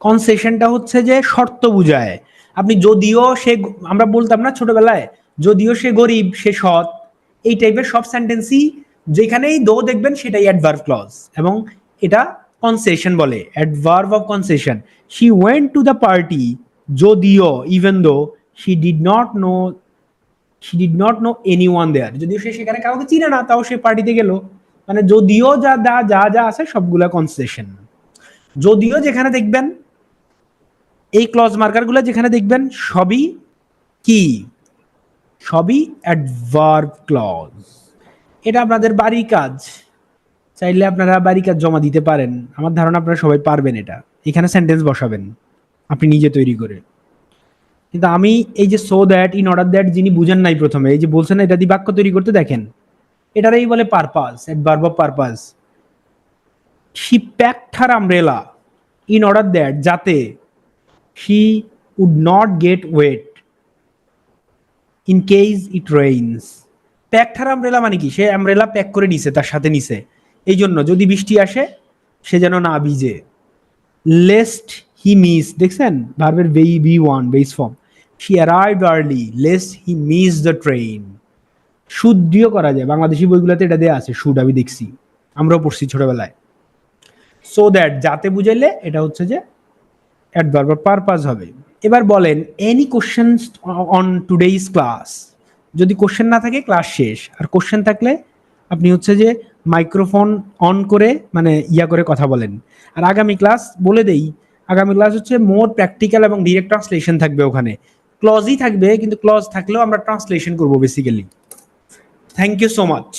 কনসেশনটা হচ্ছে যে শর্ত বুঝায়। আপনি যদিও সে, আমরা বলতাম না ছোটবেলায়, যদিও সে গরিব সে সৎ, এই টাইপের সব সেন্টেন্সই যেখানেই দো দেখবেন সেটাই অ্যাডভার্ব ক্লজ, এবং এটা কনসেশন বলে, adverb of concession. She went to the party, যদিও, even though, she did not know, she did not know anyone there, যদিও সে সেখানে কাউকে চিনে না, তাও সে পার্টিতে গেল। মানে যদিও যা যা যা যা আছে সবগুলা কনসেশন। যদিও যেখানে দেখবেন, এই ক্লজ মার্কার গুলো যেখানে দেখবেন, সবই কি? সবই অ্যাডভার্ব ক্লজ। এটা আপনাদের বাড়ির কাজ, চাইলে আপনারা বাড়ির কাজ জমা দিতে পারেন। আমার ধারণা আপনারা সবাই পারবেন এটা। এখানে সেন্টেন্স বসাবেন আপনি নিজে তৈরি করে। কিন্তু আমি এই যে so that, in order that, যিনি বুঝেন নাই প্রথমে, এই যে বলছেন এটা দিয়ে বাক্য তৈরি করতে, দেখেন এটারই বলে purpose, adverb of purpose. She packed her umbrella in order that, যাতে she would not get wet in case it rains. Packed her umbrella মানে কি? সে আমব্রেলা প্যাক করে নিছে, তার সাথে নিছে, এই জন্য যদি বৃষ্টি আসে সে যেন না ভিজে। লেস্ট হি মিস, দেখছেন ভার্বের V1 base form. She arrived early lest he miss the train. Should দিয়েও করা যায়, বাংলাদেশি বইগুলোতে এটা দেয়া আছে শুড, আমি দেখছি, আমরাও পড়ছি ছোটবেলায়। সো দ্যাট যাতে বুঝাইলে এটা হচ্ছে যে অ্যাডভার্ব বা পারপাস হবে। এবার বলেন any question on today's class, যদি কোশ্চেন না থাকে ক্লাস শেষ, আর কোশ্চেন থাকলে আপনি হচ্ছে যে মাইক্রোফোন অন করে মানে ইয়া করে কথা বলেন। আর আগামী ক্লাস বলে দেই, আগামী ক্লাস হচ্ছে মোর প্র্যাকটিক্যাল এবং ডিরেক্ট ট্রান্সলেশন থাকবে, ওখানে ক্লজই থাকবে, কিন্তু ক্লজ থাকলেও আমরা ট্রান্সলেশন করবো basically. Thank you so much.